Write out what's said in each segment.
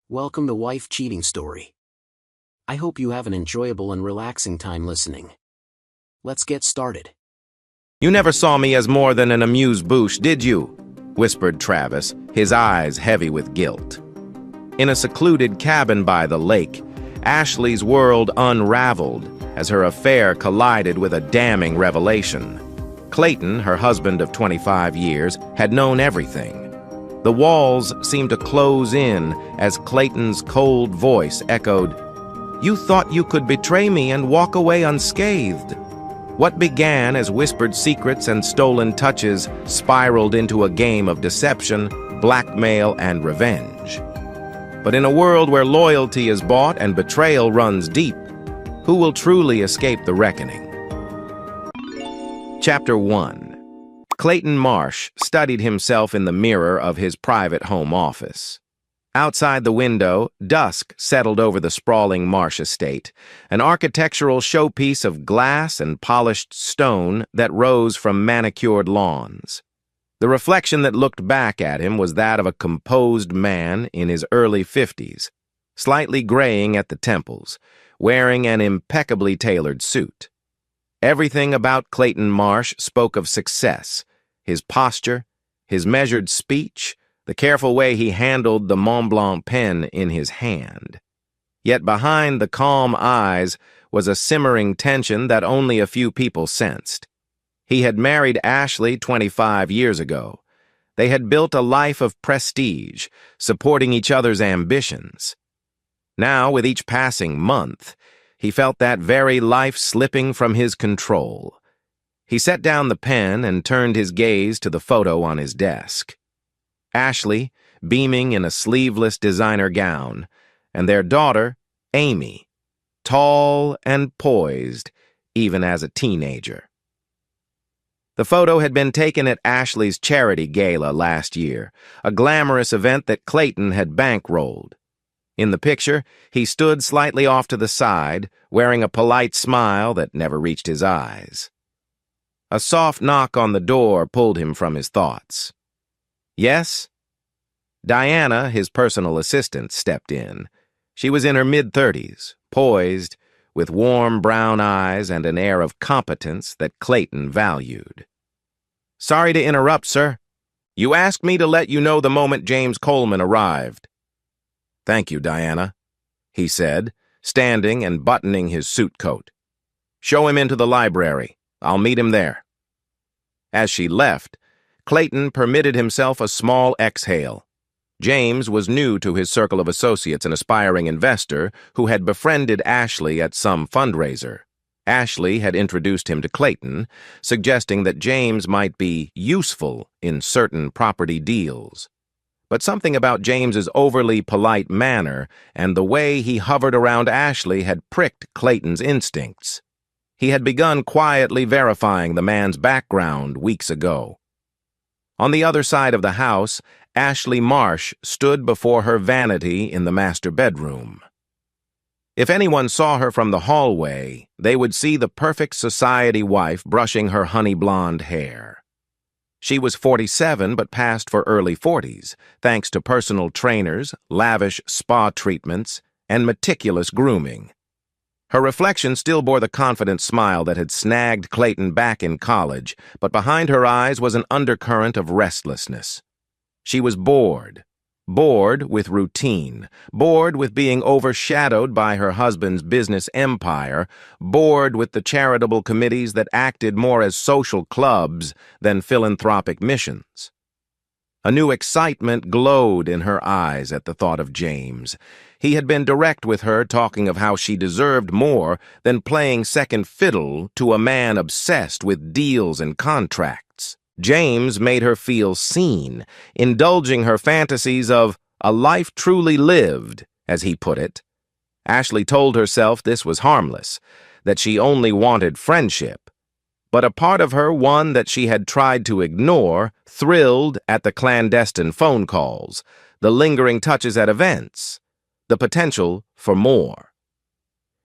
Welcome to Wife Cheating Story. I hope you have an enjoyable and relaxing time listening. Let's get started. "You never saw me as more than an amuse-bouche, did you?" whispered Travis, his eyes heavy with guilt. In a secluded cabin by the lake, Ashley's world unraveled as her affair collided with a damning revelation. Clayton, her husband of 25 years, had known everything. The walls seemed to close in as Clayton's cold voice echoed, "You thought you could betray me and walk away unscathed." What began as whispered secrets and stolen touches spiraled into a game of deception, blackmail, and revenge. But in a world where loyalty is bought and betrayal runs deep, who will truly escape the reckoning? Chapter 1. Clayton Marsh studied himself in the mirror of his private home office. Outside the window, dusk settled over the sprawling Marsh estate, an architectural showpiece of glass and polished stone that rose from manicured lawns. The reflection that looked back at him was that of a composed man in his early 50s, slightly graying at the temples, wearing an impeccably tailored suit. Everything about Clayton Marsh spoke of success: his posture, his measured speech, the careful way he handled the Mont Blanc pen in his hand. Yet behind the calm eyes was a simmering tension that only a few people sensed. He had married Ashley 25 years ago. They had built a life of prestige, supporting each other's ambitions. Now, with each passing month, he felt that very life slipping from his control. He set down the pen and turned his gaze to the photo on his desk. Ashley, beaming in a sleeveless designer gown, and their daughter, Amy, tall and poised, even as a teenager. The photo had been taken at Ashley's charity gala last year, a glamorous event that Clayton had bankrolled. In the picture, he stood slightly off to the side, wearing a polite smile that never reached his eyes. A soft knock on the door pulled him from his thoughts. "Yes?" Diana, his personal assistant, stepped in. She was in her mid-30s, poised, with warm brown eyes and an air of competence that Clayton valued. "Sorry to interrupt, sir. You asked me to let you know the moment James Coleman arrived." "Thank you, Diana," he said, standing and buttoning his suit coat. "Show him into the library. I'll meet him there." As she left, Clayton permitted himself a small exhale. James was new to his circle of associates, an aspiring investor who had befriended Ashley at some fundraiser. Ashley had introduced him to Clayton, suggesting that James might be useful in certain property deals. But something about James's overly polite manner and the way he hovered around Ashley had pricked Clayton's instincts. He had begun quietly verifying the man's background weeks ago. On the other side of the house, Ashley Marsh stood before her vanity in the master bedroom. If anyone saw her from the hallway, they would see the perfect society wife brushing her honey blonde hair. She was 47 but passed for early 40s, thanks to personal trainers, lavish spa treatments, and meticulous grooming. Her reflection still bore the confident smile that had snagged Clayton back in college, but behind her eyes was an undercurrent of restlessness. She was bored with routine, bored with being overshadowed by her husband's business empire, bored with the charitable committees that acted more as social clubs than philanthropic missions. A new excitement glowed in her eyes at the thought of James. He had been direct with her, talking of how she deserved more than playing second fiddle to a man obsessed with deals and contracts. James made her feel seen, indulging her fantasies of a life truly lived, as he put it. Ashley told herself this was harmless, that she only wanted friendship. But a part of her, one that she had tried to ignore, thrilled at the clandestine phone calls, the lingering touches at events, the potential for more.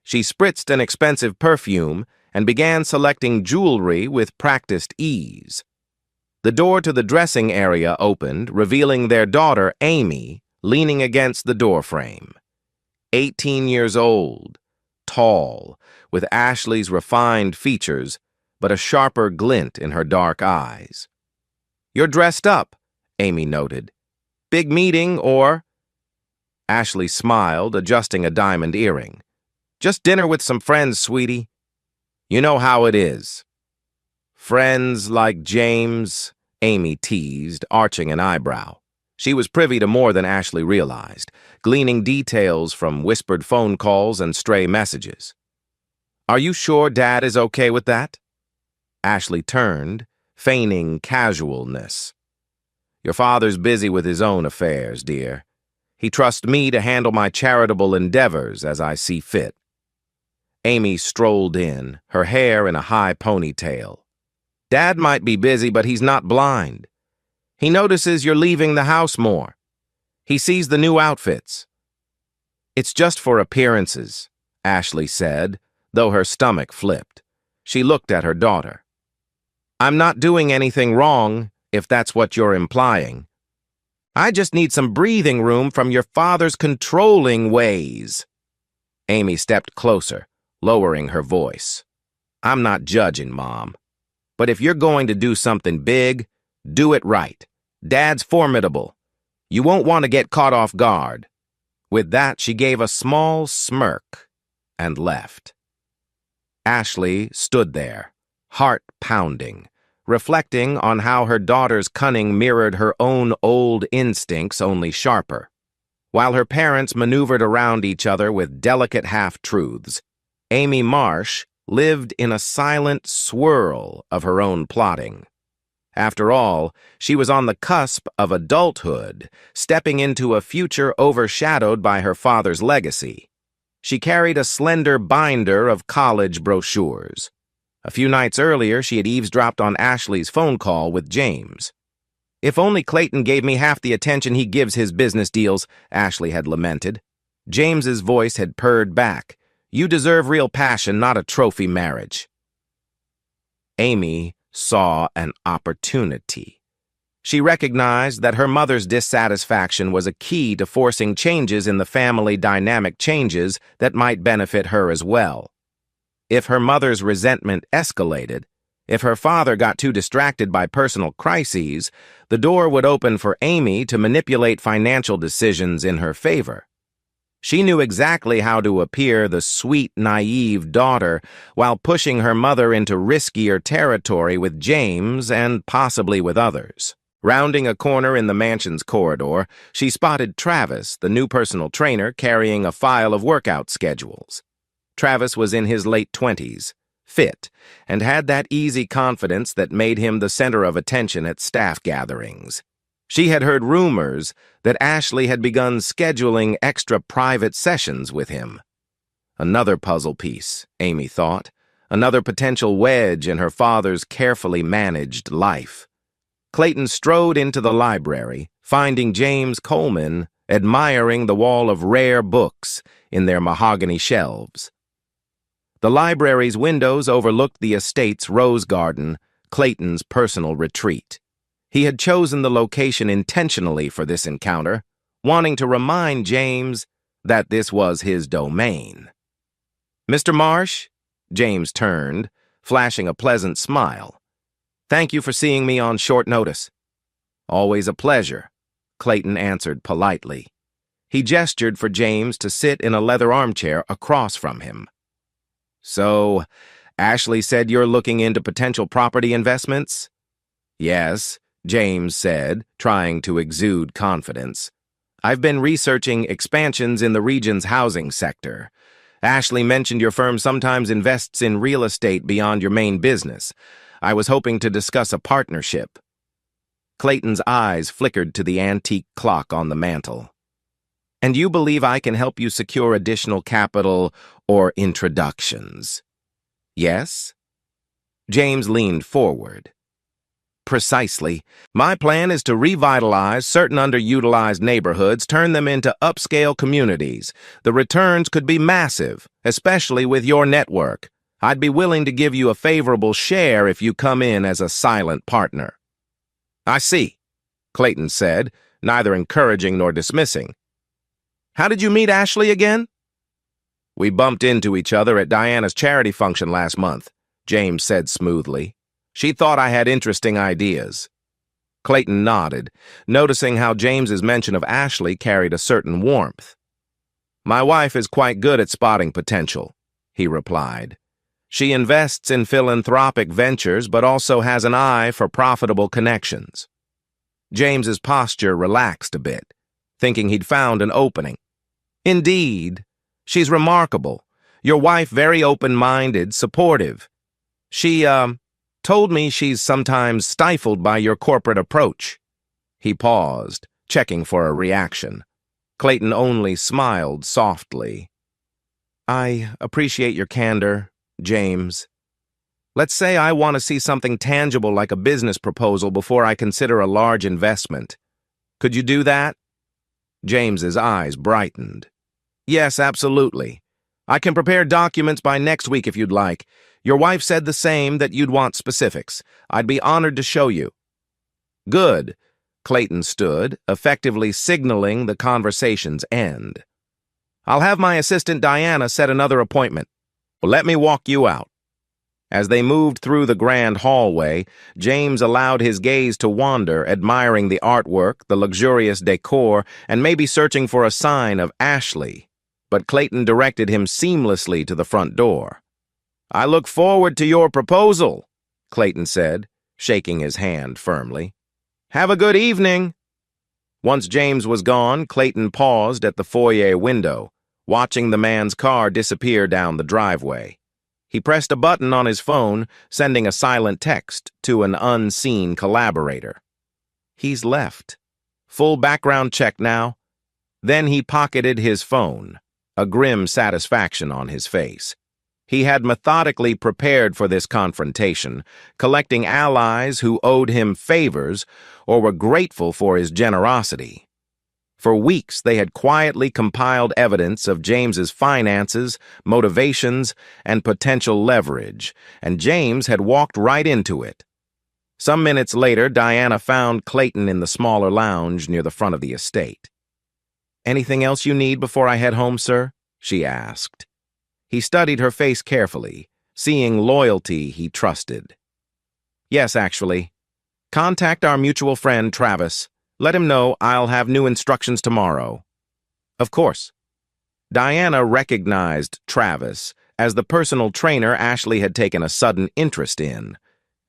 She spritzed an expensive perfume and began selecting jewelry with practiced ease. The door to the dressing area opened, revealing their daughter, Amy, leaning against the doorframe. 18 years old, tall, with Ashley's refined features, but a sharper glint in her dark eyes. "You're dressed up," Amy noted. "Big meeting, or—" Ashley smiled, adjusting a diamond earring. "Just dinner with some friends, sweetie. You know how it is." "Friends like James," Amy teased, arching an eyebrow. She was privy to more than Ashley realized, gleaning details from whispered phone calls and stray messages. "Are you sure Dad is okay with that?" Ashley turned, feigning casualness. "Your father's busy with his own affairs, dear. He trusts me to handle my charitable endeavors as I see fit." Amy strolled in, her hair in a high ponytail. "Dad might be busy, but he's not blind. He notices you're leaving the house more. He sees the new outfits." "It's just for appearances," Ashley said, though her stomach flipped. She looked at her daughter. "I'm not doing anything wrong, if that's what you're implying. I just need some breathing room from your father's controlling ways." Amy stepped closer, lowering her voice. "I'm not judging, Mom. But if you're going to do something big, do it right. Dad's formidable. You won't want to get caught off guard." With that, she gave a small smirk and left. Ashley stood there, heart pounding, reflecting on how her daughter's cunning mirrored her own old instincts, only sharper. While her parents maneuvered around each other with delicate half-truths, Amy Marsh lived in a silent swirl of her own plotting. After all, she was on the cusp of adulthood, stepping into a future overshadowed by her father's legacy. She carried a slender binder of college brochures. A few nights earlier, she had eavesdropped on Ashley's phone call with James. "If only Clayton gave me half the attention he gives his business deals," Ashley had lamented. James's voice had purred back. "You deserve real passion, not a trophy marriage." Amy saw an opportunity. She recognized that her mother's dissatisfaction was a key to forcing changes in the family dynamic, changes that might benefit her as well. If her mother's resentment escalated, if her father got too distracted by personal crises, the door would open for Amy to manipulate financial decisions in her favor. She knew exactly how to appear the sweet, naive daughter while pushing her mother into riskier territory with James and possibly with others. Rounding a corner in the mansion's corridor, she spotted Travis, the new personal trainer, carrying a file of workout schedules. Travis was in his late 20s, fit, and had that easy confidence that made him the center of attention at staff gatherings. She had heard rumors that Ashley had begun scheduling extra private sessions with him. Another puzzle piece, Amy thought, another potential wedge in her father's carefully managed life. Clayton strode into the library, finding James Coleman admiring the wall of rare books in their mahogany shelves. The library's windows overlooked the estate's rose garden, Clayton's personal retreat. He had chosen the location intentionally for this encounter, wanting to remind James that this was his domain. "Mr. Marsh?" James turned, flashing a pleasant smile. "Thank you for seeing me on short notice." "Always a pleasure," Clayton answered politely. He gestured for James to sit in a leather armchair across from him. "So, Ashley said you're looking into potential property investments?" "Yes," James said, trying to exude confidence. "I've been researching expansions in the region's housing sector. Ashley mentioned your firm sometimes invests in real estate beyond your main business. I was hoping to discuss a partnership." Clayton's eyes flickered to the antique clock on the mantel. "And you believe I can help you secure additional capital or introductions?" "Yes?" James leaned forward. "Precisely. My plan is to revitalize certain underutilized neighborhoods, turn them into upscale communities. The returns could be massive, especially with your network. I'd be willing to give you a favorable share if you come in as a silent partner." "I see," Clayton said, neither encouraging nor dismissing. "How did you meet Ashley again?" "We bumped into each other at Diana's charity function last month," James said smoothly. "She thought I had interesting ideas." Clayton nodded, noticing how James's mention of Ashley carried a certain warmth. "My wife is quite good at spotting potential," he replied. "She invests in philanthropic ventures but also has an eye for profitable connections." James's posture relaxed a bit, thinking he'd found an opening. "Indeed. She's remarkable. Your wife very open-minded, supportive. She, told me she's sometimes stifled by your corporate approach." He paused, checking for a reaction. Clayton only smiled softly. "I appreciate your candor, James. Let's say I want to see something tangible like a business proposal before I consider a large investment. Could you do that?" James's eyes brightened. "Yes, absolutely. I can prepare documents by next week if you'd like. Your wife said the same, that you'd want specifics. I'd be honored to show you." "Good." Clayton stood, effectively signaling the conversation's end. "I'll have my assistant Diana set another appointment. Let me walk you out." As they moved through the grand hallway, James allowed his gaze to wander, admiring the artwork, the luxurious decor, and maybe searching for a sign of Ashley. But Clayton directed him seamlessly to the front door. "I look forward to your proposal," Clayton said, shaking his hand firmly. "Have a good evening." Once James was gone, Clayton paused at the foyer window, watching the man's car disappear down the driveway. He pressed a button on his phone, sending a silent text to an unseen collaborator. He's left. Full background check now. Then he pocketed his phone, a grim satisfaction on his face. He had methodically prepared for this confrontation, collecting allies who owed him favors or were grateful for his generosity. For weeks, they had quietly compiled evidence of James's finances, motivations, and potential leverage, and James had walked right into it. Some minutes later, Diana found Clayton in the smaller lounge near the front of the estate. "Anything else you need before I head home, sir?" she asked. He studied her face carefully, seeing loyalty he trusted. "Yes, actually. Contact our mutual friend, Travis. Let him know I'll have new instructions tomorrow." "Of course." Diana recognized Travis as the personal trainer Ashley had taken a sudden interest in.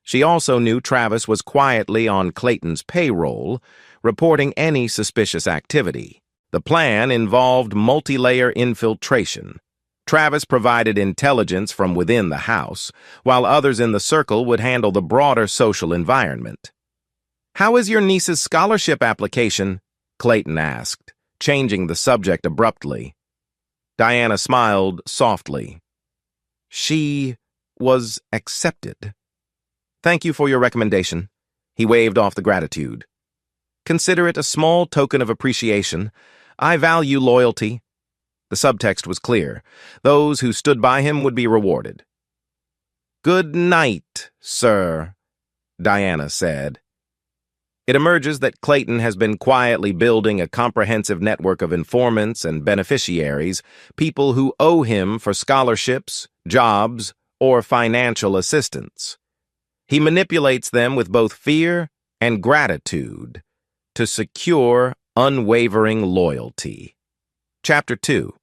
She also knew Travis was quietly on Clayton's payroll, reporting any suspicious activity. The plan involved multi-layer infiltration. Travis provided intelligence from within the house, while others in the circle would handle the broader social environment. "How is your niece's scholarship application?" Clayton asked, changing the subject abruptly. Diana smiled softly. "She was accepted." "Thank you for your recommendation." He waved off the gratitude. "Consider it a small token of appreciation. I value loyalty." The subtext was clear. Those who stood by him would be rewarded. "Good night, sir," Diana said. It emerges that Clayton has been quietly building a comprehensive network of informants and beneficiaries, people who owe him for scholarships, jobs, or financial assistance. He manipulates them with both fear and gratitude to secure unwavering loyalty. Chapter 2.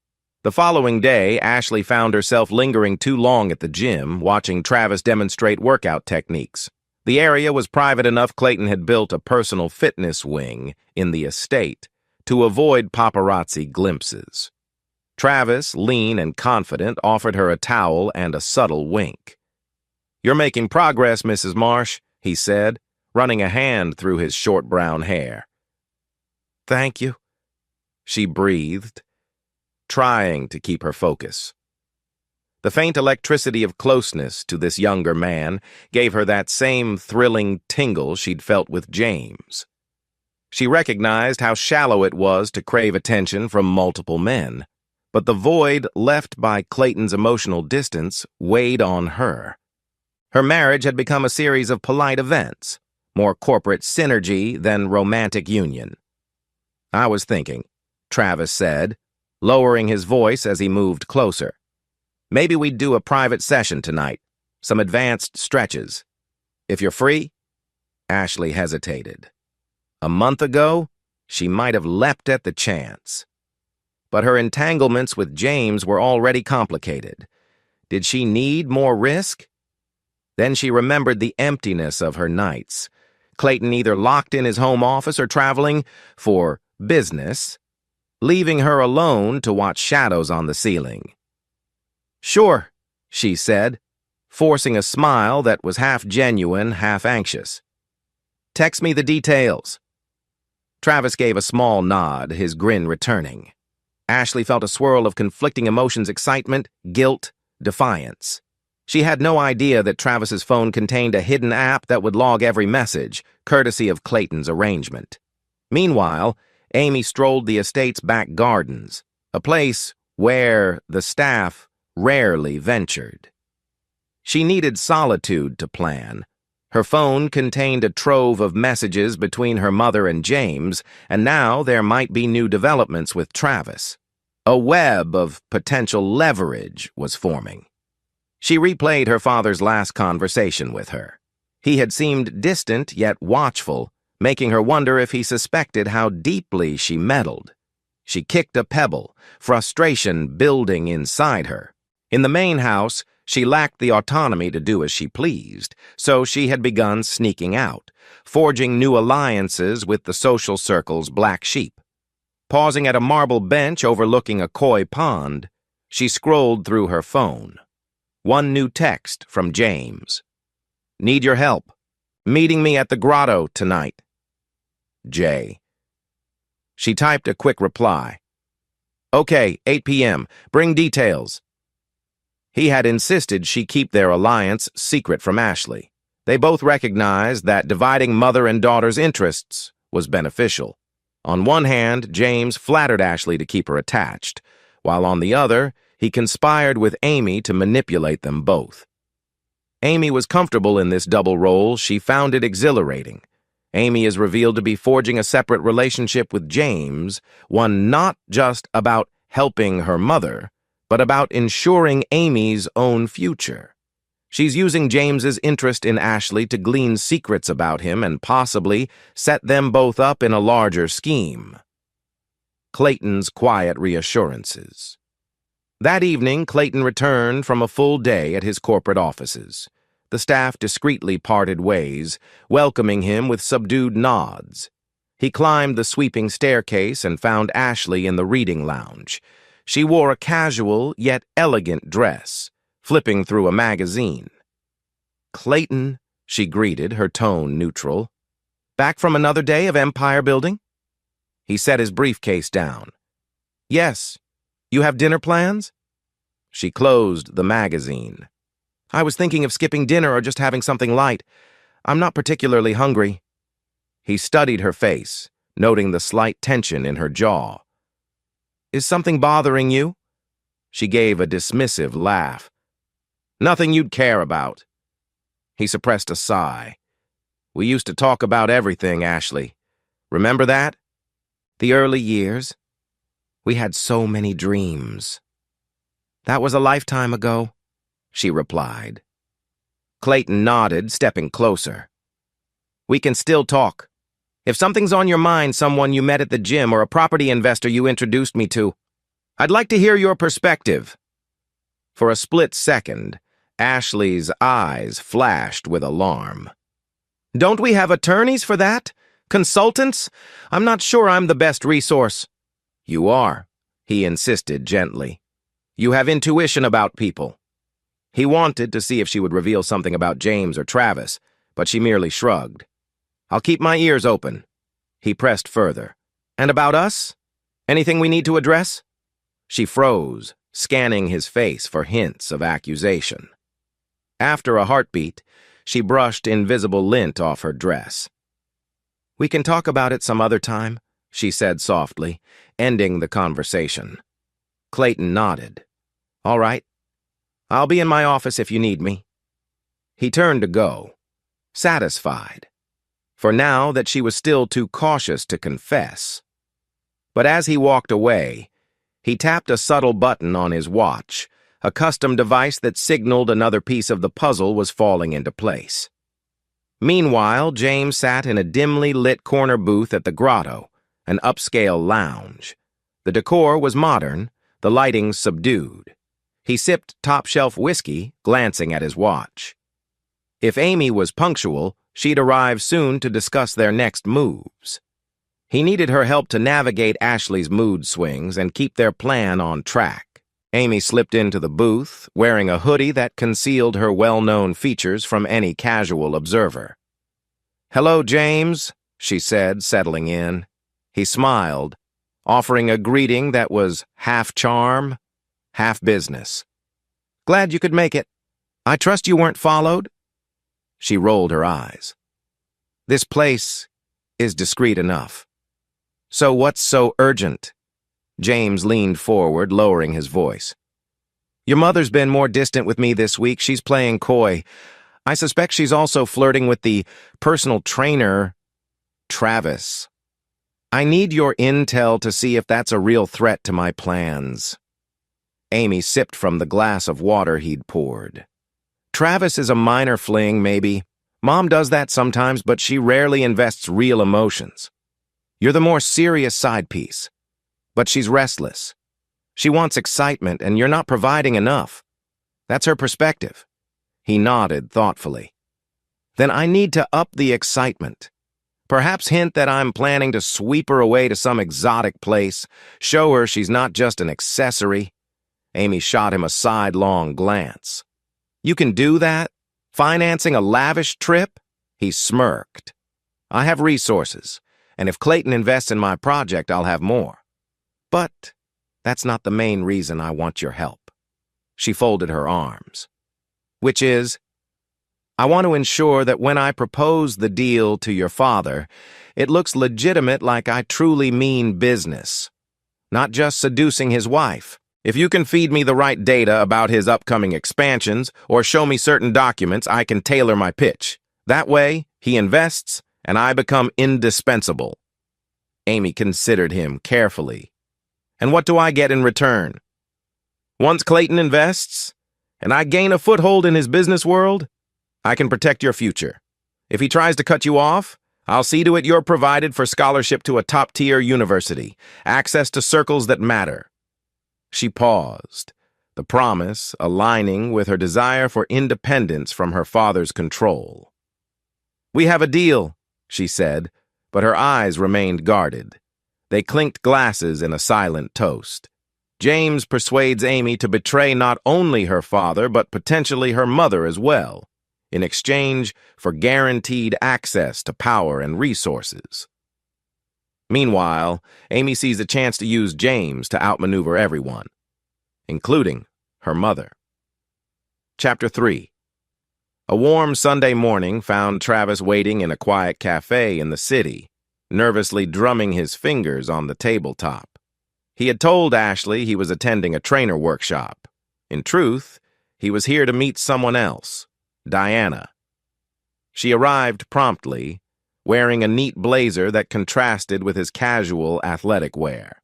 The following day, Ashley found herself lingering too long at the gym, watching Travis demonstrate workout techniques. The area was private enough Clayton had built a personal fitness wing in the estate to avoid paparazzi glimpses. Travis, lean and confident, offered her a towel and a subtle wink. "You're making progress, Mrs. Marsh," he said, running a hand through his short brown hair. "Thank you," she breathed, trying to keep her focus. The faint electricity of closeness to this younger man gave her that same thrilling tingle she'd felt with James. She recognized how shallow it was to crave attention from multiple men, but the void left by Clayton's emotional distance weighed on her. Her marriage had become a series of polite events, more corporate synergy than romantic union. I was thinking, Travis said, lowering his voice as he moved closer. Maybe we'd do a private session tonight, some advanced stretches. If you're free? Ashley hesitated. A month ago, she might have leapt at the chance. But her entanglements with James were already complicated. Did she need more risk? Then she remembered the emptiness of her nights. Clayton either locked in his home office or traveling for business, leaving her alone to watch shadows on the ceiling. Sure, she said, forcing a smile that was half genuine, half anxious. Text me the details. Travis gave a small nod, his grin returning. Ashley felt a swirl of conflicting emotions: excitement, guilt, defiance. She had no idea that Travis's phone contained a hidden app that would log every message, courtesy of Clayton's arrangement. Meanwhile, Amy strolled the estate's back gardens, a place where the staff rarely ventured. She needed solitude to plan. Her phone contained a trove of messages between her mother and James, and now there might be new developments with Travis. A web of potential leverage was forming. She replayed her father's last conversation with her. He had seemed distant yet watchful, making her wonder if he suspected how deeply she meddled. She kicked a pebble, frustration building inside her. In the main house, she lacked the autonomy to do as she pleased, so she had begun sneaking out, forging new alliances with the social circle's black sheep. Pausing at a marble bench overlooking a koi pond, she scrolled through her phone. One new text from James. Need your help. Meeting me at the grotto tonight. J. She typed a quick reply. Okay, 8 p.m. Bring details. He had insisted she keep their alliance secret from Ashley. They both recognized that dividing mother and daughter's interests was beneficial. On one hand, James flattered Ashley to keep her attached, while on the other, he conspired with Amy to manipulate them both. Amy was comfortable in this double role. She found it exhilarating. Amy is revealed to be forging a separate relationship with James, one not just about helping her mother, but about ensuring Amy's own future. She's using James's interest in Ashley to glean secrets about him and possibly set them both up in a larger scheme. Clayton's quiet reassurances. That evening, Clayton returned from a full day at his corporate offices. The staff discreetly parted ways, welcoming him with subdued nods. He climbed the sweeping staircase and found Ashley in the reading lounge. She wore a casual yet elegant dress, flipping through a magazine. Clayton, she greeted, her tone neutral. Back from another day of empire building? He set his briefcase down. Yes. You have dinner plans? She closed the magazine. I was thinking of skipping dinner or just having something light. I'm not particularly hungry. He studied her face, noting the slight tension in her jaw. Is something bothering you? She gave a dismissive laugh. Nothing you'd care about. He suppressed a sigh. We used to talk about everything, Ashley. Remember that? The early years. We had so many dreams. That was a lifetime ago, she replied. Clayton nodded, stepping closer. We can still talk. If something's on your mind, someone you met at the gym or a property investor you introduced me to, I'd like to hear your perspective. For a split second, Ashley's eyes flashed with alarm. Don't we have attorneys for that? Consultants? I'm not sure I'm the best resource. You are, he insisted gently. You have intuition about people. He wanted to see if she would reveal something about James or Travis, but she merely shrugged. I'll keep my ears open. He pressed further. And about us? Anything we need to address? She froze, scanning his face for hints of accusation. After a heartbeat, she brushed invisible lint off her dress. We can talk about it some other time, she said softly, ending the conversation. Clayton nodded. All right. I'll be in my office if you need me. He turned to go, satisfied. For now that she was still too cautious to confess. But as he walked away, he tapped a subtle button on his watch, a custom device that signaled another piece of the puzzle was falling into place. Meanwhile, James sat in a dimly lit corner booth at the Grotto, an upscale lounge. The decor was modern, the lighting subdued. He sipped top-shelf whiskey, glancing at his watch. If Amy was punctual, she'd arrive soon to discuss their next moves. He needed her help to navigate Ashley's mood swings and keep their plan on track. Amy slipped into the booth, wearing a hoodie that concealed her well-known features from any casual observer. "Hello, James," she said, settling in. He smiled, offering a greeting that was half charm, half business. "Glad you could make it. I trust you weren't followed?" She rolled her eyes. "This place is discreet enough." "So what's so urgent?" James leaned forward, lowering his voice. "Your mother's been more distant with me this week. She's playing coy. I suspect she's also flirting with the personal trainer, Travis. I need your intel to see if that's a real threat to my plans." Amy sipped from the glass of water he'd poured. "Travis is a minor fling, maybe. Mom does that sometimes, but she rarely invests real emotions. You're the more serious side piece. But she's restless. She wants excitement, and you're not providing enough. That's her perspective." He nodded thoughtfully. "Then I need to up the excitement. Perhaps hint that I'm planning to sweep her away to some exotic place, show her she's not just an accessory." Amy shot him a sidelong glance. "You can do that? Financing a lavish trip?" He smirked. "I have resources, and if Clayton invests in my project, I'll have more. But that's not the main reason I want your help." She folded her arms. "Which is, I want to ensure that when I propose the deal to your father, it looks legitimate, like I truly mean business, not just seducing his wife. If you can feed me the right data about his upcoming expansions or show me certain documents, I can tailor my pitch. That way, he invests and I become indispensable." Amy considered him carefully. "And what do I get in return? Once Clayton invests, and I gain a foothold in his business world, I can protect your future. If he tries to cut you off, I'll see to it you're provided for scholarship to a top-tier university, access to circles that matter." She paused, the promise aligning with her desire for independence from her father's control. "We have a deal," she said, but her eyes remained guarded. They clinked glasses in a silent toast. James persuades Amy to betray not only her father, but potentially her mother as well, in exchange for guaranteed access to power and resources. Meanwhile, Amy sees a chance to use James to outmaneuver everyone, including her mother. Chapter 3. A warm Sunday morning found Travis waiting in a quiet cafe in the city, nervously drumming his fingers on the tabletop. He had told Ashley he was attending a trainer workshop. In truth, he was here to meet someone else, Diana. She arrived promptly, wearing a neat blazer that contrasted with his casual athletic wear.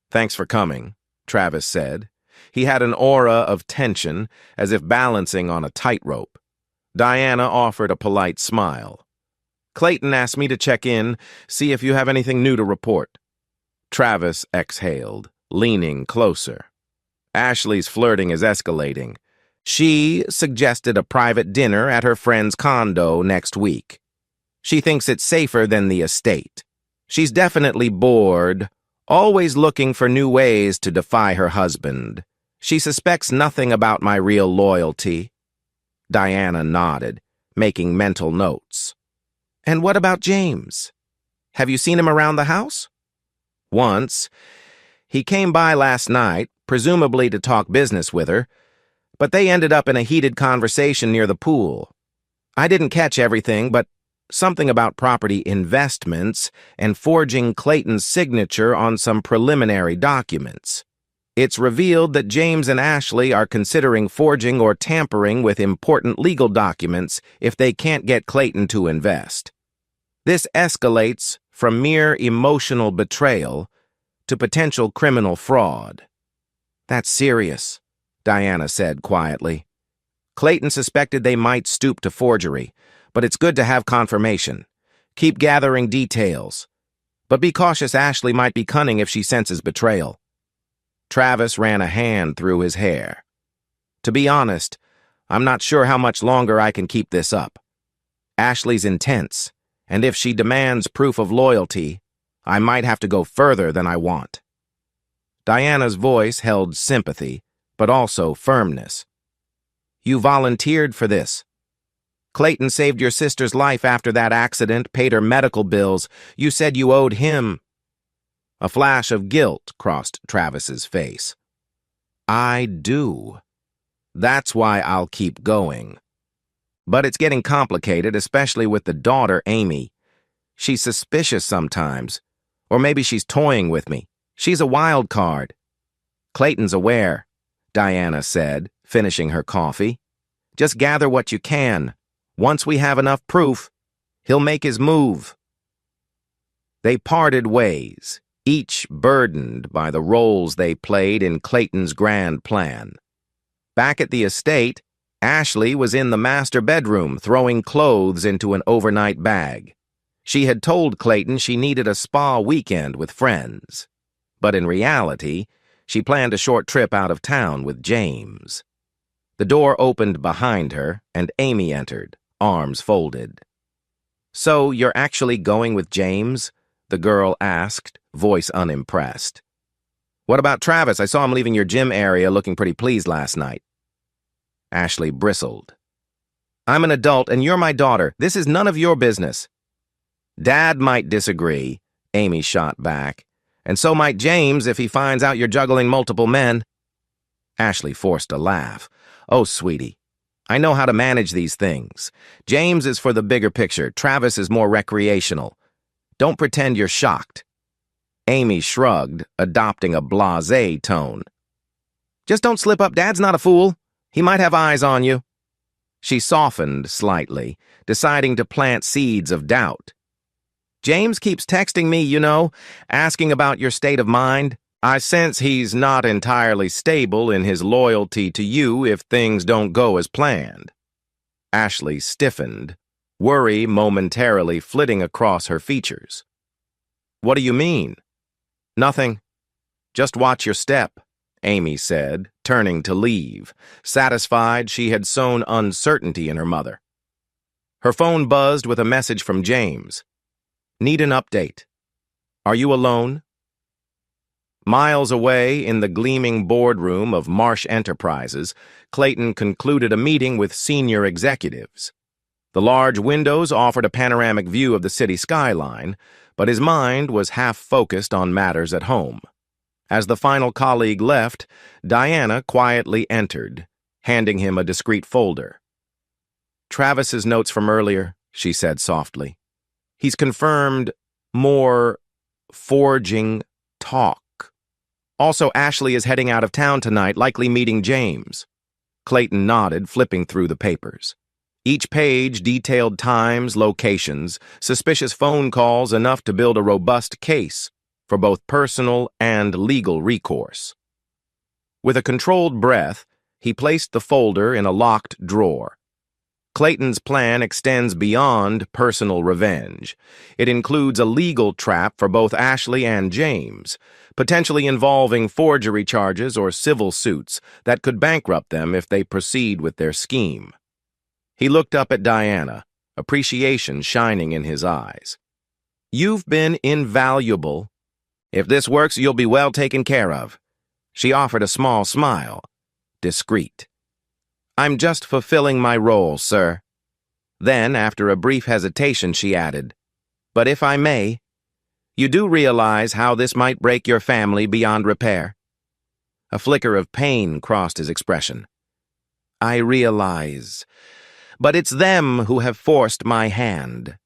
"Thanks for coming," Travis said. He had an aura of tension, as if balancing on a tightrope. Diana offered a polite smile. "Clayton asked me to check in, see if you have anything new to report." Travis exhaled, leaning closer. "Ashley's flirting is escalating. She suggested a private dinner at her friend's condo next week. She thinks it's safer than the estate. She's definitely bored, always looking for new ways to defy her husband. She suspects nothing about my real loyalty." Diana nodded, making mental notes. "And what about James? Have you seen him around the house?" "Once. He came by last night, presumably to talk business with her, but they ended up in a heated conversation near the pool. I didn't catch everything, but something about property investments and forging Clayton's signature on some preliminary documents. It's revealed that James and Ashley are considering forging or tampering with important legal documents if they can't get Clayton to invest. This escalates from mere emotional betrayal to potential criminal fraud. That's serious, Diana said quietly. Clayton suspected they might stoop to forgery, but it's good to have confirmation. Keep gathering details. But be cautious, Ashley might be cunning if she senses betrayal. Travis ran a hand through his hair. To be honest, I'm not sure how much longer I can keep this up. Ashley's intense, and if she demands proof of loyalty, I might have to go further than I want. Diana's voice held sympathy, but also firmness. You volunteered for this. Clayton saved your sister's life after that accident, paid her medical bills. You said you owed him. A flash of guilt crossed Travis's face. I do. That's why I'll keep going. But it's getting complicated, especially with the daughter, Amy. She's suspicious sometimes. Or maybe she's toying with me. She's a wild card. Clayton's aware, Diana said, finishing her coffee. Just gather what you can. Once we have enough proof, he'll make his move. They parted ways, each burdened by the roles they played in Clayton's grand plan. Back at the estate, Ashley was in the master bedroom throwing clothes into an overnight bag. She had told Clayton she needed a spa weekend with friends. But in reality, she planned a short trip out of town with James. The door opened behind her, and Amy entered, arms folded. So you're actually going with James? The girl asked, voice unimpressed. What about Travis? I saw him leaving your gym area looking pretty pleased last night. Ashley bristled. I'm an adult and you're my daughter. This is none of your business. Dad might disagree, Amy shot back, and so might James if he finds out you're juggling multiple men. Ashley forced a laugh. Oh, sweetie, I know how to manage these things. James is for the bigger picture. Travis is more recreational. Don't pretend you're shocked. Amy shrugged, adopting a blasé tone. Just don't slip up. Dad's not a fool. He might have eyes on you. She softened slightly, deciding to plant seeds of doubt. James keeps texting me, you know, asking about your state of mind. I sense he's not entirely stable in his loyalty to you if things don't go as planned. Ashley stiffened, worry momentarily flitting across her features. What do you mean? Nothing. Just watch your step, Amy said, turning to leave, satisfied she had sown uncertainty in her mother. Her phone buzzed with a message from James. Need an update. Are you alone? Miles away in the gleaming boardroom of Marsh Enterprises, Clayton concluded a meeting with senior executives. The large windows offered a panoramic view of the city skyline, but his mind was half focused on matters at home. As the final colleague left, Diana quietly entered, handing him a discreet folder. Travis's notes from earlier, she said softly. He's confirmed more forging talk. Also, Ashley is heading out of town tonight, likely meeting James. Clayton nodded, flipping through the papers. Each page detailed times, locations, suspicious phone calls, enough to build a robust case for both personal and legal recourse. With a controlled breath, he placed the folder in a locked drawer. Clayton's plan extends beyond personal revenge. It includes a legal trap for both Ashley and James, potentially involving forgery charges or civil suits that could bankrupt them if they proceed with their scheme. He looked up at Diana, appreciation shining in his eyes. You've been invaluable. If this works, you'll be well taken care of. She offered a small smile, discreet. I'm just fulfilling my role, sir. Then, after a brief hesitation, she added, but if I may, you do realize how this might break your family beyond repair? A flicker of pain crossed his expression. I realize, but it's them who have forced my hand.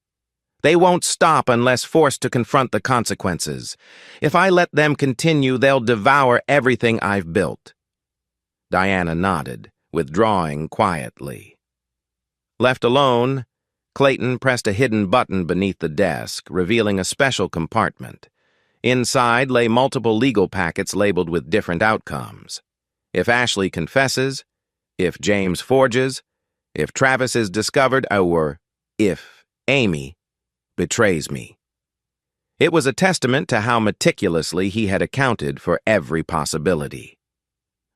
They won't stop unless forced to confront the consequences. If I let them continue, they'll devour everything I've built. Diana nodded, withdrawing quietly. Left alone, Clayton pressed a hidden button beneath the desk, revealing a special compartment. Inside lay multiple legal packets labeled with different outcomes. If Ashley confesses, if James forges, if Travis is discovered, or if Amy betrays me. It was a testament to how meticulously he had accounted for every possibility.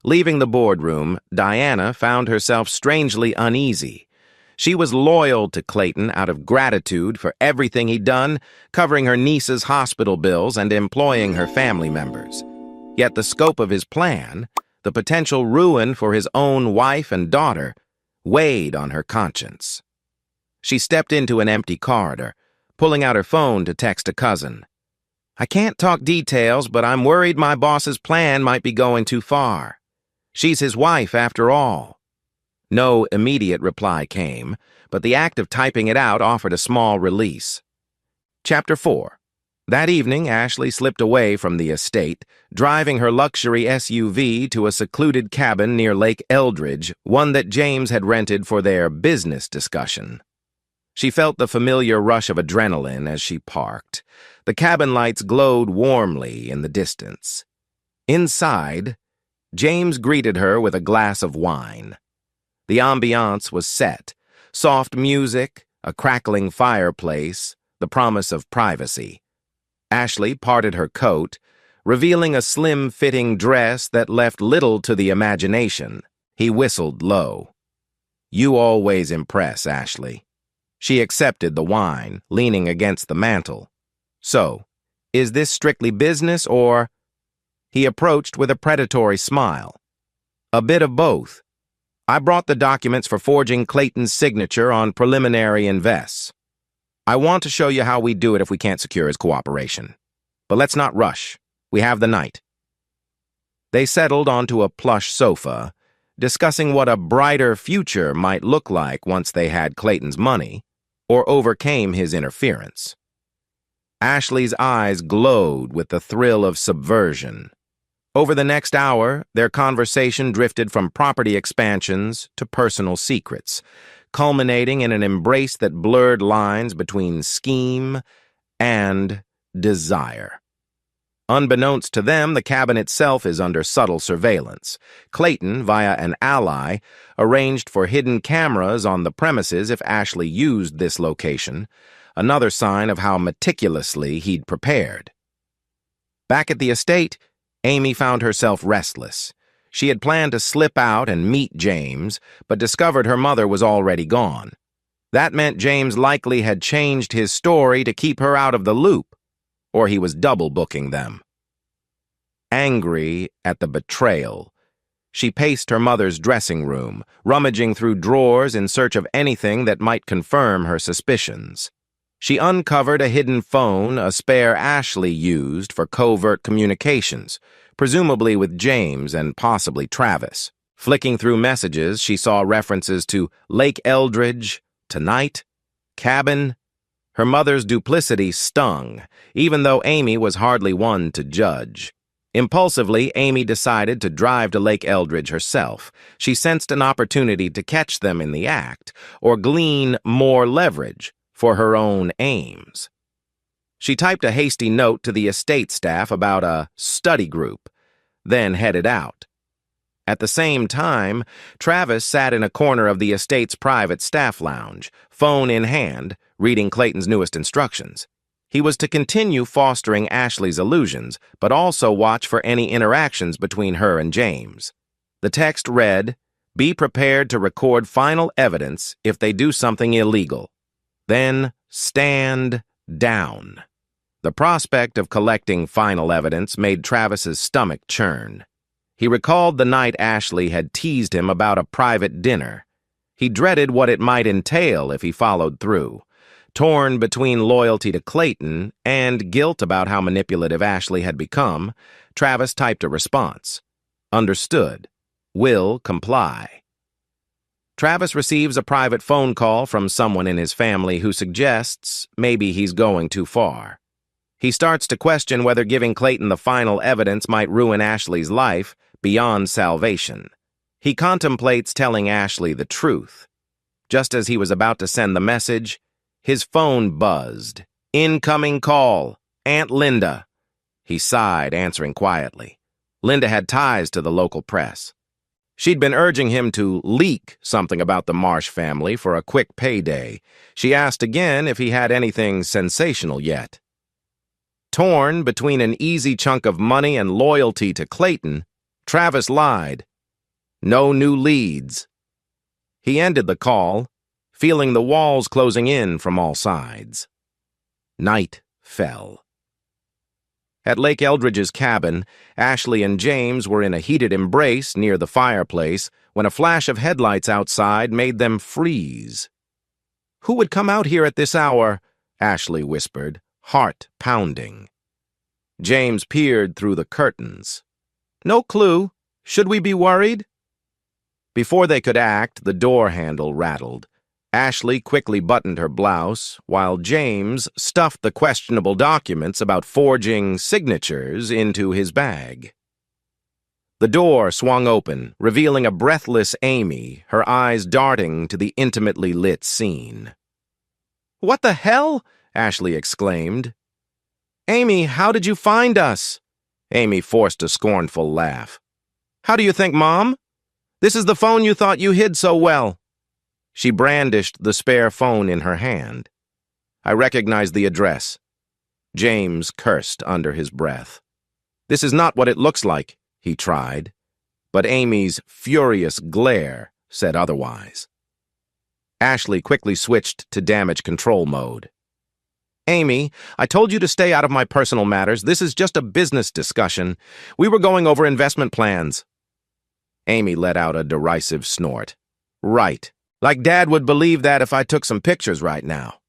Leaving the boardroom, Diana found herself strangely uneasy. She was loyal to Clayton out of gratitude for everything he'd done, covering her niece's hospital bills and employing her family members. Yet the scope of his plan, the potential ruin for his own wife and daughter, weighed on her conscience. She stepped into an empty corridor, pulling out her phone to text a cousin. "I can't talk details, but I'm worried my boss's plan might be going too far. She's his wife, after all." No immediate reply came, but the act of typing it out offered a small release. Chapter 4. That evening, Ashley slipped away from the estate, driving her luxury SUV to a secluded cabin near Lake Eldridge, one that James had rented for their business discussion. She felt the familiar rush of adrenaline as she parked. The cabin lights glowed warmly in the distance. Inside, James greeted her with a glass of wine. The ambiance was set, soft music, a crackling fireplace, the promise of privacy. Ashley parted her coat, revealing a slim-fitting dress that left little to the imagination. He whistled low. "You always impress, Ashley." She accepted the wine, leaning against the mantel. "So, is this strictly business, or—" He approached with a predatory smile. "A bit of both. I brought the documents for forging Clayton's signature on preliminary invests. I want to show you how we do it if we can't secure his cooperation. But let's not rush. We have the night." They settled onto a plush sofa, discussing what a brighter future might look like once they had Clayton's money, or overcame his interference. Ashley's eyes glowed with the thrill of subversion. Over the next hour, their conversation drifted from property expansions to personal secrets, culminating in an embrace that blurred lines between scheme and desire. Unbeknownst to them, the cabin itself is under subtle surveillance. Clayton, via an ally, arranged for hidden cameras on the premises if Ashley used this location, another sign of how meticulously he'd prepared. Back at the estate, Amy found herself restless. She had planned to slip out and meet James, but discovered her mother was already gone. That meant James likely had changed his story to keep her out of the loop, or he was double-booking them. Angry at the betrayal, she paced her mother's dressing room, rummaging through drawers in search of anything that might confirm her suspicions. She uncovered a hidden phone a spare Ashley used for covert communications, presumably with James and possibly Travis. Flicking through messages, she saw references to Lake Eldridge, tonight, cabin. Her mother's duplicity stung, even though Amy was hardly one to judge. Impulsively, Amy decided to drive to Lake Eldridge herself. She sensed an opportunity to catch them in the act, or glean more leverage for her own aims. She typed a hasty note to the estate staff about a study group, then headed out. At the same time, Travis sat in a corner of the estate's private staff lounge, phone in hand, reading Clayton's newest instructions. He was to continue fostering Ashley's illusions, but also watch for any interactions between her and James. The text read, "Be prepared to record final evidence if they do something illegal. Then stand down." The prospect of collecting final evidence made Travis's stomach churn. He recalled the night Ashley had teased him about a private dinner. He dreaded what it might entail if he followed through. Torn between loyalty to Clayton and guilt about how manipulative Ashley had become, Travis typed a response. Understood. Will comply. Travis receives a private phone call from someone in his family who suggests maybe he's going too far. He starts to question whether giving Clayton the final evidence might ruin Ashley's life beyond salvation. He contemplates telling Ashley the truth. Just as he was about to send the message, his phone buzzed. "Incoming call. Aunt Linda." He sighed, answering quietly. Linda had ties to the local press. She'd been urging him to leak something about the Marsh family for a quick payday. She asked again if he had anything sensational yet. Torn between an easy chunk of money and loyalty to Clayton, Travis lied. No new leads. He ended the call, feeling the walls closing in from all sides. Night fell. At Lake Eldridge's cabin, Ashley and James were in a heated embrace near the fireplace when a flash of headlights outside made them freeze. "Who would come out here at this hour?" Ashley whispered, heart pounding. James peered through the curtains. "No clue. Should we be worried?" Before they could act, the door handle rattled. Ashley quickly buttoned her blouse, while James stuffed the questionable documents about forging signatures into his bag. The door swung open, revealing a breathless Amy, her eyes darting to the intimately lit scene. "What the hell?" Ashley exclaimed. "Amy, how did you find us?" Amy forced a scornful laugh. "How do you think, Mom? This is the phone you thought you hid so well." She brandished the spare phone in her hand. "I recognized the address." James cursed under his breath. "This is not what it looks like," he tried, but Amy's furious glare said otherwise. Ashley quickly switched to damage control mode. "Amy, I told you to stay out of my personal matters. This is just a business discussion. We were going over investment plans." Amy let out a derisive snort. "Right. Like Dad would believe that if I took some pictures right now."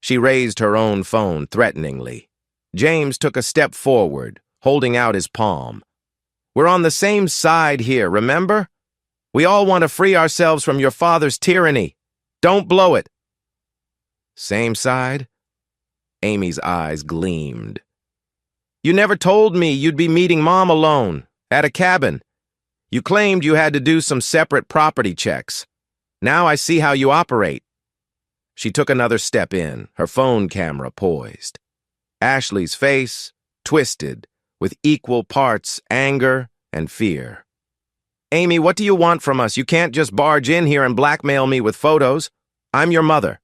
She raised her own phone threateningly. James took a step forward, holding out his palm. "We're on the same side here, remember? We all want to free ourselves from your father's tyranny. Don't blow it." "Same side?" Amy's eyes gleamed. "You never told me you'd be meeting Mom alone, at a cabin. You claimed you had to do some separate property checks. Now I see how you operate." She took another step in, her phone camera poised. Ashley's face twisted, with equal parts anger and fear. "Amy, what do you want from us? You can't just barge in here and blackmail me with photos. I'm your mother."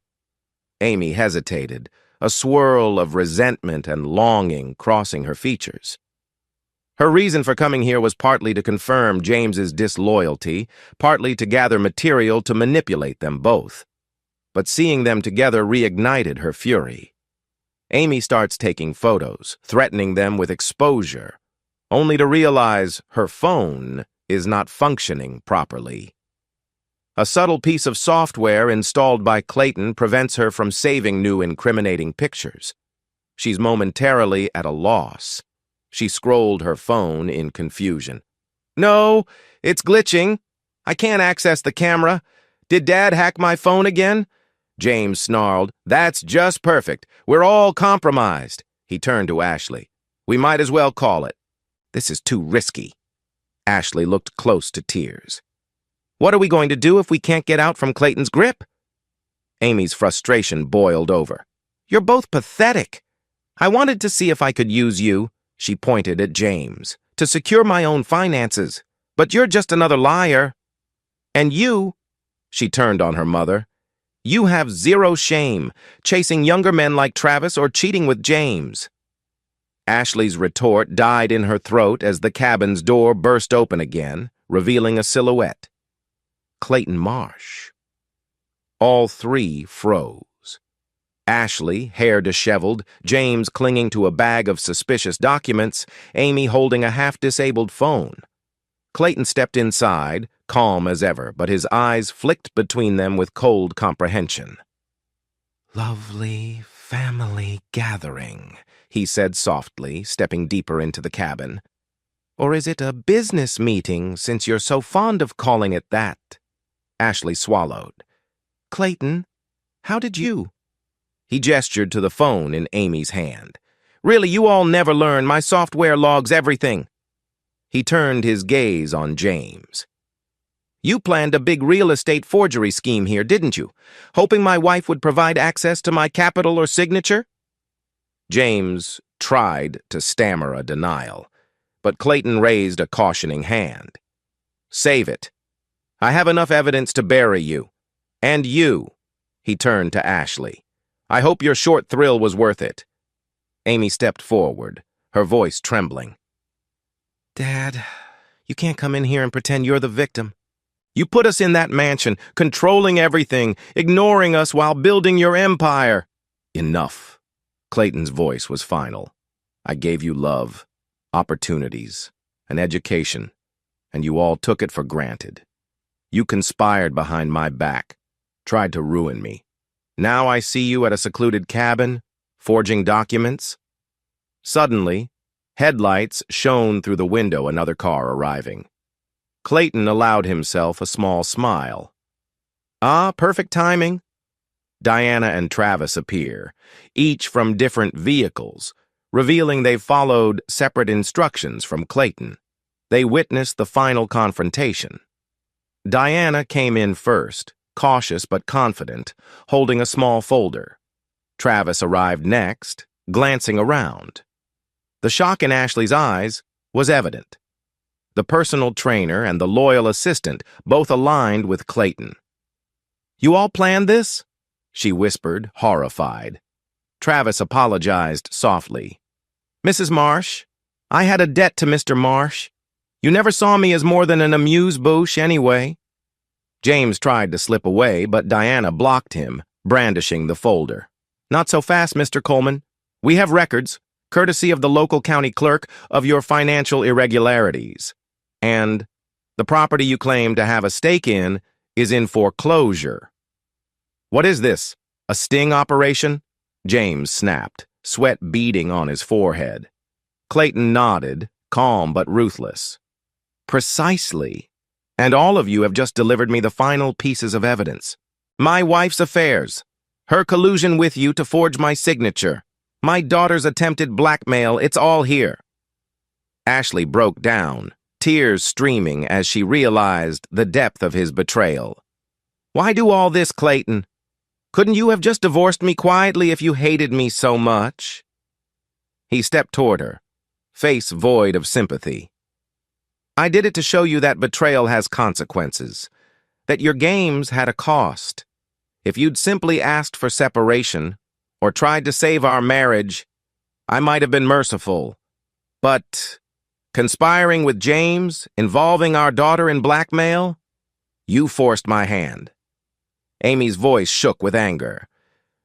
Amy hesitated, a swirl of resentment and longing crossing her features. Her reason for coming here was partly to confirm James's disloyalty, partly to gather material to manipulate them both. But seeing them together reignited her fury. Amy starts taking photos, threatening them with exposure, only to realize her phone is not functioning properly. A subtle piece of software installed by Clayton prevents her from saving new incriminating pictures. She's momentarily at a loss. She scrolled her phone in confusion. "No, it's glitching. I can't access the camera. Did Dad hack my phone again?" James snarled. "That's just perfect. We're all compromised." He turned to Ashley. "We might as well call it." "This is too risky." Ashley looked close to tears. "What are we going to do if we can't get out from Clayton's grip?" Amy's frustration boiled over. "You're both pathetic. I wanted to see if I could use you," she pointed at James, "to secure my own finances. But you're just another liar. And you," she turned on her mother, "you have zero shame, chasing younger men like Travis or cheating with James." Ashley's retort died in her throat as the cabin's door burst open again, revealing a silhouette. Clayton Marsh. All three froze. Ashley, hair disheveled, James clinging to a bag of suspicious documents, Amy holding a half-disabled phone. Clayton stepped inside, calm as ever, but his eyes flicked between them with cold comprehension. "Lovely family gathering," he said softly, stepping deeper into the cabin. "Or is it a business meeting, since you're so fond of calling it that?" Ashley swallowed. "Clayton, how did you?" He gestured to the phone in Amy's hand. "Really, you all never learn. My software logs everything." He turned his gaze on James. "You planned a big real estate forgery scheme here, didn't you? Hoping my wife would provide access to my capital or signature?" James tried to stammer a denial, but Clayton raised a cautioning hand. "Save it. I have enough evidence to bury you. And you." He turned to Ashley. "I hope your short thrill was worth it." Amy stepped forward, her voice trembling. "Dad, you can't come in here and pretend you're the victim. You put us in that mansion, controlling everything, ignoring us while building your empire." "Enough." Clayton's voice was final. "I gave you love, opportunities, an education, and you all took it for granted. You conspired behind my back, tried to ruin me. Now I see you at a secluded cabin, forging documents." Suddenly, headlights shone through the window, another car arriving. Clayton allowed himself a small smile. "Ah, perfect timing." Diana and Travis appear, each from different vehicles, revealing they've followed separate instructions from Clayton. They witnessed the final confrontation. Diana came in first, cautious but confident, holding a small folder. Travis arrived next, glancing around. The shock in Ashley's eyes was evident. The personal trainer and the loyal assistant both aligned with Clayton. "You all planned this?" she whispered, horrified. Travis apologized softly. "Mrs. Marsh, I had a debt to Mr. Marsh. You never saw me as more than an amuse-bouche anyway." James tried to slip away, but Diana blocked him, brandishing the folder. "Not so fast, Mr. Coleman. We have records, courtesy of the local county clerk, of your financial irregularities. And the property you claim to have a stake in is in foreclosure." "What is this? A sting operation?" James snapped, sweat beading on his forehead. Clayton nodded, calm but ruthless. "Precisely. And all of you have just delivered me the final pieces of evidence. My wife's affairs, her collusion with you to forge my signature, my daughter's attempted blackmail, it's all here." Ashley broke down, tears streaming as she realized the depth of his betrayal. "Why do all this, Clayton? Couldn't you have just divorced me quietly if you hated me so much?" He stepped toward her, face void of sympathy. "I did it to show you that betrayal has consequences, that your games had a cost. If you'd simply asked for separation, or tried to save our marriage, I might have been merciful. But conspiring with James, involving our daughter in blackmail, you forced my hand." Amy's voice shook with anger.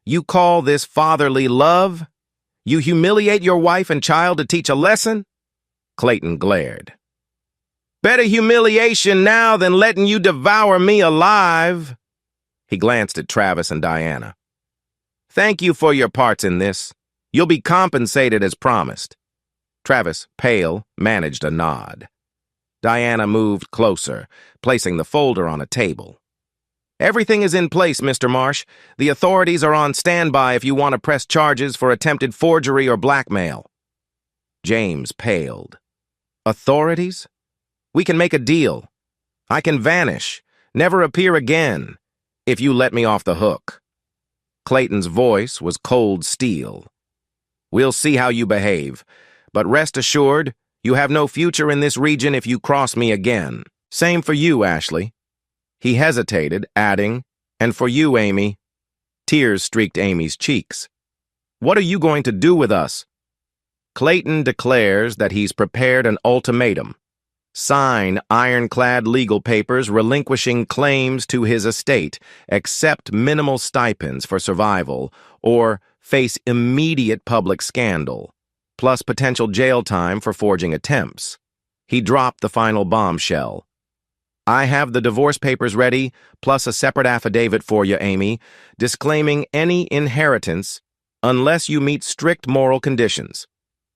"You call this fatherly love? You humiliate your wife and child to teach a lesson?" Clayton glared. "Better humiliation now than letting you devour me alive." He glanced at Travis and Diana. "Thank you for your parts in this. You'll be compensated as promised." Travis, pale, managed a nod. Diana moved closer, placing the folder on a table. "Everything is in place, Mr. Marsh. The authorities are on standby if you want to press charges for attempted forgery or blackmail." James paled. "Authorities? We can make a deal. I can vanish, never appear again, if you let me off the hook." Clayton's voice was cold steel. "We'll see how you behave, but rest assured, you have no future in this region if you cross me again. Same for you, Ashley." He hesitated, adding, "And for you, Amy." Tears streaked Amy's cheeks. "What are you going to do with us?" Clayton declares that he's prepared an ultimatum. Sign ironclad legal papers relinquishing claims to his estate, accept minimal stipends for survival, or face immediate public scandal, plus potential jail time for forging attempts. He dropped the final bombshell. "I have the divorce papers ready, plus a separate affidavit for you, Amy, disclaiming any inheritance unless you meet strict moral conditions.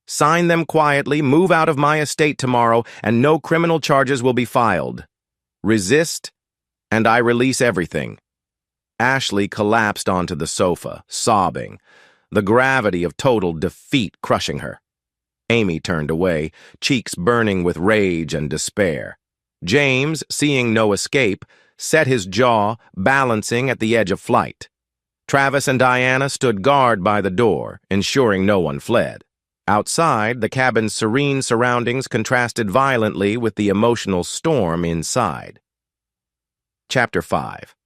Sign them quietly, move out of my estate tomorrow, and no criminal charges will be filed. Resist, and I release everything." Ashley collapsed onto the sofa, sobbing, the gravity of total defeat crushing her. Amy turned away, cheeks burning with rage and despair. James, seeing no escape, set his jaw, balancing at the edge of flight. Travis and Diana stood guard by the door, ensuring no one fled. Outside, the cabin's serene surroundings contrasted violently with the emotional storm inside. Chapter 5.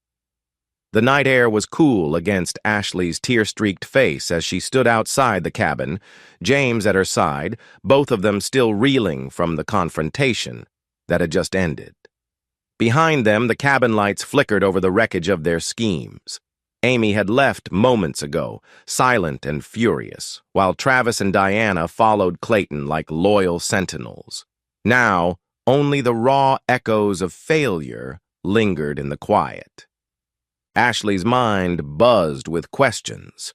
The night air was cool against Ashley's tear-streaked face as she stood outside the cabin, James at her side, both of them still reeling from the confrontation that had just ended. Behind them, the cabin lights flickered over the wreckage of their schemes. Amy had left moments ago, silent and furious, while Travis and Diana followed Clayton like loyal sentinels. Now, only the raw echoes of failure lingered in the quiet. Ashley's mind buzzed with questions.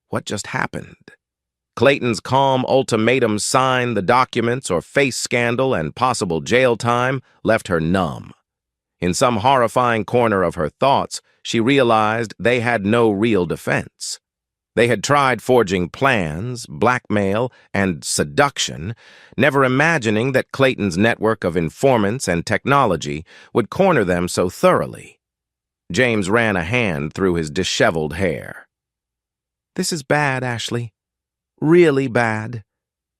What just happened? Clayton's calm ultimatum sign, the documents, or face scandal and possible jail time left her numb. In some horrifying corner of her thoughts, she realized they had no real defense. They had tried forging plans, blackmail, and seduction, never imagining that Clayton's network of informants and technology would corner them so thoroughly. James ran a hand through his disheveled hair. "This is bad, Ashley. Really bad.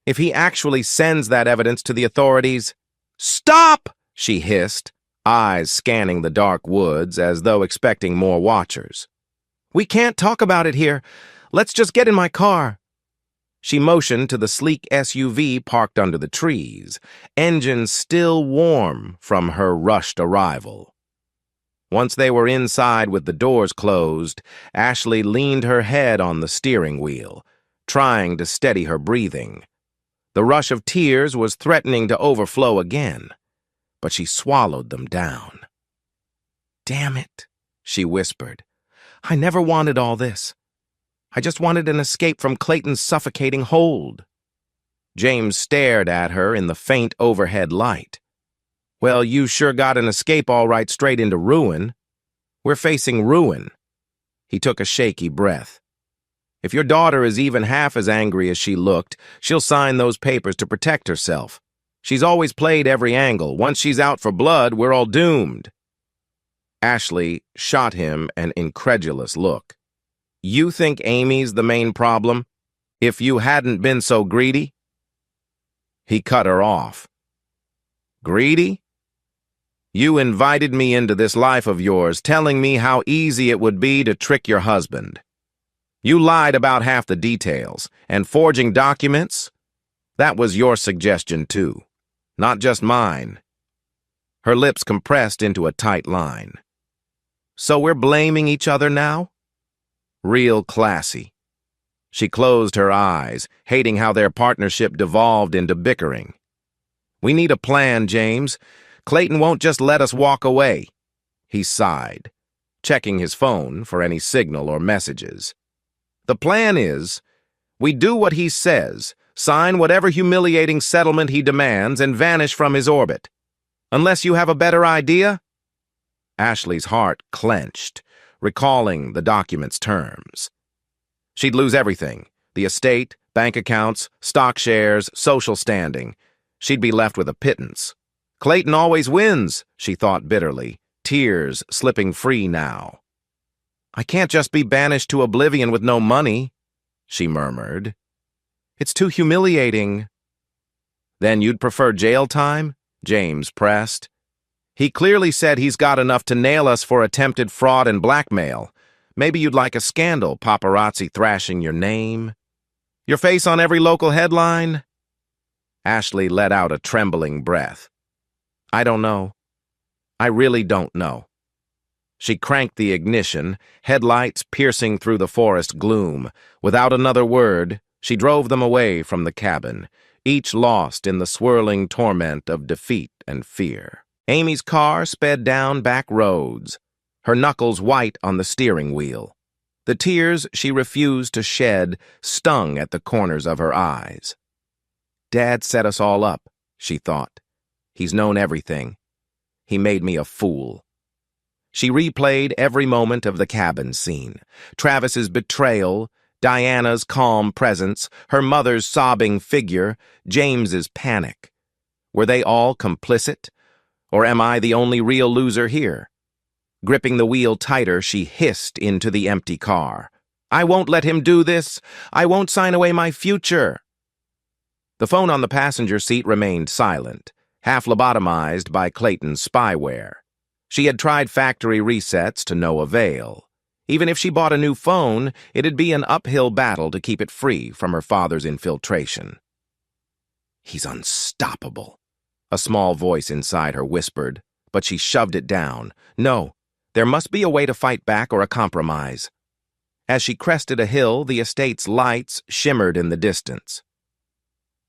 If he actually sends that evidence to the authorities—" "Stop!" she hissed, eyes scanning the dark woods as though expecting more watchers. "We can't talk about it here. Let's just get in my car." She motioned to the sleek SUV parked under the trees, engine still warm from her rushed arrival. Once they were inside with the doors closed, Ashley leaned her head on the steering wheel, trying to steady her breathing. The rush of tears was threatening to overflow again, but she swallowed them down. "Damn it," she whispered. "I never wanted all this. I just wanted an escape from Clayton's suffocating hold." James stared at her in the faint overhead light. "Well, you sure got an escape all right straight into ruin. We're facing ruin." He took a shaky breath. "If your daughter is even half as angry as she looked, she'll sign those papers to protect herself. She's always played every angle. Once she's out for blood, we're all doomed." Ashley shot him an incredulous look. "You think Amy's the main problem? If you hadn't been so greedy?" He cut her off. "Greedy? You invited me into this life of yours, telling me how easy it would be to trick your husband. You lied about half the details, and forging documents? That was your suggestion too, not just mine." Her lips compressed into a tight line. "So we're blaming each other now?" Real classy. She closed her eyes, hating how their partnership devolved into bickering. "We need a plan, James. Clayton won't just let us walk away." He sighed, checking his phone for any signal or messages. "The plan is, we do what he says, sign whatever humiliating settlement he demands, and vanish from his orbit. Unless you have a better idea?" Ashley's heart clenched, recalling the document's terms. She'd lose everything: the estate, bank accounts, stock shares, social standing. She'd be left with a pittance. Clayton always wins, she thought bitterly, tears slipping free now. "I can't just be banished to oblivion with no money," she murmured. "It's too humiliating." "Then you'd prefer jail time?" James pressed. "He clearly said he's got enough to nail us for attempted fraud and blackmail. Maybe you'd like a scandal, paparazzi thrashing your name. Your face on every local headline?" Ashley let out a trembling breath. "I don't know. I really don't know." She cranked the ignition, headlights piercing through the forest gloom. Without another word, she drove them away from the cabin, each lost in the swirling torment of defeat and fear. Amy's car sped down back roads, her knuckles white on the steering wheel. The tears she refused to shed stung at the corners of her eyes. "Dad set us all up," she thought. "He's known everything. He made me a fool." She replayed every moment of the cabin scene. Travis's betrayal, Diana's calm presence, her mother's sobbing figure, James's panic. Were they all complicit? Or am I the only real loser here? Gripping the wheel tighter, she hissed into the empty car. "I won't let him do this. I won't sign away my future." The phone on the passenger seat remained silent, half lobotomized by Clayton's spyware. She had tried factory resets to no avail. Even if she bought a new phone, it'd be an uphill battle to keep it free from her father's infiltration. "He's unstoppable," a small voice inside her whispered, but she shoved it down. No, there must be a way to fight back or a compromise. As she crested a hill, the estate's lights shimmered in the distance.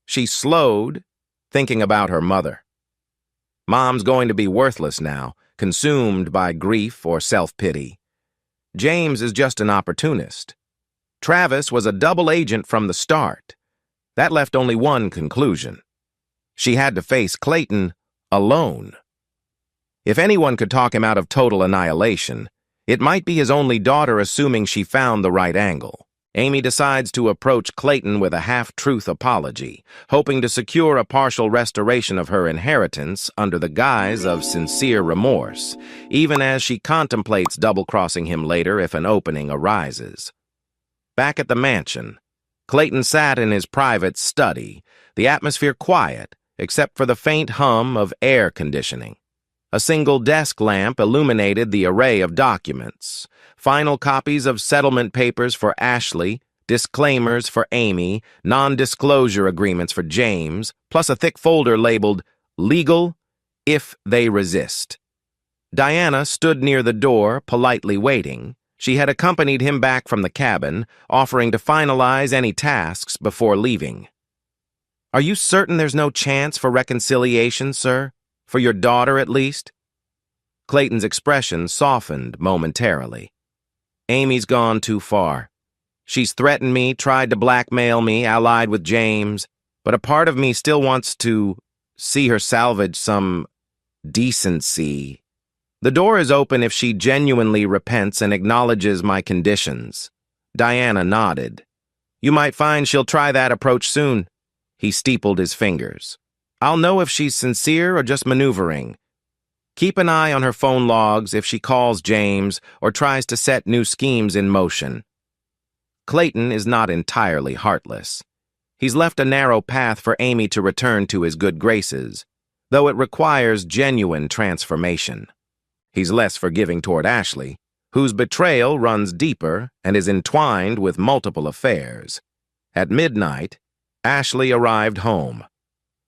She slowed, thinking about her mother. Mom's going to be worthless now, consumed by grief or self-pity. James is just an opportunist. Travis was a double agent from the start. That left only one conclusion. She had to face Clayton alone. If anyone could talk him out of total annihilation, it might be his only daughter, assuming she found the right angle. Amy decides to approach Clayton with a half-truth apology, hoping to secure a partial restoration of her inheritance under the guise of sincere remorse, even as she contemplates double-crossing him later if an opening arises. Back at the mansion, Clayton sat in his private study, the atmosphere quiet, except for the faint hum of air conditioning. A single desk lamp illuminated the array of documents. Final copies of settlement papers for Ashley, disclaimers for Amy, non-disclosure agreements for James, plus a thick folder labeled "Legal if they resist." Diana stood near the door, politely waiting. She had accompanied him back from the cabin, offering to finalize any tasks before leaving. "Are you certain there's no chance for reconciliation, sir? For your daughter, at least?" Clayton's expression softened momentarily. "Amy's gone too far. She's threatened me, tried to blackmail me, allied with James, but a part of me still wants to see her salvage some decency. The door is open if she genuinely repents and acknowledges my conditions." Diana nodded. "You might find she'll try that approach soon." He steepled his fingers. "I'll know if she's sincere or just maneuvering. Keep an eye on her phone logs if she calls James or tries to set new schemes in motion." Clayton is not entirely heartless. He's left a narrow path for Amy to return to his good graces, though it requires genuine transformation. He's less forgiving toward Ashley, whose betrayal runs deeper and is entwined with multiple affairs. At midnight, Ashley arrived home.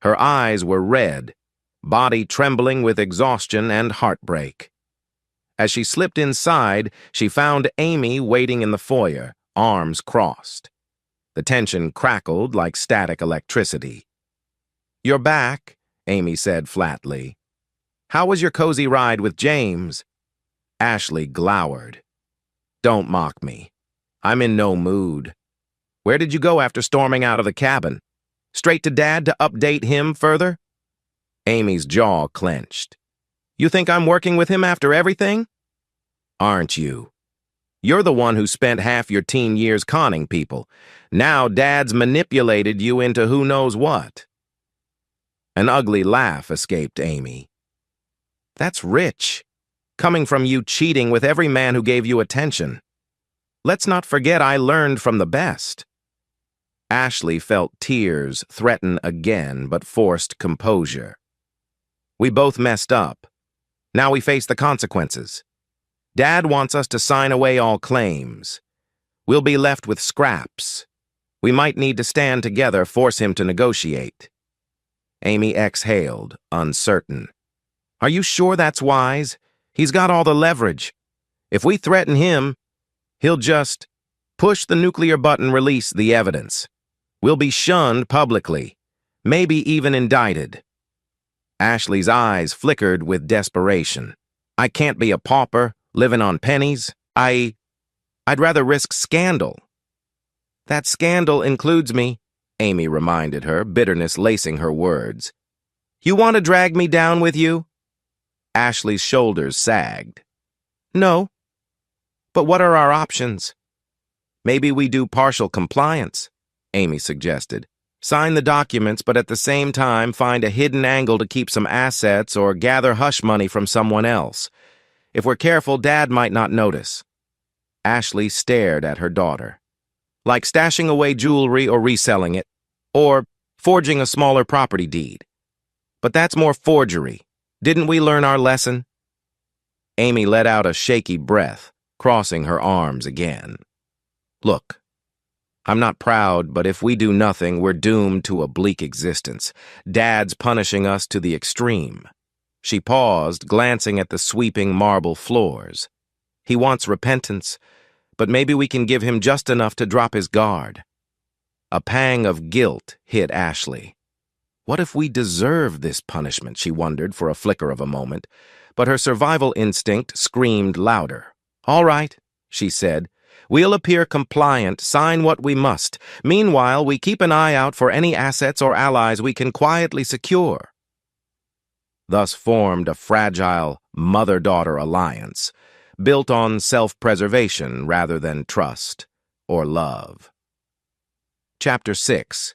Her eyes were red, body trembling with exhaustion and heartbreak. As she slipped inside, she found Amy waiting in the foyer, arms crossed. The tension crackled like static electricity. "You're back," Amy said flatly. "How was your cozy ride with James?" Ashley glowered. "Don't mock me. I'm in no mood. Where did you go after storming out of the cabin? Straight to Dad to update him further?" Amy's jaw clenched. "You think I'm working with him after everything?" "Aren't you? You're the one who spent half your teen years conning people. Now Dad's manipulated you into who knows what." An ugly laugh escaped Amy. "That's rich, coming from you cheating with every man who gave you attention. Let's not forget I learned from the best." Ashley felt tears threaten again, but forced composure. "We both messed up. Now we face the consequences. Dad wants us to sign away all claims. We'll be left with scraps. We might need to stand together, force him to negotiate." Amy exhaled, uncertain. "Are you sure that's wise? He's got all the leverage. If we threaten him, he'll just push the nuclear button, release the evidence. We'll be shunned publicly, maybe even indicted." Ashley's eyes flickered with desperation. "I can't be a pauper, living on pennies. I'd rather risk scandal." "That scandal includes me," Amy reminded her, bitterness lacing her words. "You want to drag me down with you?" Ashley's shoulders sagged. "No. But what are our options?" "Maybe we do partial compliance," Amy suggested. "Sign the documents, but at the same time find a hidden angle to keep some assets or gather hush money from someone else. If we're careful, Dad might not notice." Ashley stared at her daughter. "Like stashing away jewelry or reselling it, or forging a smaller property deed. But that's more forgery. Didn't we learn our lesson? Amy let out a shaky breath, crossing her arms again. Look, I'm not proud, but if we do nothing, we're doomed to a bleak existence. Dad's punishing us to the extreme. She paused, glancing at the sweeping marble floors. He wants repentance, but maybe we can give him just enough to drop his guard. A pang of guilt hit Ashley. What if we deserve this punishment, she wondered for a flicker of a moment, but her survival instinct screamed louder. All right, she said. We'll appear compliant, sign what we must. Meanwhile, we keep an eye out for any assets or allies we can quietly secure. Thus formed a fragile mother-daughter alliance, built on self-preservation rather than trust or love. Chapter 6.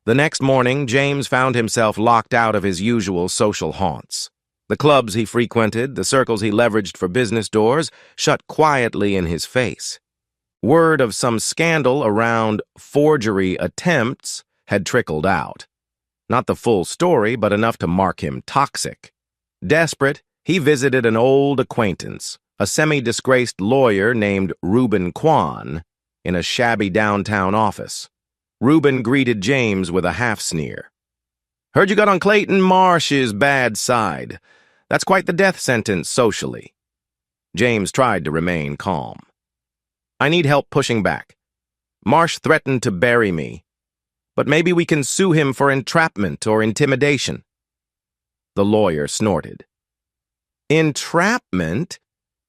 The next morning, James found himself locked out of his usual social haunts. The clubs he frequented, the circles he leveraged for business doors, shut quietly in his face. Word of some scandal around forgery attempts had trickled out. Not the full story, but enough to mark him toxic. Desperate, he visited an old acquaintance, a semi-disgraced lawyer named Reuben Kwan, in a shabby downtown office. Reuben greeted James with a half-sneer. Heard you got on Clayton Marsh's bad side. That's quite the death sentence socially. James tried to remain calm. I need help pushing back. Marsh threatened to bury me, but maybe we can sue him for entrapment or intimidation. The lawyer snorted. Entrapment?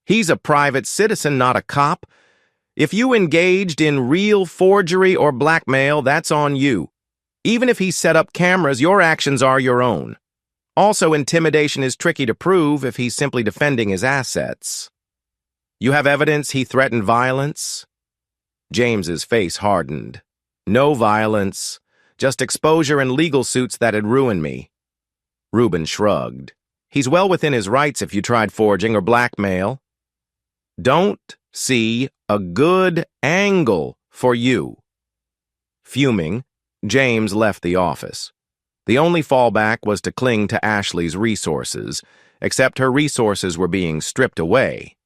He's a private citizen, not a cop. If you engaged in real forgery or blackmail, that's on you. Even if he set up cameras, your actions are your own. Also, intimidation is tricky to prove if he's simply defending his assets. You have evidence he threatened violence? James's face hardened. No violence, just exposure and legal suits that'd ruin me. Reuben shrugged. He's well within his rights if you tried forging or blackmail. Don't see a good angle for you. Fuming, James left the office. The only fallback was to cling to Ashley's resources, except her resources were being stripped away.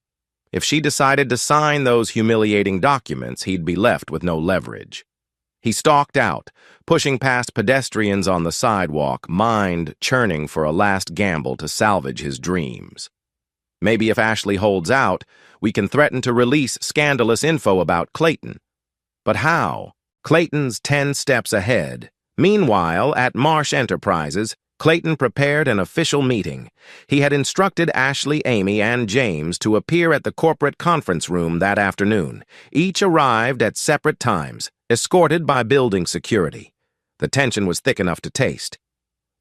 If she decided to sign those humiliating documents, he'd be left with no leverage. He stalked out, pushing past pedestrians on the sidewalk, mind churning for a last gamble to salvage his dreams. Maybe if Ashley holds out, we can threaten to release scandalous info about Clayton. But how? Clayton's 10 steps ahead. Meanwhile, at Marsh Enterprises, Clayton prepared an official meeting. He had instructed Ashley, Amy, and James to appear at the corporate conference room that afternoon. Each arrived at separate times, escorted by building security. The tension was thick enough to taste.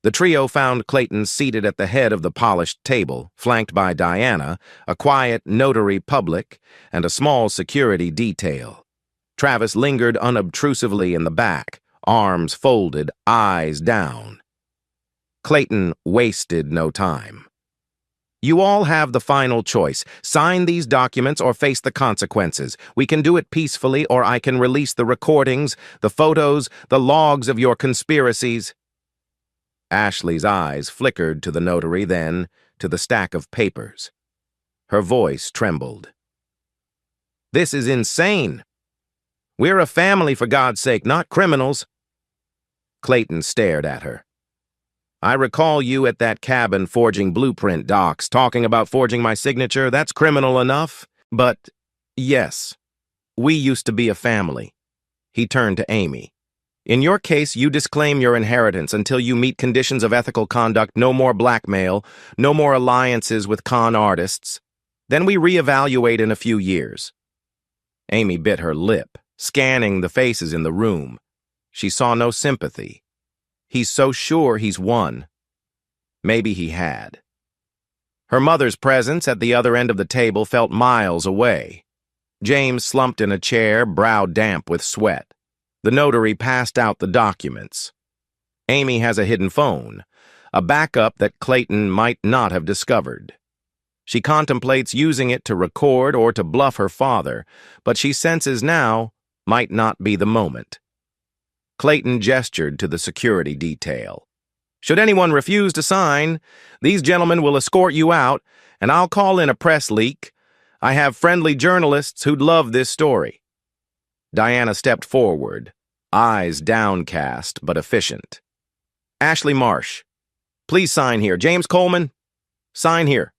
The trio found Clayton seated at the head of the polished table, flanked by Diana, a quiet notary public, and a small security detail. Travis lingered unobtrusively in the back, arms folded, eyes down. Clayton wasted no time. You all have the final choice. Sign these documents or face the consequences. We can do it peacefully, or I can release the recordings, the photos, the logs of your conspiracies. Ashley's eyes flickered to the notary, then to the stack of papers. Her voice trembled. This is insane. We're a family, for God's sake, not criminals. Clayton stared at her. I recall you at that cabin forging blueprint docs, talking about forging my signature. That's criminal enough. But, yes, we used to be a family. He turned to Amy. In your case, you disclaim your inheritance until you meet conditions of ethical conduct, no more blackmail, no more alliances with con artists. Then we reevaluate in a few years. Amy bit her lip, scanning the faces in the room. She saw no sympathy. He's so sure he's won. Maybe he had. Her mother's presence at the other end of the table felt miles away. James slumped in a chair, brow damp with sweat. The notary passed out the documents. Amy has a hidden phone, a backup that Clayton might not have discovered. She contemplates using it to record or to bluff her father, but she senses now might not be the moment. Clayton gestured to the security detail. "Should anyone refuse to sign, these gentlemen will escort you out, and I'll call in a press leak. I have friendly journalists who'd love this story." Diana stepped forward, eyes downcast but efficient. "Ashley Marsh, please sign here. James Coleman, sign here.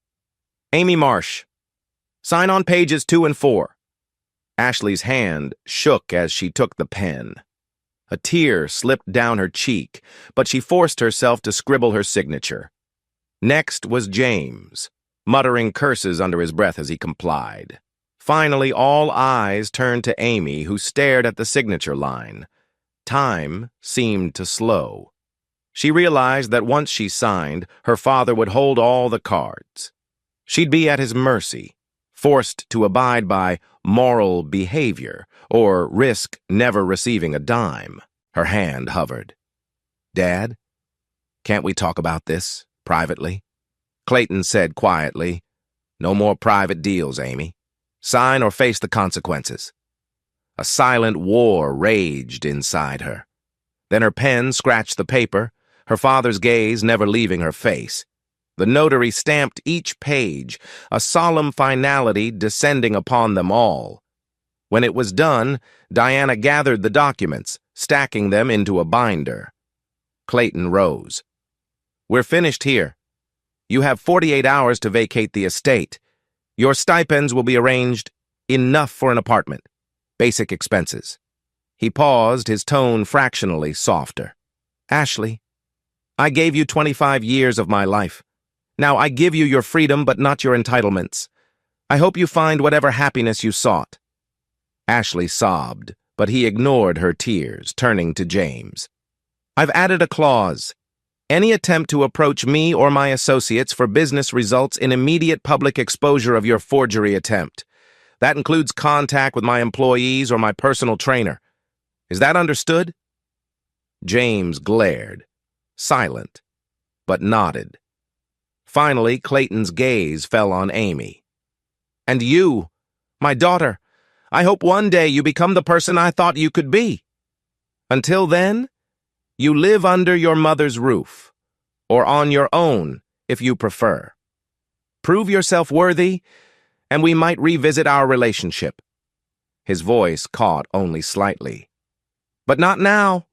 Amy Marsh, sign on pages 2 and 4. Ashley's hand shook as she took the pen. A tear slipped down her cheek, but she forced herself to scribble her signature. Next was James, muttering curses under his breath as he complied. Finally, all eyes turned to Amy, who stared at the signature line. Time seemed to slow. She realized that once she signed, her father would hold all the cards. She'd be at his mercy, forced to abide by moral behavior or risk never receiving a dime. Her hand hovered. "Dad, can't we talk about this privately?" Clayton said quietly, "No more private deals, Amy. Sign or face the consequences." A silent war raged inside her. Then her pen scratched the paper, her father's gaze never leaving her face. The notary stamped each page, a solemn finality descending upon them all. When it was done, Diana gathered the documents, stacking them into a binder. Clayton rose. "We're finished here. You have 48 hours to vacate the estate. Your stipends will be arranged, enough for an apartment. Basic expenses." He paused, his tone fractionally softer. "Ashley, I gave you 25 years of my life. Now I give you your freedom but not your entitlements. I hope you find whatever happiness you sought." Ashley sobbed, but he ignored her tears, turning to James. "I've added a clause. Any attempt to approach me or my associates for business results in immediate public exposure of your forgery attempt. That includes contact with my employees or my personal trainer. Is that understood?" James glared, silent, but nodded. Finally, Clayton's gaze fell on Amy. "And you, my daughter, I hope one day you become the person I thought you could be. Until then, you live under your mother's roof, or on your own, if you prefer. Prove yourself worthy, and we might revisit our relationship." His voice caught only slightly. "But not now."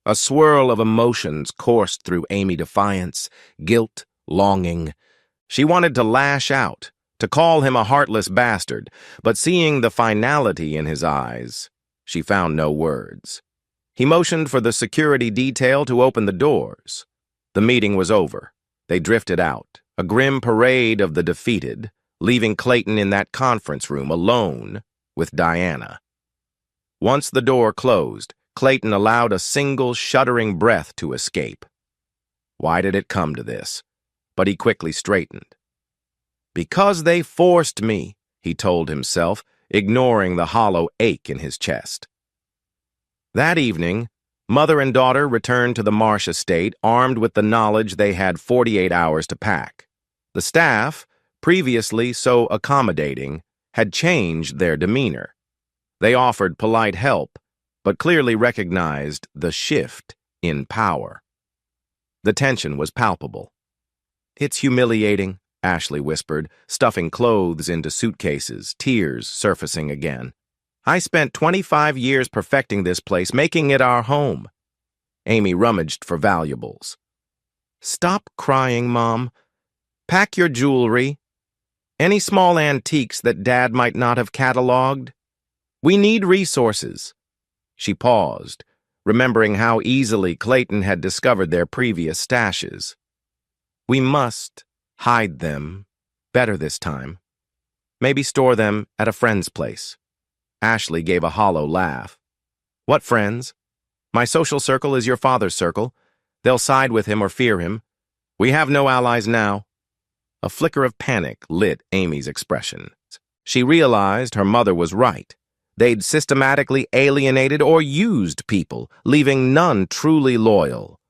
A swirl of emotions coursed through Amy: defiance, guilt, longing. She wanted to lash out, to call him a heartless bastard, but seeing the finality in his eyes, she found no words. He motioned for the security detail to open the doors. The meeting was over. They drifted out, a grim parade of the defeated, leaving Clayton in that conference room alone with Diana. Once the door closed, Clayton allowed a single shuddering breath to escape. Why did it come to this? But he quickly straightened. "Because they forced me," he told himself, ignoring the hollow ache in his chest. That evening, mother and daughter returned to the Marsh estate, armed with the knowledge they had 48 hours to pack. The staff, previously so accommodating, had changed their demeanor. They offered polite help, but clearly recognized the shift in power. The tension was palpable. "It's humiliating," Ashley whispered, stuffing clothes into suitcases, tears surfacing again. "I spent 25 years perfecting this place, making it our home." Amy rummaged for valuables. "Stop crying, Mom. Pack your jewelry. Any small antiques that Dad might not have cataloged. We need resources." She paused, remembering how easily Clayton had discovered their previous stashes. "We must hide them better this time. Maybe store them at a friend's place." Ashley gave a hollow laugh. "What friends? My social circle is your father's circle. They'll side with him or fear him. We have no allies now." A flicker of panic lit Amy's expression. She realized her mother was right. They'd systematically alienated or used people, leaving none truly loyal.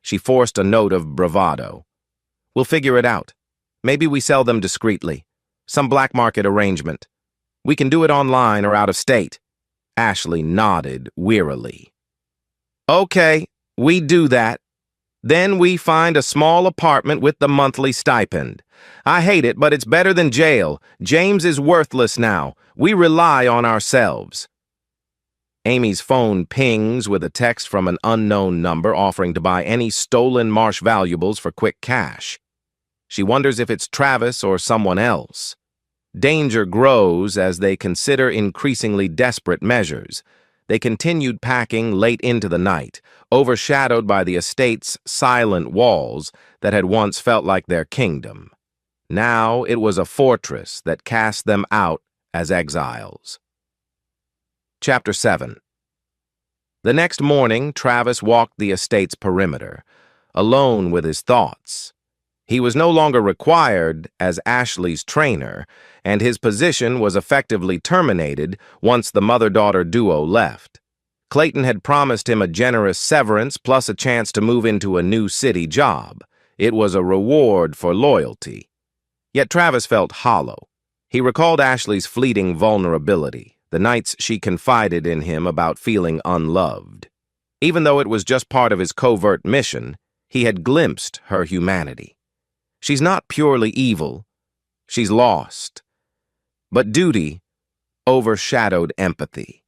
She forced a note of bravado. "We'll figure it out. Maybe we sell them discreetly. Some black market arrangement. We can do it online or out of state." Ashley nodded wearily. Okay, we do that. Then we find a small apartment with the monthly stipend. I hate it, but it's better than jail. James is worthless now. We rely on ourselves. Amy's phone pings with a text from an unknown number offering to buy any stolen Marsh valuables for quick cash. She wonders if it's Travis or someone else. Danger grows as they consider increasingly desperate measures. They continued packing late into the night, overshadowed by the estate's silent walls that had once felt like their kingdom. Now it was a fortress that cast them out as exiles. Chapter 7. The next morning, Travis walked the estate's perimeter, alone with his thoughts. He was no longer required as Ashley's trainer, and his position was effectively terminated once the mother-daughter duo left. Clayton had promised him a generous severance plus a chance to move into a new city job. It was a reward for loyalty. Yet Travis felt hollow. He recalled Ashley's fleeting vulnerability, the nights she confided in him about feeling unloved. Even though it was just part of his covert mission, he had glimpsed her humanity. She's not purely evil. She's lost. But duty overshadowed empathy.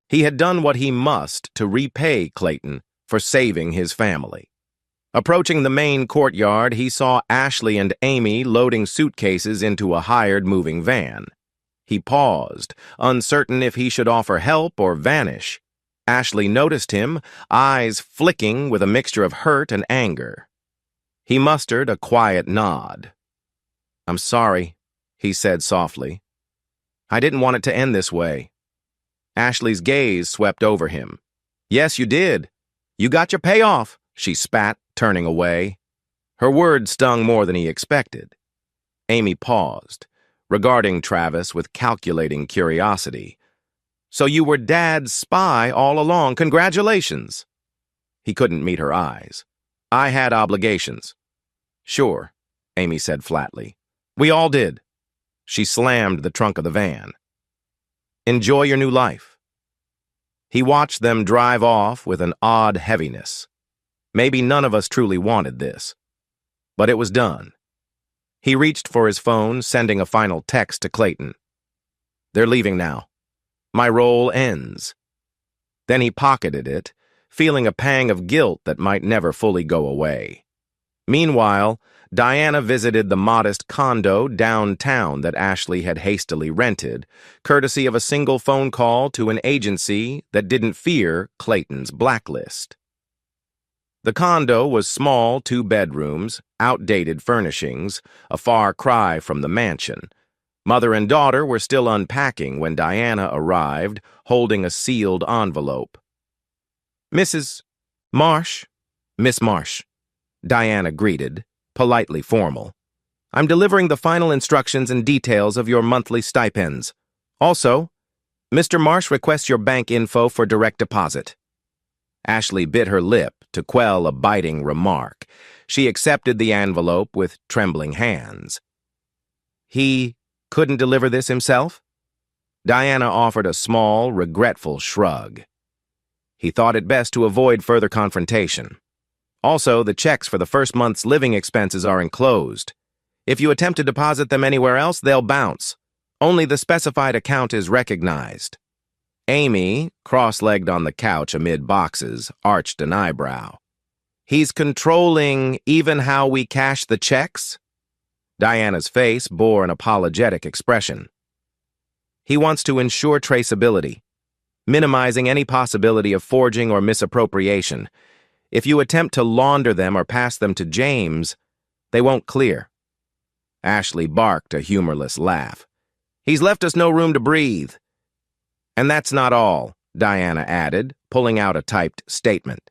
He had done what he must to repay Clayton for saving his family. Approaching the main courtyard, he saw Ashley and Amy loading suitcases into a hired moving van. He paused, uncertain if he should offer help or vanish. Ashley noticed him, eyes flicking with a mixture of hurt and anger. He mustered a quiet nod. "I'm sorry," he said softly. "I didn't want it to end this way." Ashley's gaze swept over him. "Yes, you did. You got your payoff," she spat, turning away. Her words stung more than he expected. Amy paused, regarding Travis with calculating curiosity. "So you were Dad's spy all along. Congratulations." He couldn't meet her eyes. "I had obligations." "Sure," Amy said flatly. "We all did." She slammed the trunk of the van. "Enjoy your new life." He watched them drive off with an odd heaviness. Maybe none of us truly wanted this. But it was done. He reached for his phone, sending a final text to Clayton. "They're leaving now. My role ends." Then he pocketed it, feeling a pang of guilt that might never fully go away. Meanwhile, Diana visited the modest condo downtown that Ashley had hastily rented, courtesy of a single phone call to an agency that didn't fear Clayton's blacklist. The condo was small, 2 bedrooms, outdated furnishings, a far cry from the mansion. Mother and daughter were still unpacking when Diana arrived, holding a sealed envelope. "Mrs. Marsh?" "Miss Marsh," Diana greeted, politely formal. "I'm delivering the final instructions and details of your monthly stipends. Also, Mr. Marsh requests your bank info for direct deposit." Ashley bit her lip to quell a biting remark. She accepted the envelope with trembling hands. "He couldn't deliver this himself?" Diana offered a small, regretful shrug. He thought it best to avoid further confrontation. "Also, the checks for the first month's living expenses are enclosed. If you attempt to deposit them anywhere else, they'll bounce. Only the specified account is recognized." Amy, cross-legged on the couch amid boxes, arched an eyebrow. "He's controlling even how we cash the checks?" Diana's face bore an apologetic expression. "He wants to ensure traceability, minimizing any possibility of forging or misappropriation. If you attempt to launder them or pass them to James, they won't clear." Ashley barked a humorless laugh. "He's left us no room to breathe." "And that's not all," Diana added, pulling out a typed statement.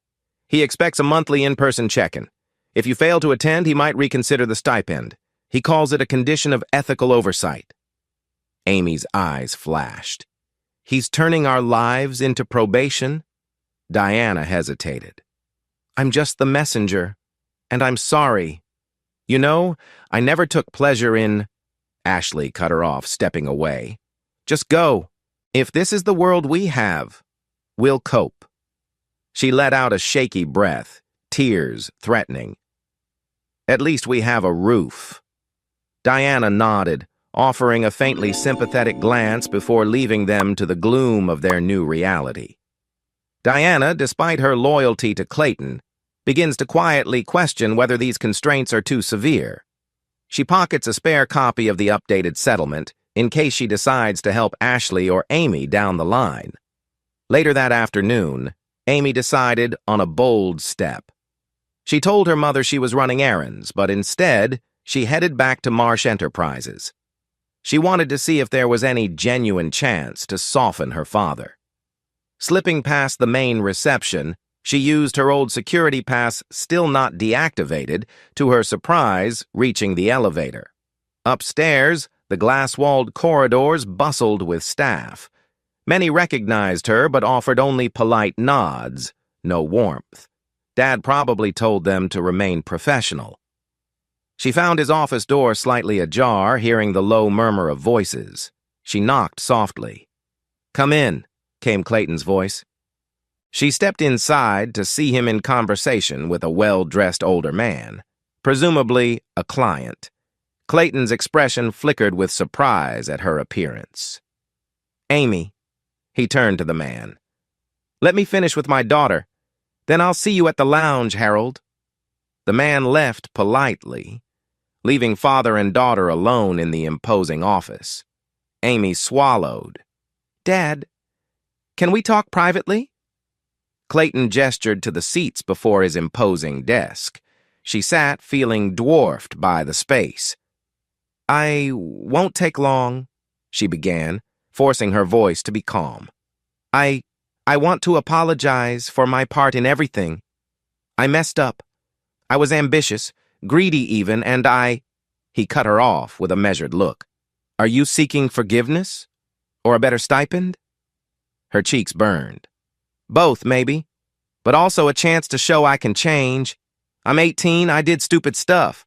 "He expects a monthly in-person check-in. If you fail to attend, he might reconsider the stipend. He calls it a condition of ethical oversight." Amy's eyes flashed. "He's turning our lives into probation?" Diana hesitated. "I'm just the messenger, and I'm sorry. You know, I never took pleasure in—" Ashley cut her off, stepping away. "Just go. If this is the world we have, we'll cope." She let out a shaky breath, tears threatening. At least we have a roof. Diana nodded, offering a faintly sympathetic glance before leaving them to the gloom of their new reality. Diana, despite her loyalty to Clayton, begins to quietly question whether these constraints are too severe. She pockets a spare copy of the updated settlement in case she decides to help Ashley or Amy down the line. Later that afternoon, Amy decided on a bold step. She told her mother she was running errands, but instead, she headed back to Marsh Enterprises. She wanted to see if there was any genuine chance to soften her father. Slipping past the main reception, she used her old security pass still not deactivated, to her surprise, reaching the elevator. Upstairs, the glass-walled corridors bustled with staff. Many recognized her but offered only polite nods, no warmth. Dad probably told them to remain professional. She found his office door slightly ajar, hearing the low murmur of voices. She knocked softly. "Come in," came Clayton's voice. She stepped inside to see him in conversation with a well-dressed older man, presumably a client. Clayton's expression flickered with surprise at her appearance. "Amy," he turned to the man. "Let me finish with my daughter. Then I'll see you at the lounge, Harold." The man left politely, leaving father and daughter alone in the imposing office. Amy swallowed. "Dad, can we talk privately?" Clayton gestured to the seats before his imposing desk. She sat, feeling dwarfed by the space. "I won't take long," she began, forcing her voice to be calm. I want to apologize for my part in everything. I messed up. I was ambitious, greedy even, and He cut her off with a measured look. "Are you seeking forgiveness? Or a better stipend?" Her cheeks burned. "Both, maybe. But also a chance to show I can change. I'm 18, I did stupid stuff.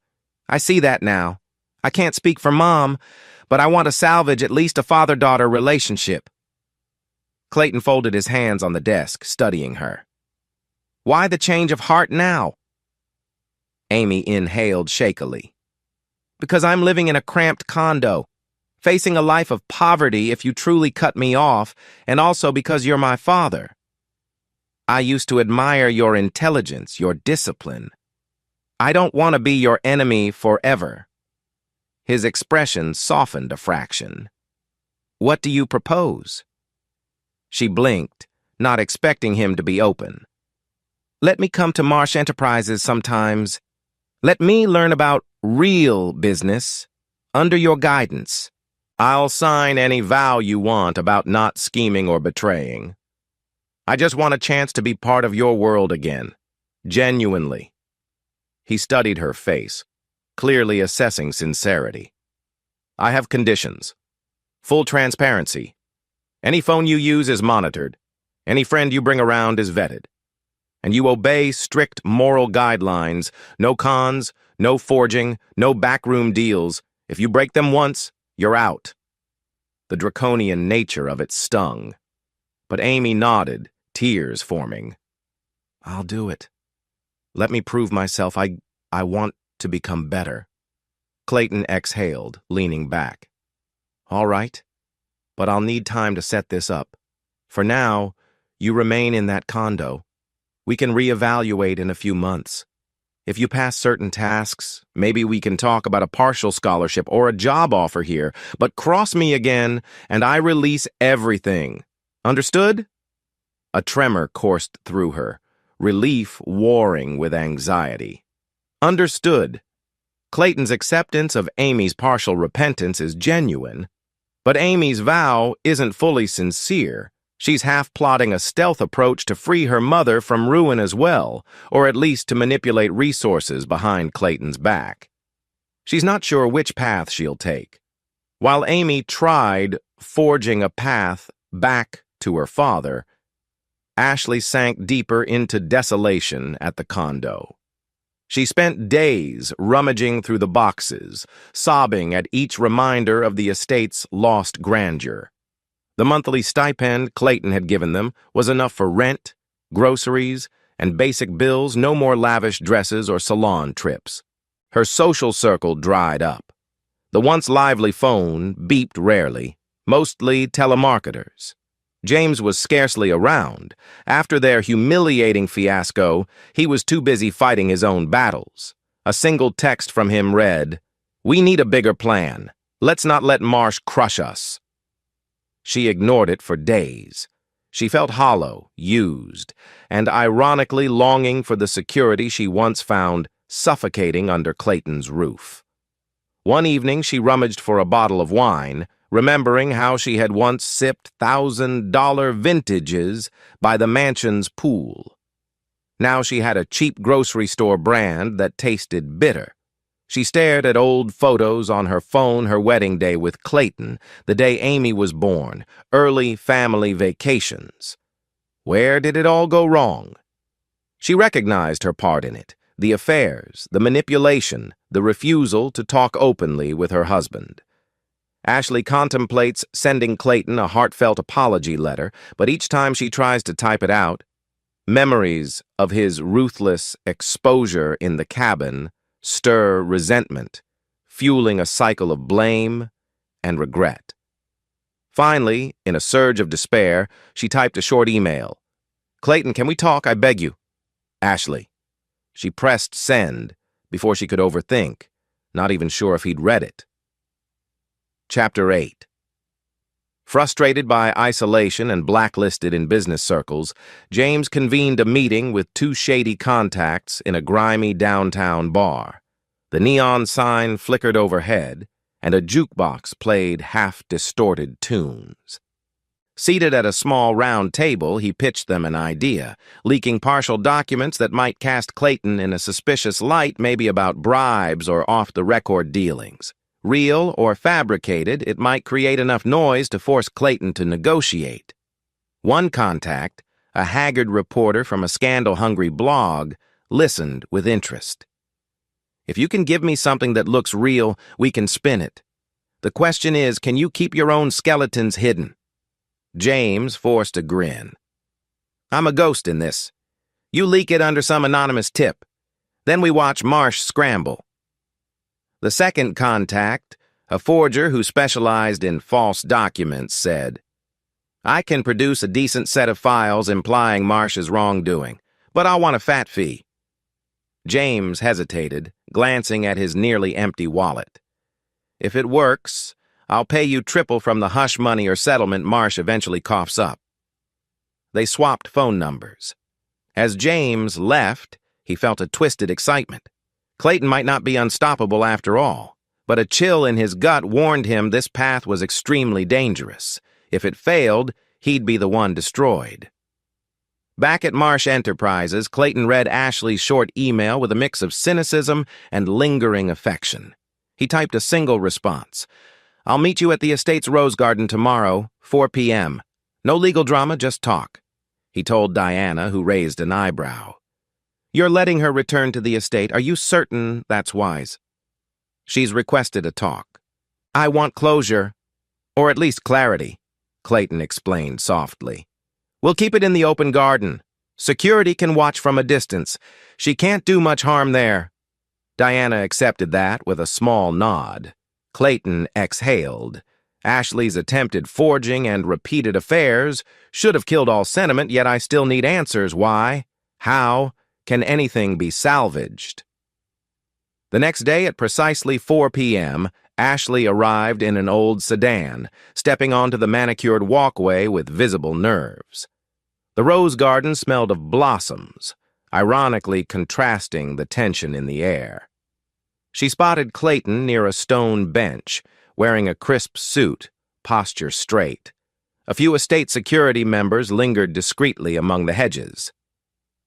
I see that now. I can't speak for Mom, but I want to salvage at least a father-daughter relationship." Clayton folded his hands on the desk, studying her. "Why the change of heart now?" Amy inhaled shakily. "Because I'm living in a cramped condo, facing a life of poverty if you truly cut me off, and also because you're my father. I used to admire your intelligence, your discipline. I don't want to be your enemy forever." His expression softened a fraction. "What do you propose?" She blinked, not expecting him to be open. "Let me come to Marsh Enterprises sometimes. Let me learn about real business under your guidance. I'll sign any vow you want about not scheming or betraying. I just want a chance to be part of your world again, genuinely." He studied her face, clearly assessing sincerity. "I have conditions. Full transparency. Any phone you use is monitored. Any friend you bring around is vetted. And you obey strict moral guidelines, no cons, no forging, no backroom deals. If you break them once, you're out." The draconian nature of it stung. But Amy nodded, tears forming. "I'll do it. Let me prove myself. I want to become better." Clayton exhaled, leaning back. "All right, but I'll need time to set this up. For now, you remain in that condo. We can reevaluate in a few months. If you pass certain tasks, maybe we can talk about a partial scholarship or a job offer here, but cross me again, and I release everything. Understood?" A tremor coursed through her, relief warring with anxiety. Understood. Clayton's acceptance of Amy's partial repentance is genuine, but Amy's vow isn't fully sincere. She's half-plotting a stealth approach to free her mother from ruin as well, or at least to manipulate resources behind Clayton's back. She's not sure which path she'll take. While Amy tried forging a path back to her father, Ashley sank deeper into desolation at the condo. She spent days rummaging through the boxes, sobbing at each reminder of the estate's lost grandeur. The monthly stipend Clayton had given them was enough for rent, groceries, and basic bills, no more lavish dresses or salon trips. Her social circle dried up. The once lively phone beeped rarely, mostly telemarketers. James was scarcely around. After their humiliating fiasco, he was too busy fighting his own battles. A single text from him read, "We need a bigger plan. Let's not let Marsh crush us." She ignored it for days. She felt hollow, used, and ironically longing for the security she once found suffocating under Clayton's roof. One evening, she rummaged for a bottle of wine, remembering how she had once sipped $1,000 vintages by the mansion's pool. Now she had a cheap grocery store brand that tasted bitter. She stared at old photos on her phone, her wedding day with Clayton, the day Amy was born, early family vacations. Where did it all go wrong? She recognized her part in it, the affairs, the manipulation, the refusal to talk openly with her husband. Ashley contemplates sending Clayton a heartfelt apology letter, but each time she tries to type it out, memories of his ruthless exposure in the cabin stir resentment, fueling a cycle of blame and regret. Finally, in a surge of despair, she typed a short email. "Clayton, can we talk? I beg you." Ashley. She pressed send before she could overthink, not even sure if he'd read it. Chapter 8. Frustrated by isolation and blacklisted in business circles, James convened a meeting with two shady contacts in a grimy downtown bar. The neon sign flickered overhead, and a jukebox played half-distorted tunes. Seated at a small round table, he pitched them an idea, leaking partial documents that might cast Clayton in a suspicious light, maybe about bribes or off-the-record dealings. Real or fabricated, it might create enough noise to force Clayton to negotiate. One contact, a haggard reporter from a scandal-hungry blog, listened with interest. "If you can give me something that looks real, we can spin it. The question is, can you keep your own skeletons hidden?" James forced a grin. "I'm a ghost in this. You leak it under some anonymous tip. Then we watch Marsh scramble." The second contact, a forger who specialized in false documents, said, "I can produce a decent set of files implying Marsh's wrongdoing, but I'll want a fat fee." James hesitated, glancing at his nearly empty wallet. "If it works, I'll pay you triple from the hush money or settlement Marsh eventually coughs up." They swapped phone numbers. As James left, he felt a twisted excitement. Clayton might not be unstoppable after all, but a chill in his gut warned him this path was extremely dangerous. If it failed, he'd be the one destroyed. Back at Marsh Enterprises, Clayton read Ashley's short email with a mix of cynicism and lingering affection. He typed a single response. "I'll meet you at the estate's Rose Garden tomorrow, 4 p.m. No legal drama, just talk," he told Diana, who raised an eyebrow. "You're letting her return to the estate. Are you certain that's wise?" "She's requested a talk." "I want closure, or at least clarity," Clayton explained softly. "We'll keep it in the open garden. Security can watch from a distance. She can't do much harm there." Diana accepted that with a small nod. Clayton exhaled. Ashley's attempted forging and repeated affairs should have killed all sentiment, yet I still need answers. Why? How? Can anything be salvaged? The next day at precisely 4 p.m., Ashley arrived in an old sedan, stepping onto the manicured walkway with visible nerves. The rose garden smelled of blossoms, ironically contrasting the tension in the air. She spotted Clayton near a stone bench, wearing a crisp suit, posture straight. A few estate security members lingered discreetly among the hedges.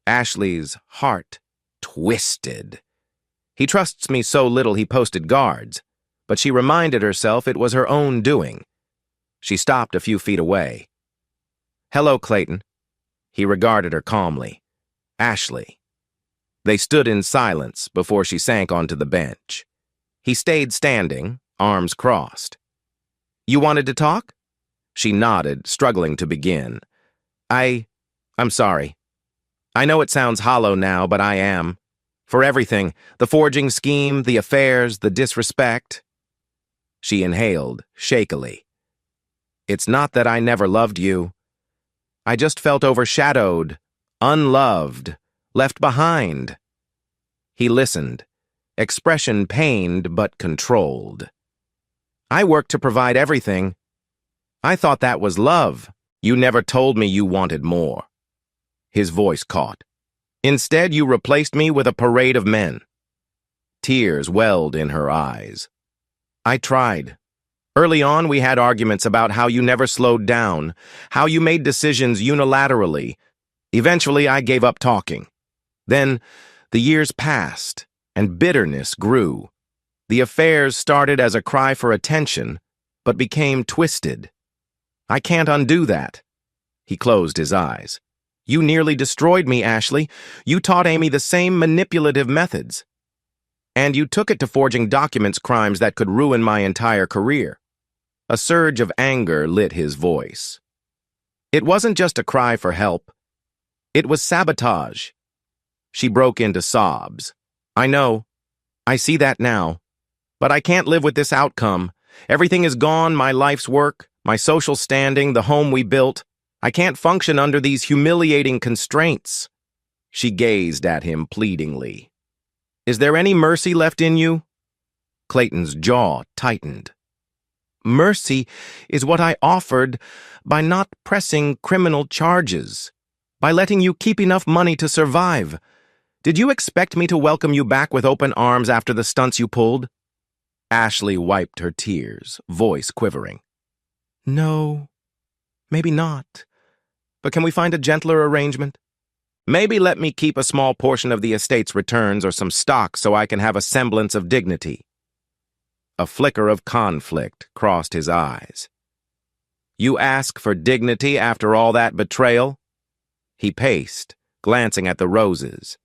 Ashley's heart twisted. He trusts me so little he posted guards, but she reminded herself it was her own doing. She stopped a few feet away. "Hello, Clayton." He regarded her calmly. "Ashley." They stood in silence before she sank onto the bench. He stayed standing, arms crossed. "You wanted to talk?" She nodded, struggling to begin. I'm sorry. I know it sounds hollow now, but I am. For everything, the forging scheme, the affairs, the disrespect. She inhaled, shakily. It's not that I never loved you. I just felt overshadowed, unloved, left behind. He listened, expression pained but controlled. I worked to provide everything. I thought that was love. You never told me you wanted more. His voice caught. Instead, you replaced me with a parade of men. Tears welled in her eyes. I tried. Early on, we had arguments about how you never slowed down, how you made decisions unilaterally. Eventually, I gave up talking. Then, the years passed, and bitterness grew. The affairs started as a cry for attention, but became twisted. I can't undo that. He closed his eyes. You nearly destroyed me, Ashley. You taught Amy the same manipulative methods. And you took it to forging documents crimes that could ruin my entire career. A surge of anger lit his voice. It wasn't just a cry for help. It was sabotage. She broke into sobs. I know. I see that now. But I can't live with this outcome. Everything is gone, my life's work, my social standing, the home we built. I can't function under these humiliating constraints. She gazed at him pleadingly. Is there any mercy left in you? Clayton's jaw tightened. Mercy is what I offered by not pressing criminal charges, by letting you keep enough money to survive. Did you expect me to welcome you back with open arms after the stunts you pulled? Ashley wiped her tears, voice quivering. No, maybe not. But can we find a gentler arrangement? Maybe let me keep a small portion of the estate's returns or some stock so I can have a semblance of dignity. A flicker of conflict crossed his eyes. You ask for dignity after all that betrayal? He paced, glancing at the roses.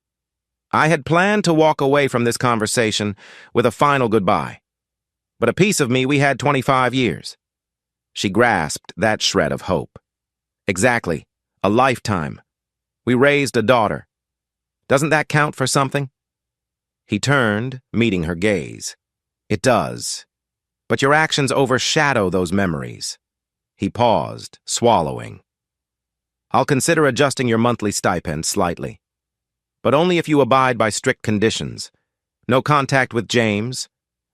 I had planned to walk away from this conversation with a final goodbye. But a piece of me we had 25 years. She grasped that shred of hope. Exactly. A lifetime. We raised a daughter. Doesn't that count for something? He turned, meeting her gaze. It does. But your actions overshadow those memories. He paused, swallowing. I'll consider adjusting your monthly stipend slightly. But only if you abide by strict conditions. No contact with James,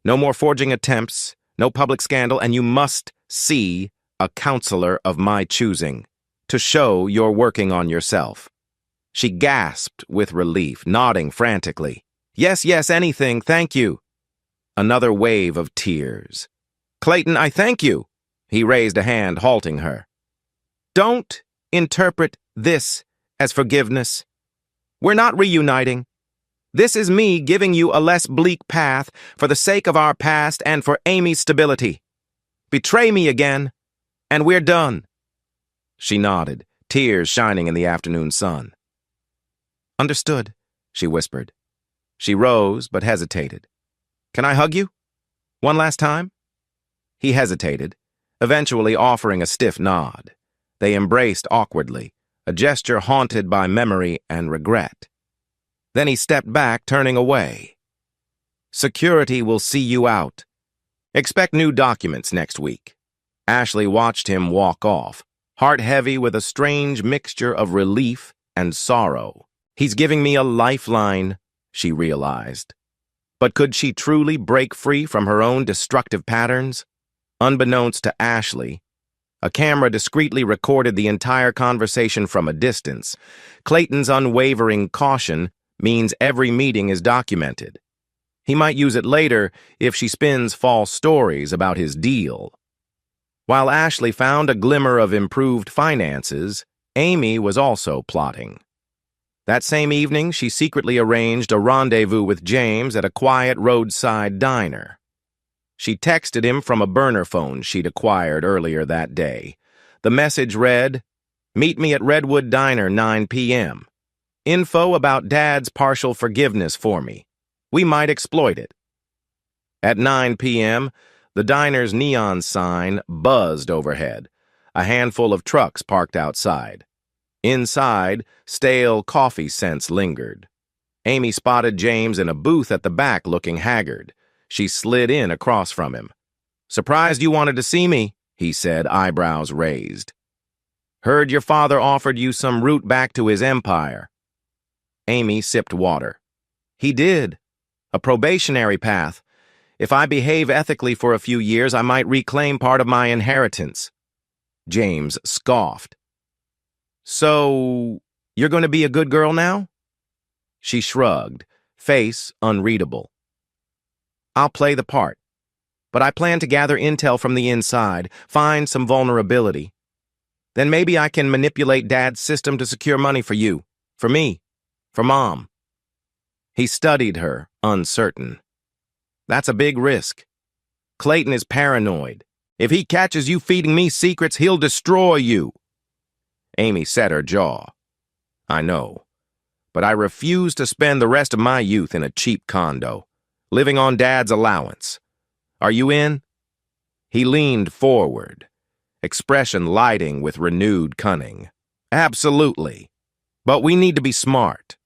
no more forging attempts, no public scandal, and you must see a counselor of my choosing to show you're working on yourself. She gasped with relief, nodding frantically. Yes, yes, anything, thank you. Another wave of tears. Clayton, I thank you. He raised a hand, halting her. Don't interpret this as forgiveness. We're not reuniting. This is me giving you a less bleak path for the sake of our past and for Amy's stability. Betray me again, and we're done. She nodded, tears shining in the afternoon sun. Understood, she whispered. She rose, but hesitated. Can I hug you? One last time? He hesitated, eventually offering a stiff nod. They embraced awkwardly, a gesture haunted by memory and regret. Then he stepped back, turning away. Security will see you out. Expect new documents next week. Ashley watched him walk off, heart heavy with a strange mixture of relief and sorrow. He's giving me a lifeline, she realized. But could she truly break free from her own destructive patterns? Unbeknownst to Ashley, a camera discreetly recorded the entire conversation from a distance. Clayton's unwavering caution means every meeting is documented. He might use it later if she spins false stories about his deal. While Ashley found a glimmer of improved finances, Amy was also plotting. That same evening, she secretly arranged a rendezvous with James at a quiet roadside diner. She texted him from a burner phone she'd acquired earlier that day. The message read, "Meet me at Redwood Diner, 9 p.m. Info about Dad's partial forgiveness for me. We might exploit it." At 9 p.m., the diner's neon sign buzzed overhead, a handful of trucks parked outside. Inside, stale coffee scents lingered. Amy spotted James in a booth at the back looking haggard. She slid in across from him. "Surprised you wanted to see me," he said, eyebrows raised. "Heard your father offered you some route back to his empire." Amy sipped water. "He did. A probationary path. If I behave ethically for a few years, I might reclaim part of my inheritance." James scoffed. "So, you're going to be a good girl now?" She shrugged, face unreadable. "I'll play the part. But I plan to gather intel from the inside, find some vulnerability. Then maybe I can manipulate Dad's system to secure money for you, for me, for Mom." He studied her, uncertain. "That's a big risk. Clayton is paranoid. If he catches you feeding me secrets, he'll destroy you." Amy set her jaw. "I know. But I refuse to spend the rest of my youth in a cheap condo, living on Dad's allowance. Are you in?" He leaned forward, expression lighting with renewed cunning. "Absolutely. But we need to be smart.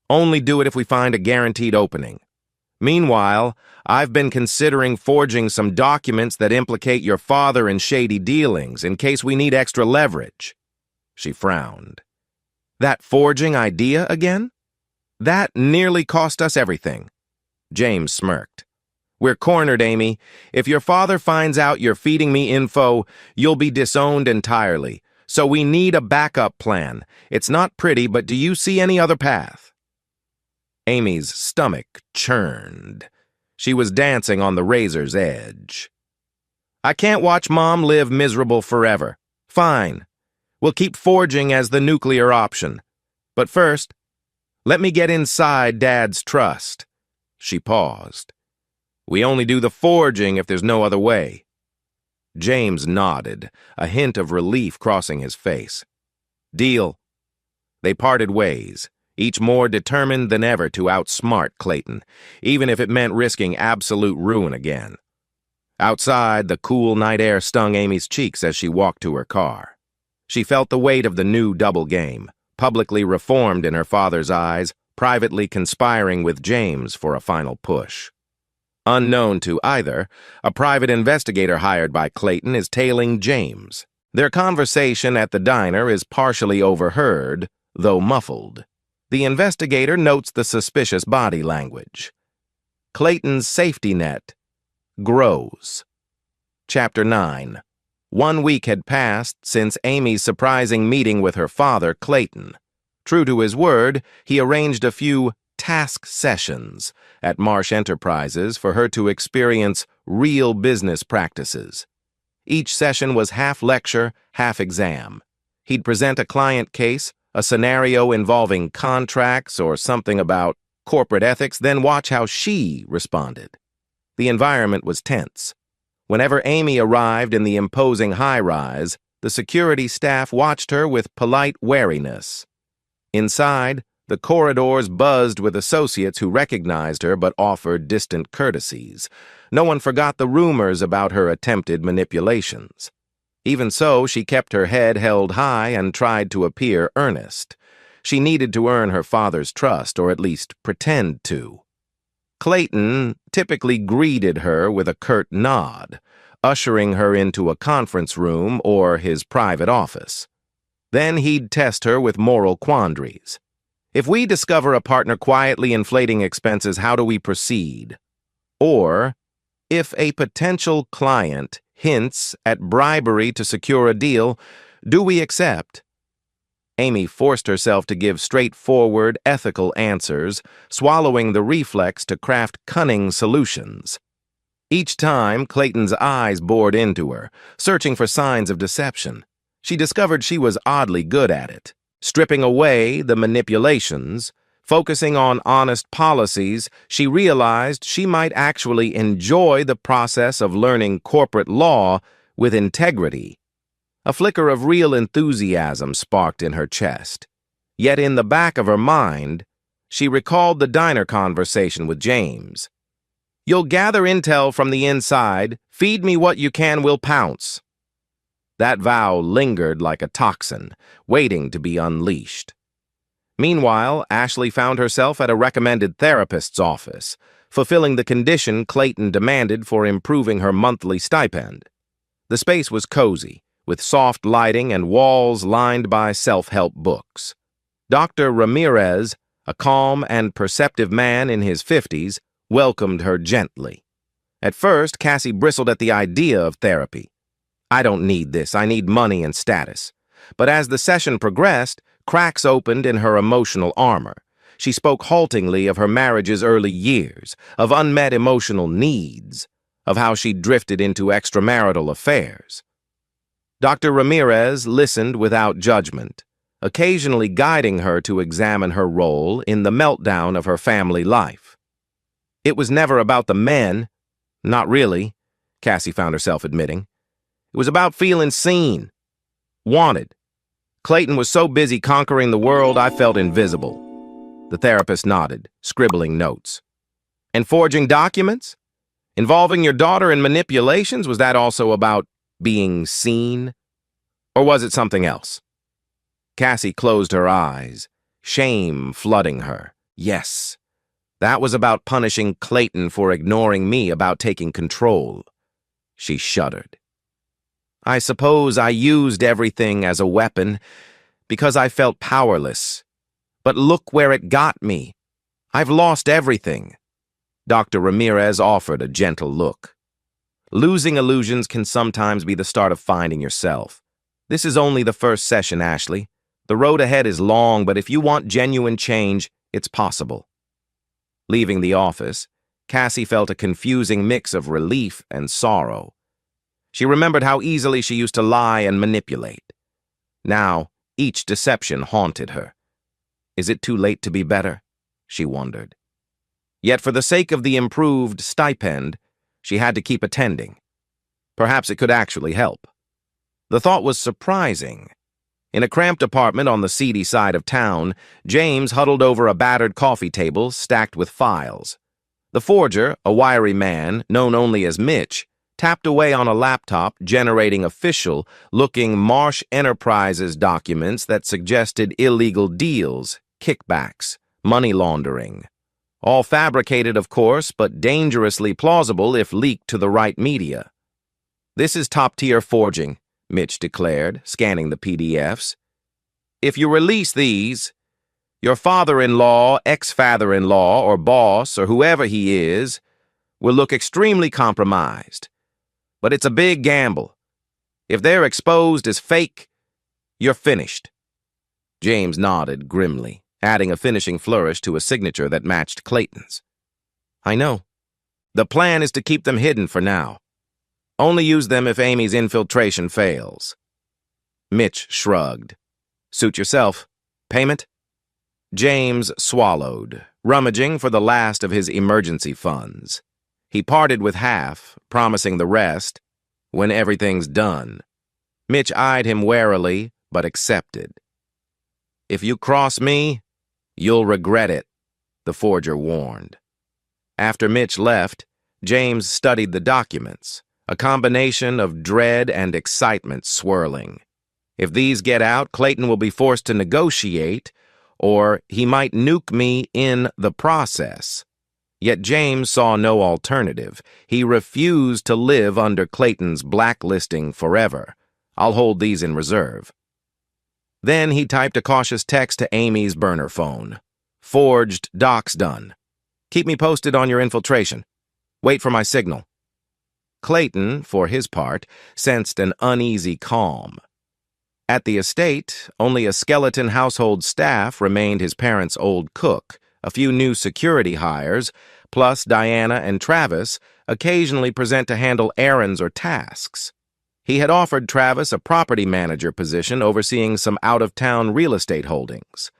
Only do it if we find a guaranteed opening. Meanwhile, I've been considering forging some documents that implicate your father in shady dealings in case we need extra leverage." She frowned. "That forging idea again? That nearly cost us everything." James smirked. "We're cornered, Amy. If your father finds out you're feeding me info, you'll be disowned entirely. So we need a backup plan. It's not pretty, but do you see any other path?" Amy's stomach churned. She was dancing on the razor's edge. "I can't watch Mom live miserable forever. Fine. We'll keep forging as the nuclear option. But first, let me get inside Dad's trust." She paused. "We only do the forging if there's no other way." James nodded, a hint of relief crossing his face. "Deal." They parted ways, each more determined than ever to outsmart Clayton, even if it meant risking absolute ruin again. Outside, the cool night air stung Amy's cheeks as she walked to her car. She felt the weight of the new double game, publicly reformed in her father's eyes, privately conspiring with James for a final push. Unknown to either, a private investigator hired by Clayton is tailing James. Their conversation at the diner is partially overheard, though muffled. The investigator notes the suspicious body language. Clayton's safety net grows. Chapter 9. 1 week had passed since Amy's surprising meeting with her father, Clayton. True to his word, he arranged a few task sessions at Marsh Enterprises for her to experience real business practices. Each session was half lecture, half exam. He'd present a client case, a scenario involving contracts or something about corporate ethics, then watch how she responded. The environment was tense. Whenever Amy arrived in the imposing high-rise, the security staff watched her with polite wariness. Inside, the corridors buzzed with associates who recognized her but offered distant courtesies. No one forgot the rumors about her attempted manipulations. Even so, she kept her head held high and tried to appear earnest. She needed to earn her father's trust, or at least pretend to. Clayton typically greeted her with a curt nod, ushering her into a conference room or his private office. Then he'd test her with moral quandaries. If we discover a partner quietly inflating expenses, how do we proceed? Or, if a potential client hints at bribery to secure a deal, do we accept? Amy forced herself to give straightforward, ethical answers, swallowing the reflex to craft cunning solutions. Each time, Clayton's eyes bored into her, searching for signs of deception. She discovered she was oddly good at it, stripping away the manipulations. Focusing on honest policies, she realized she might actually enjoy the process of learning corporate law with integrity. A flicker of real enthusiasm sparked in her chest. Yet in the back of her mind, she recalled the diner conversation with James. "You'll gather intel from the inside. Feed me what you can, we'll pounce." That vow lingered like a toxin, waiting to be unleashed. Meanwhile, Ashley found herself at a recommended therapist's office, fulfilling the condition Clayton demanded for improving her monthly stipend. The space was cozy, with soft lighting and walls lined by self-help books. Dr. Ramirez, a calm and perceptive man in his 50s, welcomed her gently. At first, Cassie bristled at the idea of therapy. "I don't need this, I need money and status." But as the session progressed, cracks opened in her emotional armor. She spoke haltingly of her marriage's early years, of unmet emotional needs, of how she drifted into extramarital affairs. Dr. Ramirez listened without judgment, occasionally guiding her to examine her role in the meltdown of her family life. It was never about the men. Not really, Cassie found herself admitting. It was about feeling seen, wanted. Clayton was so busy conquering the world, I felt invisible. The therapist nodded, scribbling notes. And forging documents? Involving your daughter in manipulations, was that also about being seen? Or was it something else? Cassie closed her eyes, shame flooding her. Yes, that was about punishing Clayton for ignoring me, about taking control. She shuddered. I suppose I used everything as a weapon because I felt powerless. But look where it got me. I've lost everything. Dr. Ramirez offered a gentle look. Losing illusions can sometimes be the start of finding yourself. This is only the first session, Ashley. The road ahead is long, but if you want genuine change, it's possible. Leaving the office, Cassie felt a confusing mix of relief and sorrow. She remembered how easily she used to lie and manipulate. Now, each deception haunted her. Is it too late to be better? She wondered. Yet for the sake of the improved stipend, she had to keep attending. Perhaps it could actually help. The thought was surprising. In a cramped apartment on the seedy side of town, James huddled over a battered coffee table stacked with files. The forger, a wiry man, known only as Mitch, tapped away on a laptop generating official-looking Marsh Enterprises documents that suggested illegal deals, kickbacks, money laundering. All fabricated, of course, but dangerously plausible if leaked to the right media. "This is top-tier forging," Mitch declared, scanning the PDFs. "If you release these, your father-in-law, ex-father-in-law, or boss, or whoever he is, will look extremely compromised. But it's a big gamble. If they're exposed as fake, you're finished." James nodded grimly, adding a finishing flourish to a signature that matched Clayton's. "I know. The plan is to keep them hidden for now. Only use them if Amy's infiltration fails." Mitch shrugged. "Suit yourself. Payment?" James swallowed, rummaging for the last of his emergency funds. He parted with half, promising the rest when everything's done. Mitch eyed him warily, but accepted. "If you cross me, you'll regret it," the forger warned. After Mitch left, James studied the documents, a combination of dread and excitement swirling. If these get out, Clayton will be forced to negotiate, or he might nuke me in the process. Yet James saw no alternative. He refused to live under Clayton's blacklisting forever. "I'll hold these in reserve." Then he typed a cautious text to Amy's burner phone. "Forged docs done. Keep me posted on your infiltration. Wait for my signal." Clayton, for his part, sensed an uneasy calm. At the estate, only a skeleton household staff remained: his parents' old cook, a few new security hires, plus Diana and Travis occasionally present to handle errands or tasks. He had offered Travis a property manager position overseeing some out-of-town real estate holdings.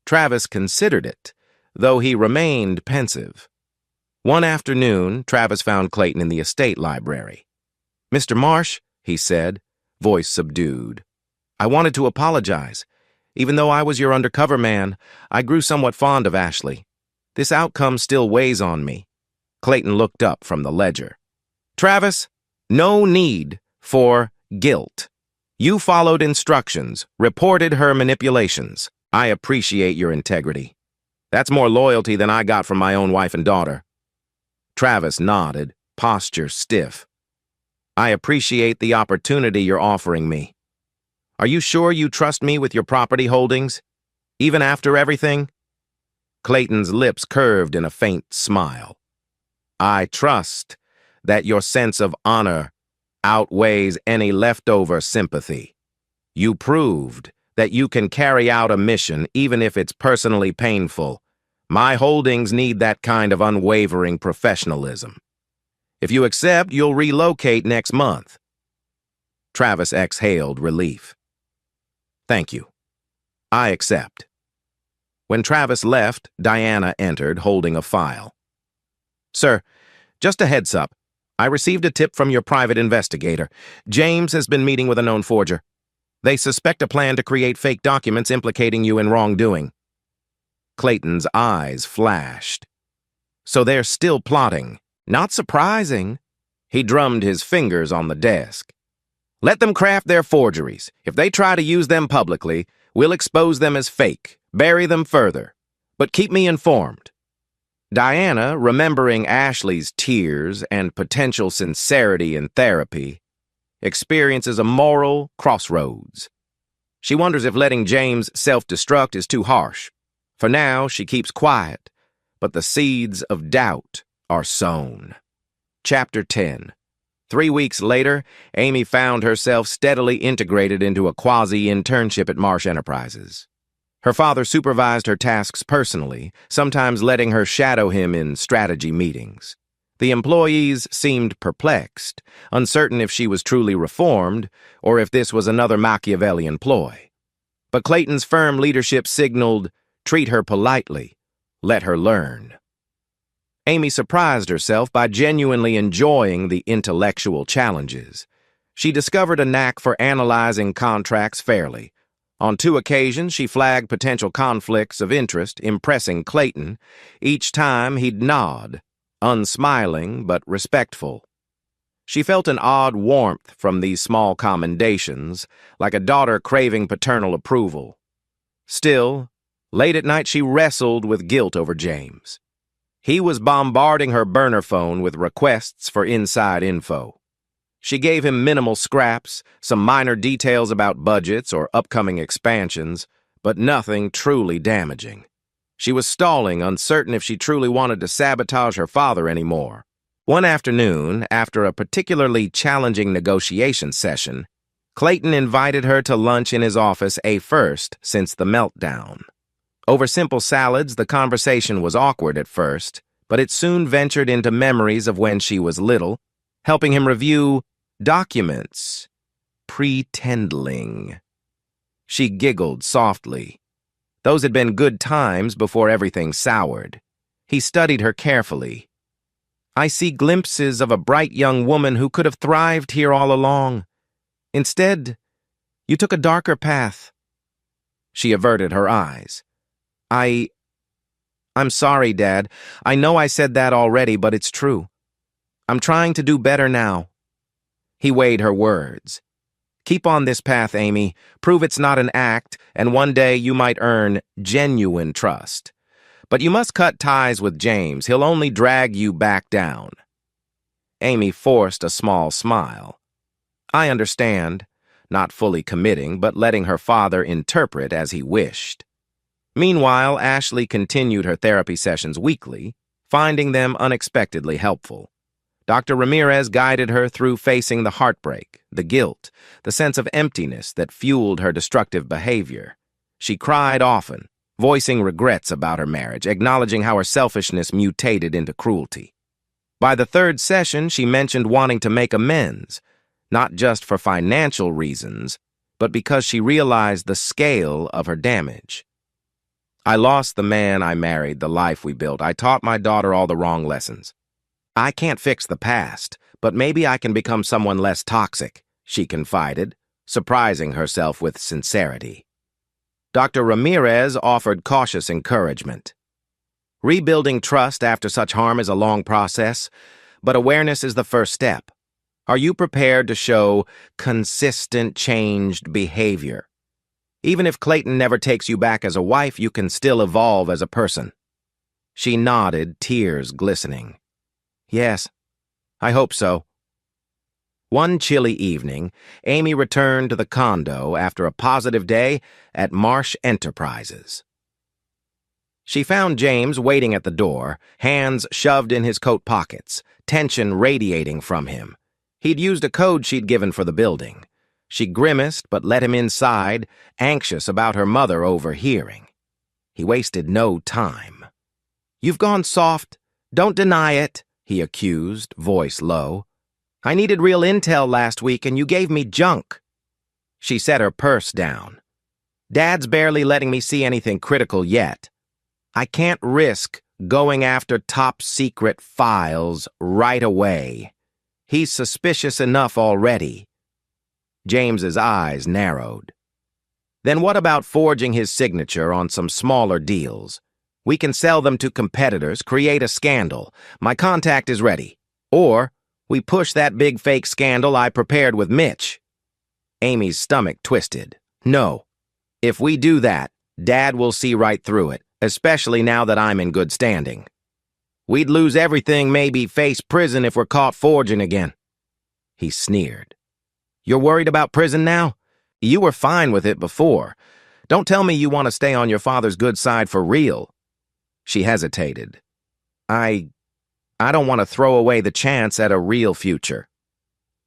Travis considered it, though he remained pensive. One afternoon, Travis found Clayton in the estate library. "Mr. Marsh," he said, voice subdued, "I wanted to apologize. Even though I was your undercover man, I grew somewhat fond of Ashley. This outcome still weighs on me." Clayton looked up from the ledger. "Travis, no need for guilt. You followed instructions, reported her manipulations. I appreciate your integrity. That's more loyalty than I got from my own wife and daughter. Travis nodded, posture stiff. I appreciate the opportunity you're offering me. Are you sure you trust me with your property holdings, even after everything? Clayton's lips curved in a faint smile. I trust that your sense of honor outweighs any leftover sympathy. You proved that you can carry out a mission even if it's personally painful. My holdings need that kind of unwavering professionalism. If you accept, you'll relocate next month. Travis exhaled relief. Thank you. I accept. When Travis left, Diana entered, holding a file. Sir, just a heads up. I received a tip from your private investigator. James has been meeting with a known forger. They suspect a plan to create fake documents implicating you in wrongdoing. Clayton's eyes flashed. So they're still plotting. Not surprising. He drummed his fingers on the desk. Let them craft their forgeries. If they try to use them publicly, we'll expose them as fake, bury them further. But keep me informed. Diana, remembering Ashley's tears and potential sincerity in therapy, experiences a moral crossroads. She wonders if letting James self-destruct is too harsh. For now, she keeps quiet, but the seeds of doubt are sown. Chapter 10. 3 weeks later, Amy found herself steadily integrated into a quasi-internship at Marsh Enterprises. Her father supervised her tasks personally, sometimes letting her shadow him in strategy meetings. The employees seemed perplexed, uncertain if she was truly reformed or if this was another Machiavellian ploy. But Clayton's firm leadership signaled, treat her politely, let her learn. Amy surprised herself by genuinely enjoying the intellectual challenges. She discovered a knack for analyzing contracts fairly. On 2 occasions, she flagged potential conflicts of interest, impressing Clayton. Each time, he'd nod, unsmiling but respectful. She felt an odd warmth from these small commendations, like a daughter craving paternal approval. Still, late at night she wrestled with guilt over James. He was bombarding her burner phone with requests for inside info. She gave him minimal scraps, some minor details about budgets or upcoming expansions, but nothing truly damaging. She was stalling, uncertain if she truly wanted to sabotage her father anymore. One afternoon, after a particularly challenging negotiation session, Clayton invited her to lunch in his office, a first since the meltdown. Over simple salads, the conversation was awkward at first, but it soon ventured into memories of when she was little, helping him review documents. Pretendling. She giggled softly. Those had been good times before everything soured. He studied her carefully. I see glimpses of a bright young woman who could have thrived here all along. Instead, you took a darker path. She averted her eyes. I'm sorry, Dad. I know I said that already, but it's true. I'm trying to do better now. He weighed her words. Keep on this path, Amy. Prove it's not an act, and one day you might earn genuine trust. But you must cut ties with James. He'll only drag you back down. Amy forced a small smile. I understand, not fully committing, but letting her father interpret as he wished. Meanwhile, Ashley continued her therapy sessions weekly, finding them unexpectedly helpful. Dr. Ramirez guided her through facing the heartbreak, the guilt, the sense of emptiness that fueled her destructive behavior. She cried often, voicing regrets about her marriage, acknowledging how her selfishness mutated into cruelty. By the 3rd session, she mentioned wanting to make amends, not just for financial reasons, but because she realized the scale of her damage. I lost the man I married, the life we built. I taught my daughter all the wrong lessons. I can't fix the past, but maybe I can become someone less toxic, she confided, surprising herself with sincerity. Dr. Ramirez offered cautious encouragement. Rebuilding trust after such harm is a long process, but awareness is the first step. Are you prepared to show consistent changed behavior? Even if Clayton never takes you back as a wife, you can still evolve as a person. She nodded, tears glistening. Yes, I hope so. One chilly evening, Amy returned to the condo after a positive day at Marsh Enterprises. She found James waiting at the door, hands shoved in his coat pockets, tension radiating from him. He'd used a code she'd given for the building. She grimaced but let him inside, anxious about her mother overhearing. He wasted no time. "You've gone soft. Don't deny it," he accused, voice low. "I needed real intel last week and you gave me junk." She set her purse down. "Dad's barely letting me see anything critical yet. I can't risk going after top-secret files right away. He's suspicious enough already." James's eyes narrowed. "Then what about forging his signature on some smaller deals? We can sell them to competitors, create a scandal. My contact is ready. Or we push that big fake scandal I prepared with Mitch." Amy's stomach twisted. "No. If we do that, Dad will see right through it, especially now that I'm in good standing. We'd lose everything, maybe face prison if we're caught forging again." He sneered. "You're worried about prison now? You were fine with it before. Don't tell me you want to stay on your father's good side for real." She hesitated. I don't want to throw away the chance at a real future.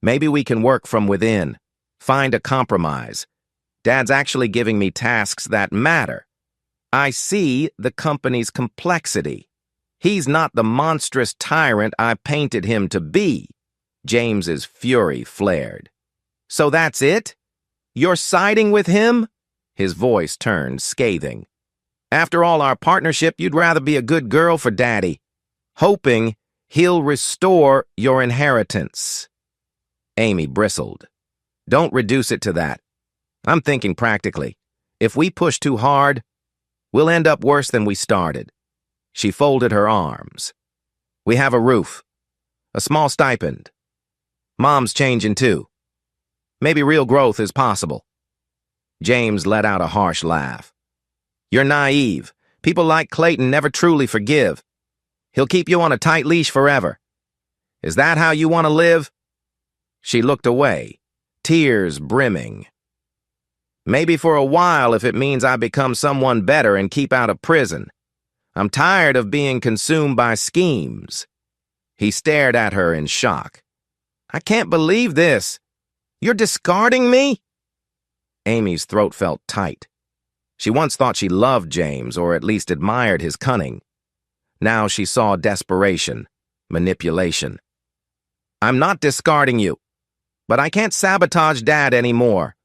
Maybe we can work from within, find a compromise. Dad's actually giving me tasks that matter. I see the company's complexity. He's not the monstrous tyrant I painted him to be." James's fury flared. "So that's it? You're siding with him?" His voice turned scathing. "After all our partnership, you'd rather be a good girl for Daddy, hoping he'll restore your inheritance." Amy bristled. "Don't reduce it to that. I'm thinking practically. If we push too hard, we'll end up worse than we started." She folded her arms. "We have a roof, a small stipend. Mom's changing too. Maybe real growth is possible." James let out a harsh laugh. "You're naive. People like Clayton never truly forgive. He'll keep you on a tight leash forever. Is that how you want to live?" She looked away, tears brimming. "Maybe for a while if it means I become someone better and keep out of prison. I'm tired of being consumed by schemes." He stared at her in shock. "I can't believe this. You're discarding me?" Amy's throat felt tight. She once thought she loved James, or at least admired his cunning. Now she saw desperation, manipulation. "I'm not discarding you, but I can't sabotage Dad anymore.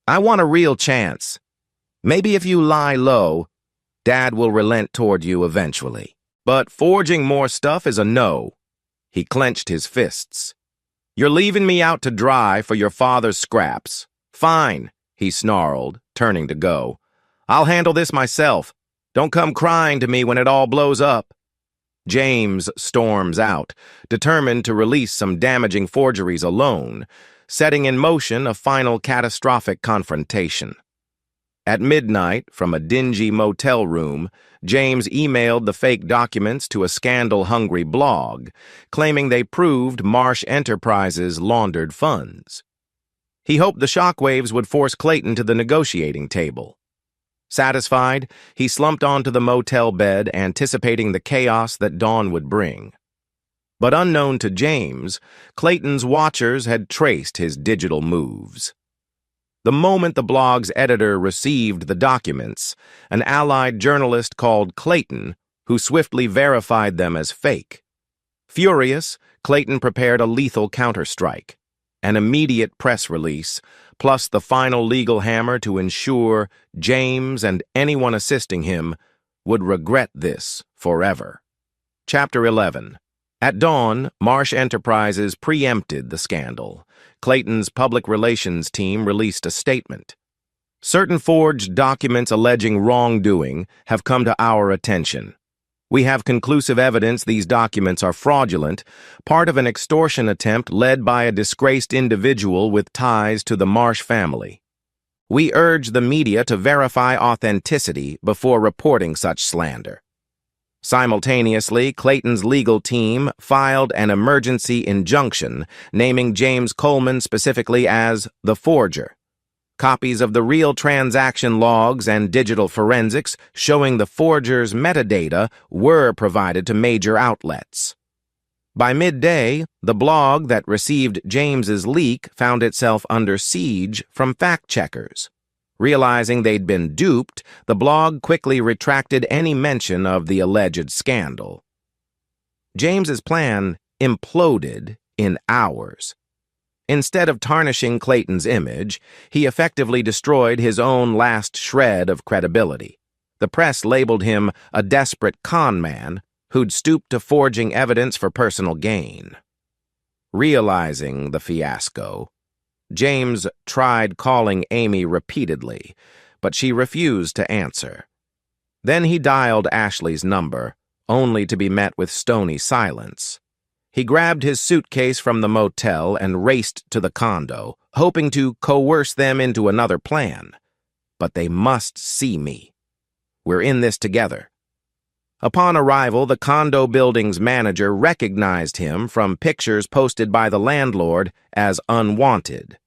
I want a real chance. Maybe if you lie low, Dad will relent toward you eventually. But forging more stuff is a no." He clenched his fists. "You're leaving me out to dry for your father's scraps. Fine," he snarled, turning to go. "I'll handle this myself. Don't come crying to me when it all blows up." James storms out, determined to release some damaging forgeries alone, setting in motion a final catastrophic confrontation. At midnight, from a dingy motel room, James emailed the fake documents to a scandal-hungry blog, claiming they proved Marsh Enterprises laundered funds. He hoped the shockwaves would force Clayton to the negotiating table. Satisfied, he slumped onto the motel bed, anticipating the chaos that dawn would bring. But unknown to James, Clayton's watchers had traced his digital moves. The moment the blog's editor received the documents, an allied journalist called Clayton, who swiftly verified them as fake. Furious, Clayton prepared a lethal counterstrike, an immediate press release, plus the final legal hammer to ensure James and anyone assisting him would regret this forever. Chapter 11. At dawn, Marsh Enterprises preempted the scandal. Clayton's public relations team released a statement. "Certain forged documents alleging wrongdoing have come to our attention. We have conclusive evidence these documents are fraudulent, part of an extortion attempt led by a disgraced individual with ties to the Marsh family. We urge the media to verify authenticity before reporting such slander. Simultaneously, Clayton's legal team filed an emergency injunction naming James Coleman specifically as the forger. Copies of the real transaction logs and digital forensics showing the forger's metadata were provided to major outlets. By midday, the blog that received James's leak found itself under siege from fact-checkers. Realizing they'd been duped, the blog quickly retracted any mention of the alleged scandal. James's plan imploded in hours. Instead of tarnishing Clayton's image, he effectively destroyed his own last shred of credibility. The press labeled him a desperate con man who'd stooped to forging evidence for personal gain. Realizing the fiasco, James tried calling Amy repeatedly, but she refused to answer. Then he dialed Ashley's number, only to be met with stony silence. He grabbed his suitcase from the motel and raced to the condo, hoping to coerce them into another plan. But they must see me. We're in this together. Upon arrival, the condo building's manager recognized him from pictures posted by the landlord as unwanted.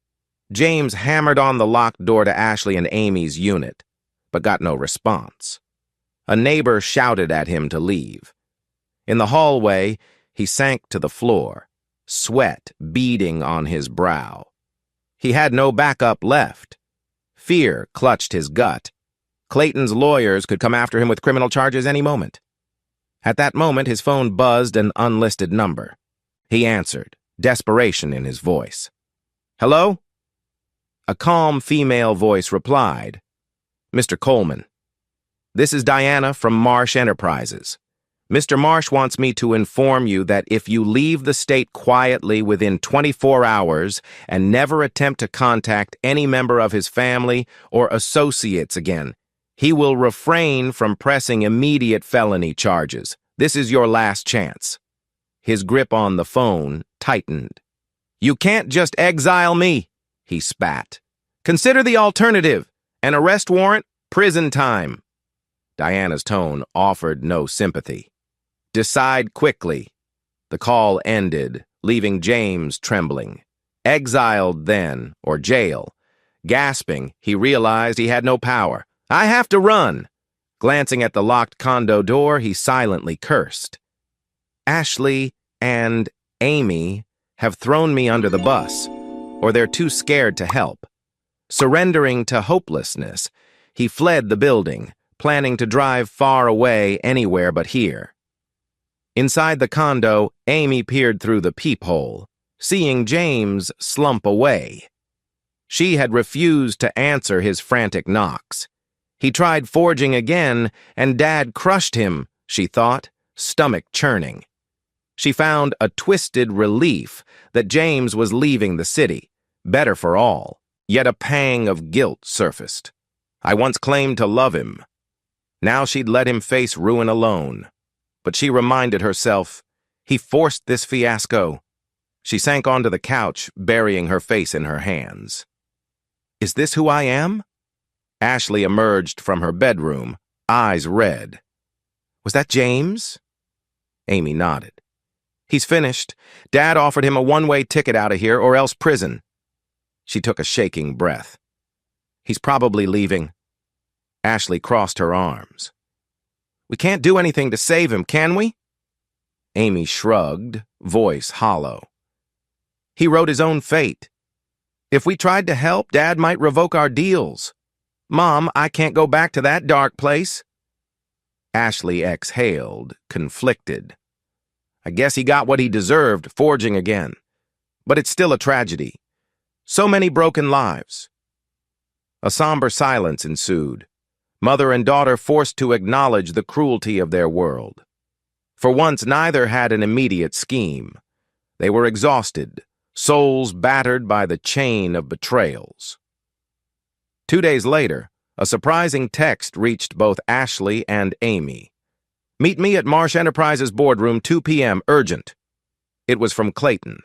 James hammered on the locked door to Ashley and Amy's unit, but got no response. A neighbor shouted at him to leave. In the hallway, he sank to the floor, sweat beading on his brow. He had no backup left. Fear clutched his gut. Clayton's lawyers could come after him with criminal charges any moment. At that moment, his phone buzzed an unlisted number. He answered, desperation in his voice. "Hello?" A calm female voice replied, "Mr. Coleman, this is Diana from Marsh Enterprises. Mr. Marsh wants me to inform you that if you leave the state quietly within 24 hours and never attempt to contact any member of his family or associates again, he will refrain from pressing immediate felony charges. This is your last chance." His grip on the phone tightened. "You can't just exile me," he spat. "Consider the alternative. An arrest warrant, prison time." Diana's tone offered no sympathy. "Decide quickly." The call ended, leaving James trembling. Exiled then, or jail. Gasping, he realized he had no power. "I have to run." Glancing at the locked condo door, he silently cursed. "Ashley and Amy have thrown me under the bus, or they're too scared to help." Surrendering to hopelessness, he fled the building, planning to drive far away anywhere but here. Inside the condo, Amy peered through the peephole, seeing James slump away. She had refused to answer his frantic knocks. He tried forging again, and Dad crushed him, she thought, stomach churning. She found a twisted relief that James was leaving the city, better for all, yet a pang of guilt surfaced. I once claimed to love him. Now she'd let him face ruin alone. But she reminded herself, he forced this fiasco. She sank onto the couch, burying her face in her hands. "Is this who I am?" Ashley emerged from her bedroom, eyes red. "Was that James?" Amy nodded. "He's finished. Dad offered him a one-way ticket out of here or else prison." She took a shaking breath. "He's probably leaving." Ashley crossed her arms. "We can't do anything to save him, can we?" Amy shrugged, voice hollow. "He wrote his own fate. If we tried to help, Dad might revoke our deals. Mom, I can't go back to that dark place." Ashley exhaled, conflicted. "I guess he got what he deserved, forging again. But it's still a tragedy. So many broken lives." A somber silence ensued. Mother and daughter forced to acknowledge the cruelty of their world. For once, neither had an immediate scheme. They were exhausted, souls battered by the chain of betrayals. 2 days later, a surprising text reached both Ashley and Amy. Meet me at Marsh Enterprises boardroom 2 p.m. urgent. It was from Clayton.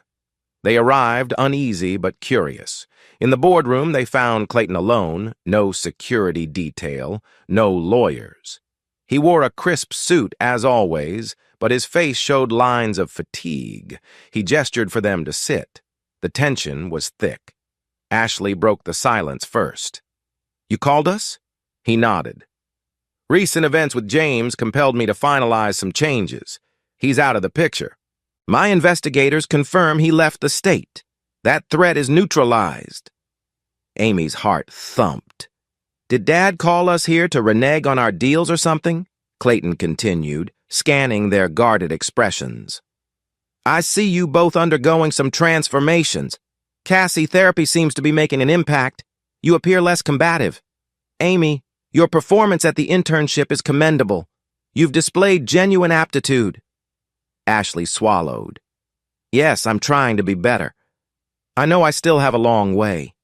They arrived uneasy but curious. In the boardroom, they found Clayton alone, no security detail, no lawyers. He wore a crisp suit as always, but his face showed lines of fatigue. He gestured for them to sit. The tension was thick. Ashley broke the silence first. "You called us?" He nodded. "Recent events with James compelled me to finalize some changes. He's out of the picture. My investigators confirm he left the state. That threat is neutralized." Amy's heart thumped. "Did Dad call us here to renege on our deals or something?" Clayton continued, scanning their guarded expressions. "I see you both undergoing some transformations. Cassie, therapy seems to be making an impact. You appear less combative. Amy, your performance at the internship is commendable. You've displayed genuine aptitude." Ashley swallowed. "Yes, I'm trying to be better. I know I still have a long way."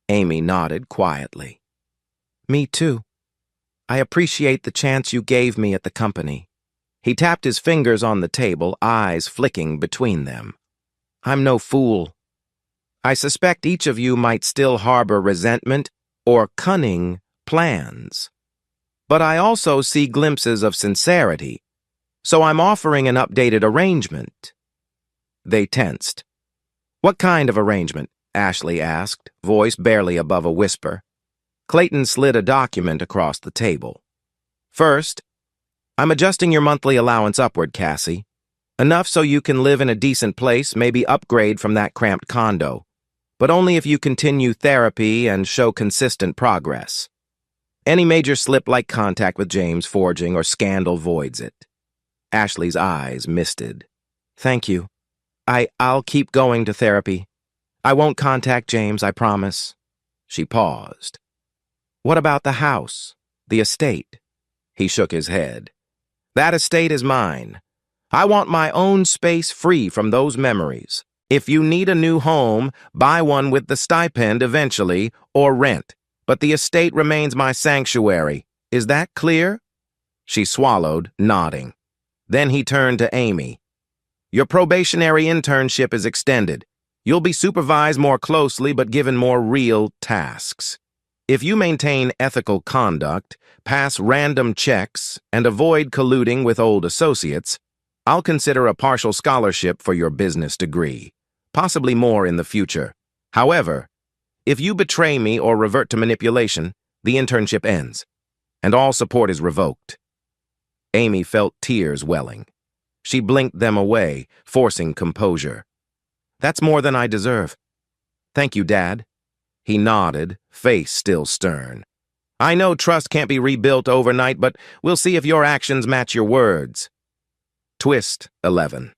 Amy nodded quietly. "Me too. I appreciate the chance you gave me at the company." He tapped his fingers on the table, eyes flicking between them. "I'm no fool. I suspect each of you might still harbor resentment or cunning plans. But I also see glimpses of sincerity, so I'm offering an updated arrangement." They tensed. "What kind of arrangement?" Ashley asked, voice barely above a whisper. Clayton slid a document across the table. "First, I'm adjusting your monthly allowance upward, Cassie. Enough so you can live in a decent place, maybe upgrade from that cramped condo. But only if you continue therapy and show consistent progress. Any major slip like contact with James, forging, or scandal voids it." Ashley's eyes misted. "Thank you. I'll keep going to therapy. I won't contact James, I promise." She paused. "What about the house? The estate?" He shook his head. "That estate is mine. I want my own space free from those memories. If you need a new home, buy one with the stipend eventually, or rent. But the estate remains my sanctuary. Is that clear?" She swallowed, nodding. Then he turned to Amy. "Your probationary internship is extended. You'll be supervised more closely but given more real tasks. If you maintain ethical conduct, pass random checks, and avoid colluding with old associates, I'll consider a partial scholarship for your business degree, possibly more in the future. However, if you betray me or revert to manipulation, the internship ends, and all support is revoked." Amy felt tears welling. She blinked them away, forcing composure. "That's more than I deserve. Thank you, Dad." He nodded, face still stern. "I know trust can't be rebuilt overnight, but we'll see if your actions match your words." Twist 11.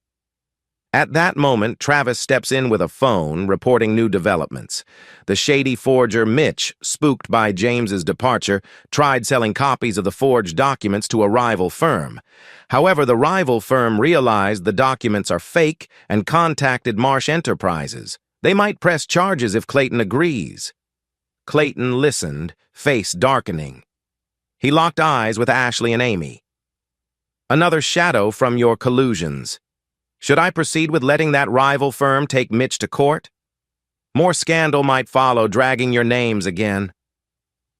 At that moment, Travis steps in with a phone, reporting new developments. The shady forger Mitch, spooked by James's departure, tried selling copies of the forged documents to a rival firm. However, the rival firm realized the documents are fake and contacted Marsh Enterprises. They might press charges if Clayton agrees. Clayton listened, face darkening. He locked eyes with Ashley and Amy. "Another shadow from your collusions. Should I proceed with letting that rival firm take Mitch to court? More scandal might follow, dragging your names again."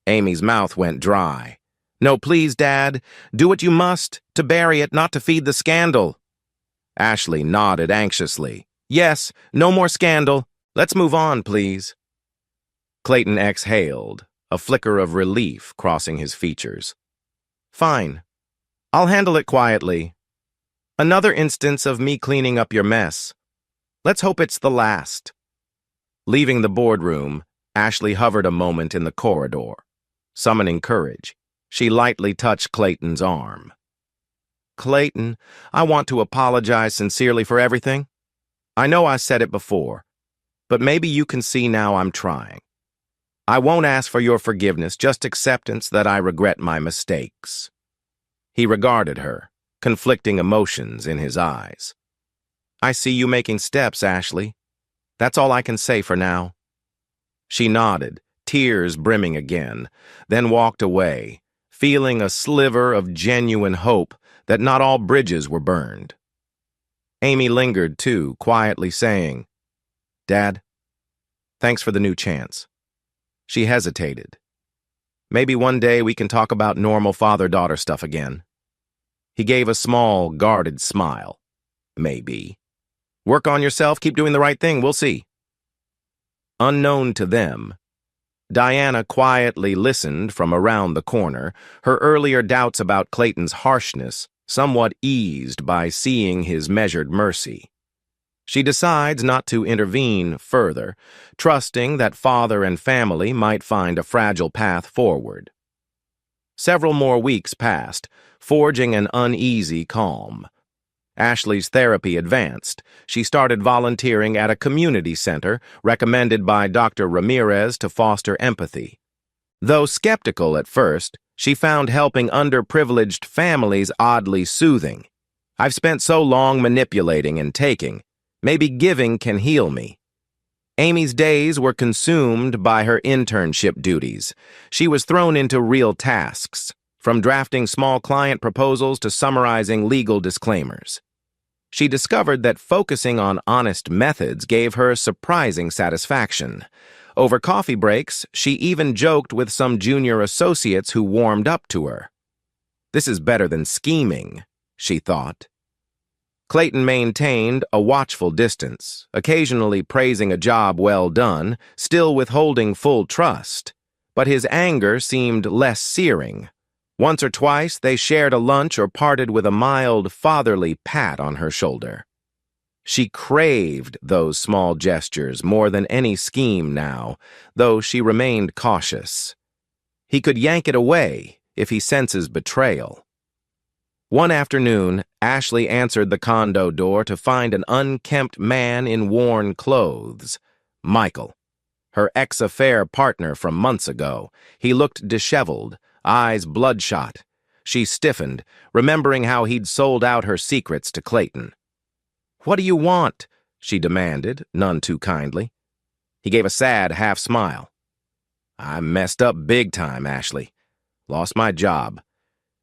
Amy's mouth went dry. "No, please, Dad. Do what you must, to bury it, not to feed the scandal." Ashley nodded anxiously. "Yes, no more scandal. Let's move on, please." Clayton exhaled, a flicker of relief crossing his features. "Fine. I'll handle it quietly. Another instance of me cleaning up your mess. Let's hope it's the last." Leaving the boardroom, Ashley hovered a moment in the corridor. Summoning courage, she lightly touched Clayton's arm. "Clayton, I want to apologize sincerely for everything. I know I said it before, but maybe you can see now I'm trying. I won't ask for your forgiveness, just acceptance that I regret my mistakes." He regarded her, conflicting emotions in his eyes. "I see you making steps, Ashley. That's all I can say for now." She nodded, tears brimming again, then walked away, feeling a sliver of genuine hope that not all bridges were burned. Amy lingered too, quietly saying, "Dad, thanks for the new chance." She hesitated. "Maybe one day we can talk about normal father-daughter stuff again." He gave a small, guarded smile. "Maybe. Work on yourself, keep doing the right thing, we'll see." Unknown to them, Diana quietly listened from around the corner, her earlier doubts about Clayton's harshness somewhat eased by seeing his measured mercy. She decides not to intervene further, trusting that father and family might find a fragile path forward. Several more weeks passed, forging an uneasy calm. Ashley's therapy advanced. She started volunteering at a community center recommended by Dr. Ramirez to foster empathy. Though skeptical at first, she found helping underprivileged families oddly soothing. "I've spent so long manipulating and taking. Maybe giving can heal me." Amy's days were consumed by her internship duties. She was thrown into real tasks, from drafting small client proposals to summarizing legal disclaimers. She discovered that focusing on honest methods gave her surprising satisfaction. Over coffee breaks, she even joked with some junior associates who warmed up to her. "This is better than scheming," she thought. Clayton maintained a watchful distance, occasionally praising a job well done, still withholding full trust. But his anger seemed less searing. Once or twice, they shared a lunch or parted with a mild, fatherly pat on her shoulder. She craved those small gestures more than any scheme now, though she remained cautious. He could yank it away if he senses betrayal. One afternoon, Ashley answered the condo door to find an unkempt man in worn clothes. Michael, her ex-affair partner from months ago. He looked disheveled, eyes bloodshot. She stiffened, remembering how he'd sold out her secrets to Clayton. "What do you want?" she demanded, none too kindly. He gave a sad half-smile. "I messed up big time, Ashley. Lost my job.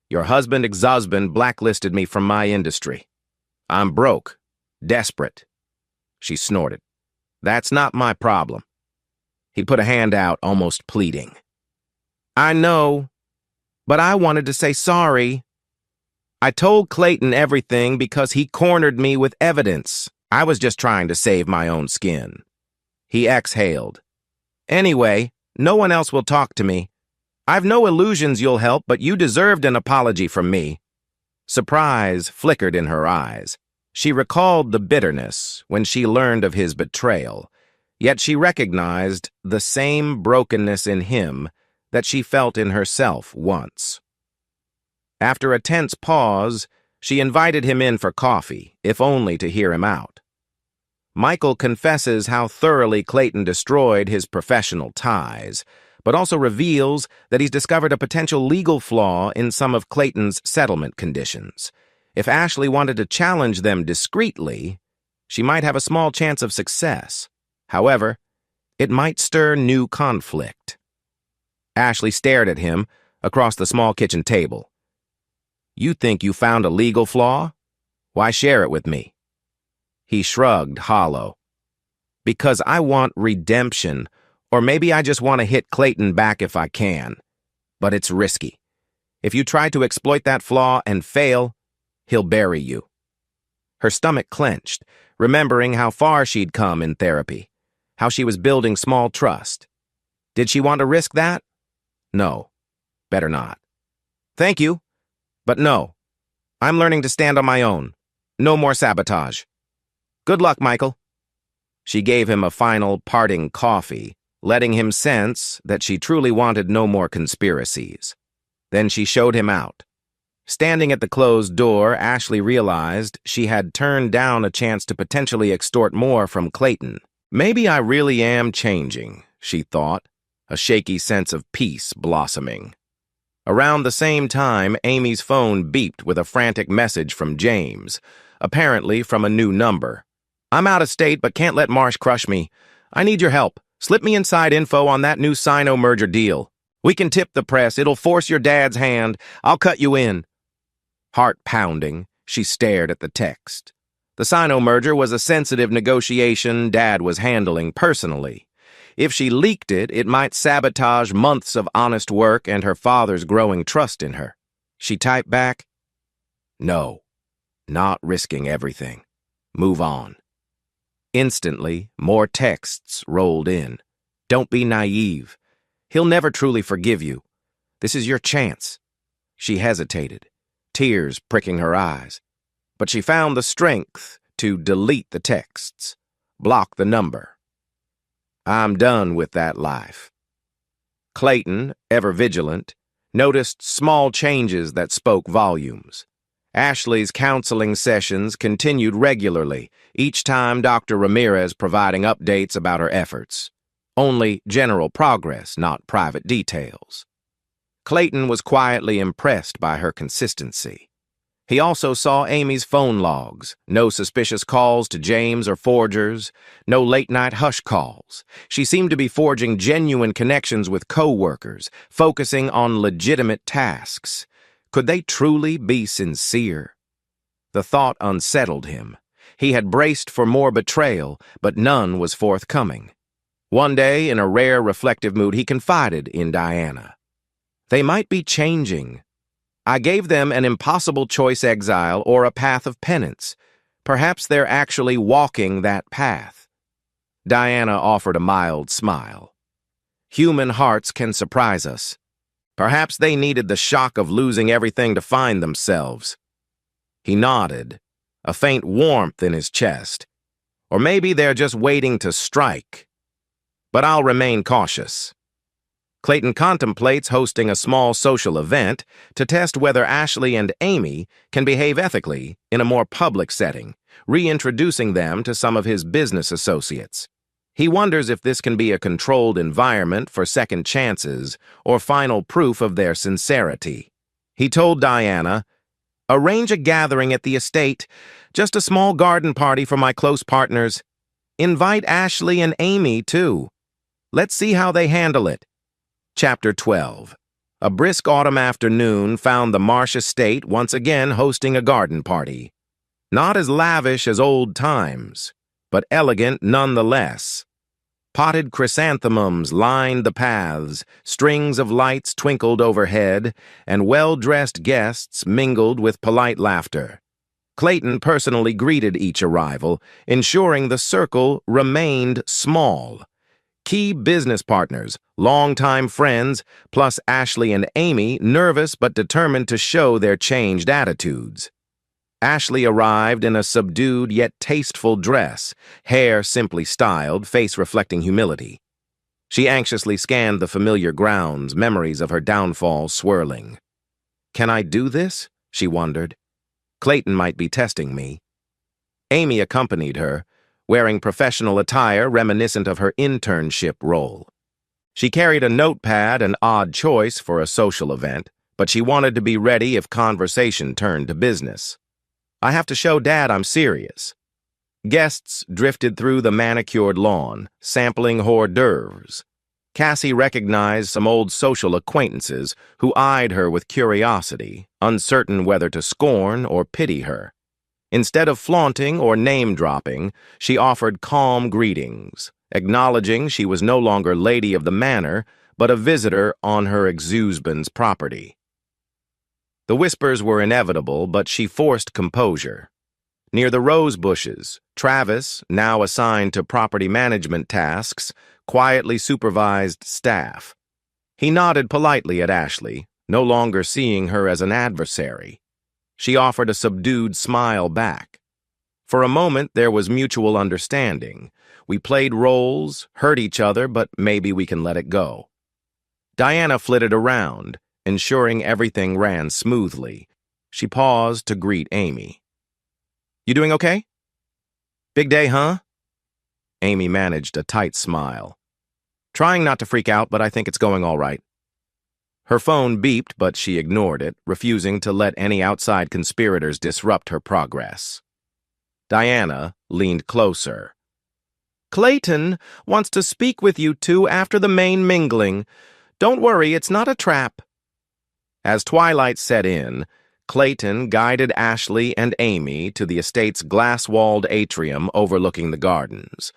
Your husband-ex-husband blacklisted me from my industry. I'm broke, desperate." She snorted. "That's not my problem." He put a hand out, almost pleading. "I know, but I wanted to say sorry. I told Clayton everything because he cornered me with evidence. I was just trying to save my own skin." He exhaled. "Anyway, no one else will talk to me. I've no illusions you'll help, but you deserved an apology from me." Surprise flickered in her eyes. She recalled the bitterness when she learned of his betrayal, yet she recognized the same brokenness in him that she felt in herself once. After a tense pause, she invited him in for coffee, if only to hear him out. Michael confesses how thoroughly Clayton destroyed his professional ties, but also reveals that he's discovered a potential legal flaw in some of Clayton's settlement conditions. If Ashley wanted to challenge them discreetly, she might have a small chance of success. However, it might stir new conflict. Ashley stared at him across the small kitchen table. "You think you found a legal flaw? Why share it with me?" He shrugged, hollow. "Because I want redemption, or maybe I just want to hit Clayton back if I can. But it's risky. If you try to exploit that flaw and fail, he'll bury you." Her stomach clenched, remembering how far she'd come in therapy, how she was building small trust. Did she want to risk that? No, better not. "Thank you, but no. I'm learning to stand on my own. No more sabotage. Good luck, Michael." She gave him a final parting coffee, letting him sense that she truly wanted no more conspiracies. Then she showed him out. Standing at the closed door, Ashley realized she had turned down a chance to potentially extort more from Clayton. "Maybe I really am changing," she thought, a shaky sense of peace blossoming. Around the same time, Amy's phone beeped with a frantic message from James, apparently from a new number. "I'm out of state, but can't let Marsh crush me. I need your help. Slip me inside info on that new Sino merger deal. We can tip the press. It'll force your dad's hand. I'll cut you in." Heart pounding, she stared at the text. The Sino merger was a sensitive negotiation Dad was handling personally. If she leaked it, it might sabotage months of honest work and her father's growing trust in her. She typed back, "No, not risking everything. Move on." Instantly, more texts rolled in. "Don't be naive. He'll never truly forgive you. This is your chance." She hesitated, tears pricking her eyes. But she found the strength to delete the texts, block the number. "I'm done with that life." Clayton, ever vigilant, noticed small changes that spoke volumes. Ashley's counseling sessions continued regularly, each time Dr. Ramirez providing updates about her efforts. Only general progress, not private details. Clayton was quietly impressed by her consistency. He also saw Amy's phone logs, no suspicious calls to James or forgers, no late-night hush calls. She seemed to be forging genuine connections with co-workers, focusing on legitimate tasks. Could they truly be sincere? The thought unsettled him. He had braced for more betrayal, but none was forthcoming. One day, in a rare reflective mood, he confided in Diana. "They might be changing. I gave them an impossible choice: exile or a path of penance. Perhaps they're actually walking that path." Diana offered a mild smile. "Human hearts can surprise us. Perhaps they needed the shock of losing everything to find themselves." He nodded, a faint warmth in his chest. "Or maybe they're just waiting to strike. But I'll remain cautious." Clayton contemplates hosting a small social event to test whether Ashley and Amy can behave ethically in a more public setting, reintroducing them to some of his business associates. He wonders if this can be a controlled environment for second chances or final proof of their sincerity. He told Diana, "Arrange a gathering at the estate, just a small garden party for my close partners. Invite Ashley and Amy, too. Let's see how they handle it." Chapter 12. A brisk autumn afternoon found the Marsh estate once again hosting a garden party. Not as lavish as old times, but elegant nonetheless. Potted chrysanthemums lined the paths, strings of lights twinkled overhead, and well-dressed guests mingled with polite laughter. Clayton personally greeted each arrival, ensuring the circle remained small. Key business partners, longtime friends, plus Ashley and Amy, nervous but determined to show their changed attitudes. Ashley arrived in a subdued yet tasteful dress, hair simply styled, face reflecting humility. She anxiously scanned the familiar grounds, memories of her downfall swirling. "Can I do this?" she wondered. Clayton might be testing me. Amy accompanied her, wearing professional attire reminiscent of her internship role. She carried a notepad, an odd choice for a social event, but she wanted to be ready if conversation turned to business. "I have to show Dad I'm serious." Guests drifted through the manicured lawn, sampling hors d'oeuvres. Cassie recognized some old social acquaintances who eyed her with curiosity, uncertain whether to scorn or pity her. Instead of flaunting or name-dropping, she offered calm greetings, acknowledging she was no longer lady of the manor, but a visitor on her ex-husband's property. The whispers were inevitable, but she forced composure. Near the rose bushes, Travis, now assigned to property management tasks, quietly supervised staff. He nodded politely at Ashley, no longer seeing her as an adversary. She offered a subdued smile back. For a moment, there was mutual understanding. We played roles, hurt each other, but maybe we can let it go. Diana flitted around, ensuring everything ran smoothly. She paused to greet Amy. "You doing okay? Big day, huh?" Amy managed a tight smile. "Trying not to freak out, but I think it's going all right." Her phone beeped, but she ignored it, refusing to let any outside conspirators disrupt her progress. Diana leaned closer. "Clayton wants to speak with you two after the main mingling. Don't worry, it's not a trap." As twilight set in, Clayton guided Ashley and Amy to the estate's glass-walled atrium overlooking the gardens.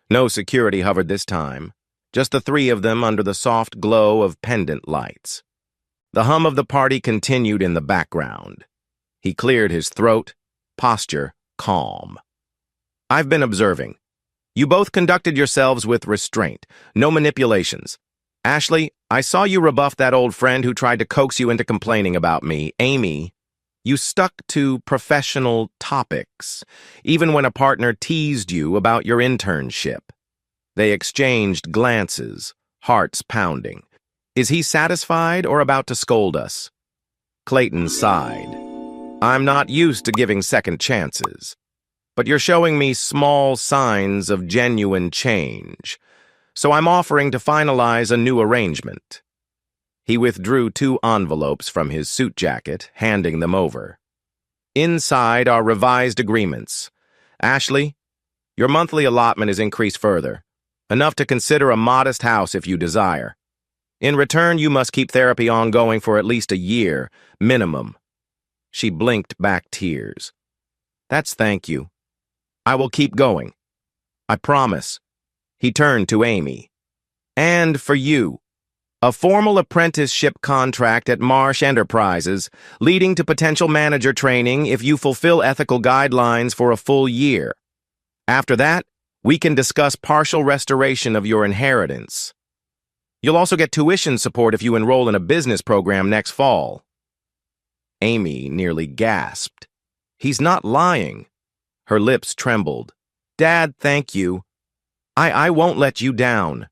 No security hovered this time, just the three of them under the soft glow of pendant lights. The hum of the party continued in the background. He cleared his throat, posture calm. "I've been observing. You both conducted yourselves with restraint, no manipulations. Ashley, I saw you rebuff that old friend who tried to coax you into complaining about me. Amy, you stuck to professional topics, even when a partner teased you about your internship." They exchanged glances, hearts pounding. "Is he satisfied or about to scold us?" Clayton sighed. "I'm not used to giving second chances, but you're showing me small signs of genuine change, so I'm offering to finalize a new arrangement." He withdrew 2 envelopes from his suit jacket, handing them over. "Inside are revised agreements. Ashley, your monthly allotment is increased further, enough to consider a modest house if you desire. In return, you must keep therapy ongoing for at least a year, minimum." She blinked back tears. "That's thank you. I will keep going. I promise." He turned to Amy. "And for you, a formal apprenticeship contract at Marsh Enterprises, leading to potential manager training if you fulfill ethical guidelines for a full year. After that, we can discuss partial restoration of your inheritance. You'll also get tuition support if you enroll in a business program next fall." Amy nearly gasped. "He's not lying." Her lips trembled. "Dad, thank you. I won't let you down."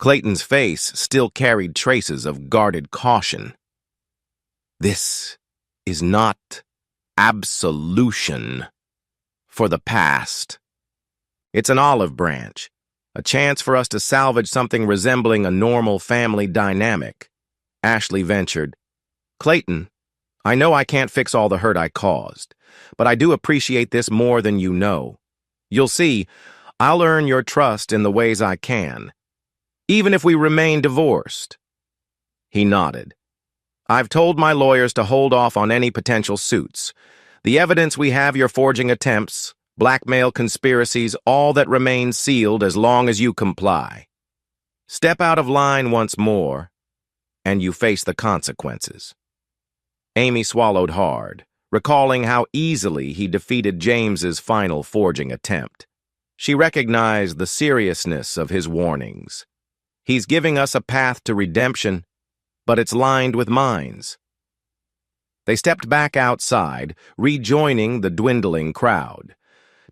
Clayton's face still carried traces of guarded caution. "This is not absolution for the past. It's an olive branch, a chance for us to salvage something resembling a normal family dynamic." Ashley ventured. "Clayton, I know I can't fix all the hurt I caused, but I do appreciate this more than you know. You'll see, I'll earn your trust in the ways I can, even if we remain divorced." He nodded. "I've told my lawyers to hold off on any potential suits. The evidence we have your forging attempts, blackmail conspiracies, all that remains sealed as long as you comply. Step out of line once more, and you face the consequences." Amy swallowed hard, recalling how easily he defeated James's final forging attempt. She recognized the seriousness of his warnings. He's giving us a path to redemption, but it's lined with mines. They stepped back outside, rejoining the dwindling crowd.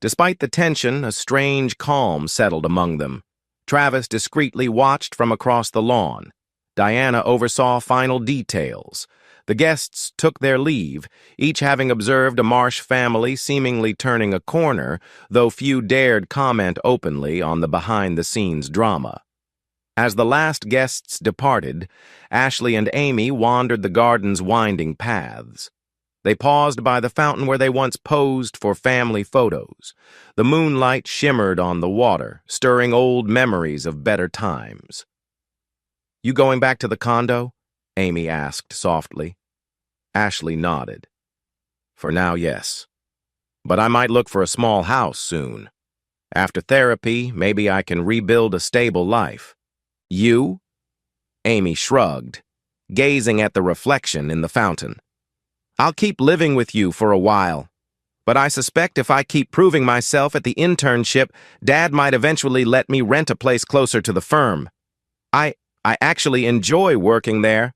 Despite the tension, a strange calm settled among them. Travis discreetly watched from across the lawn. Diana oversaw final details. The guests took their leave, each having observed a Marsh family seemingly turning a corner, though few dared comment openly on the behind-the-scenes drama. As the last guests departed, Ashley and Amy wandered the garden's winding paths. They paused by the fountain where they once posed for family photos. The moonlight shimmered on the water, stirring old memories of better times. "You going back to the condo?" Amy asked softly. Ashley nodded. "For now, yes. But I might look for a small house soon. After therapy, maybe I can rebuild a stable life." "You?" Amy shrugged, gazing at the reflection in the fountain. "I'll keep living with you for a while, but I suspect if I keep proving myself at the internship, Dad might eventually let me rent a place closer to the firm. I actually enjoy working there,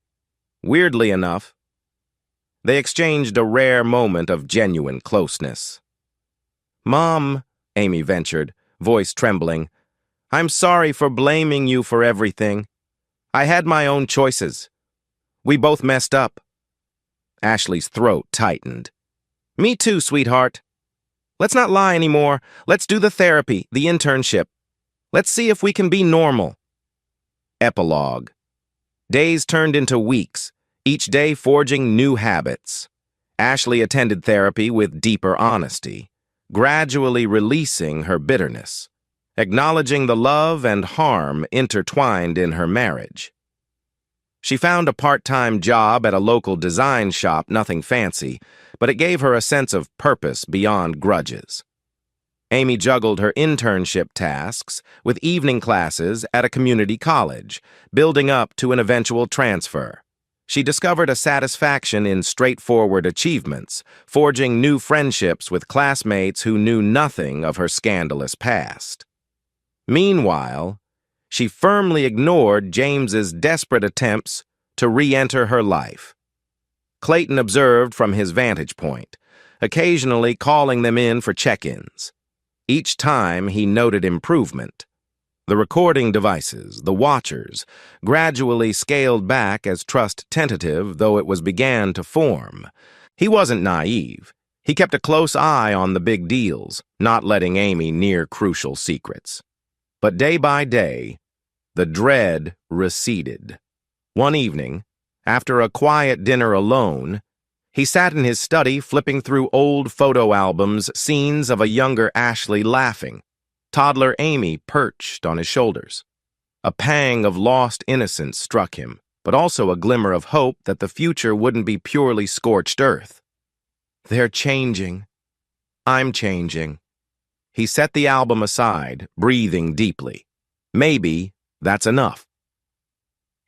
weirdly enough." They exchanged a rare moment of genuine closeness. "Mom," Amy ventured, voice trembling, "I'm sorry for blaming you for everything. I had my own choices. We both messed up." Ashley's throat tightened. "Me too, sweetheart. Let's not lie anymore. Let's do the therapy, the internship. Let's see if we can be normal." Epilogue. Days turned into weeks, each day forging new habits. Ashley attended therapy with deeper honesty, gradually releasing her bitterness, acknowledging the love and harm intertwined in her marriage. She found a part-time job at a local design shop, nothing fancy, but it gave her a sense of purpose beyond grudges. Amy juggled her internship tasks with evening classes at a community college, building up to an eventual transfer. She discovered a satisfaction in straightforward achievements, forging new friendships with classmates who knew nothing of her scandalous past. Meanwhile, she firmly ignored James's desperate attempts to re-enter her life. Clayton observed from his vantage point, occasionally calling them in for check-ins. Each time he noted improvement. The recording devices, the watchers, gradually scaled back as trust tentative, though it began to form. He wasn't naive. He kept a close eye on the big deals, not letting Amy near crucial secrets. But day by day, the dread receded. One evening, after a quiet dinner alone, he sat in his study flipping through old photo albums, scenes of a younger Ashley laughing, toddler Amy perched on his shoulders. A pang of lost innocence struck him, but also a glimmer of hope that the future wouldn't be purely scorched earth. They're changing. I'm changing. He set the album aside, breathing deeply. Maybe that's enough.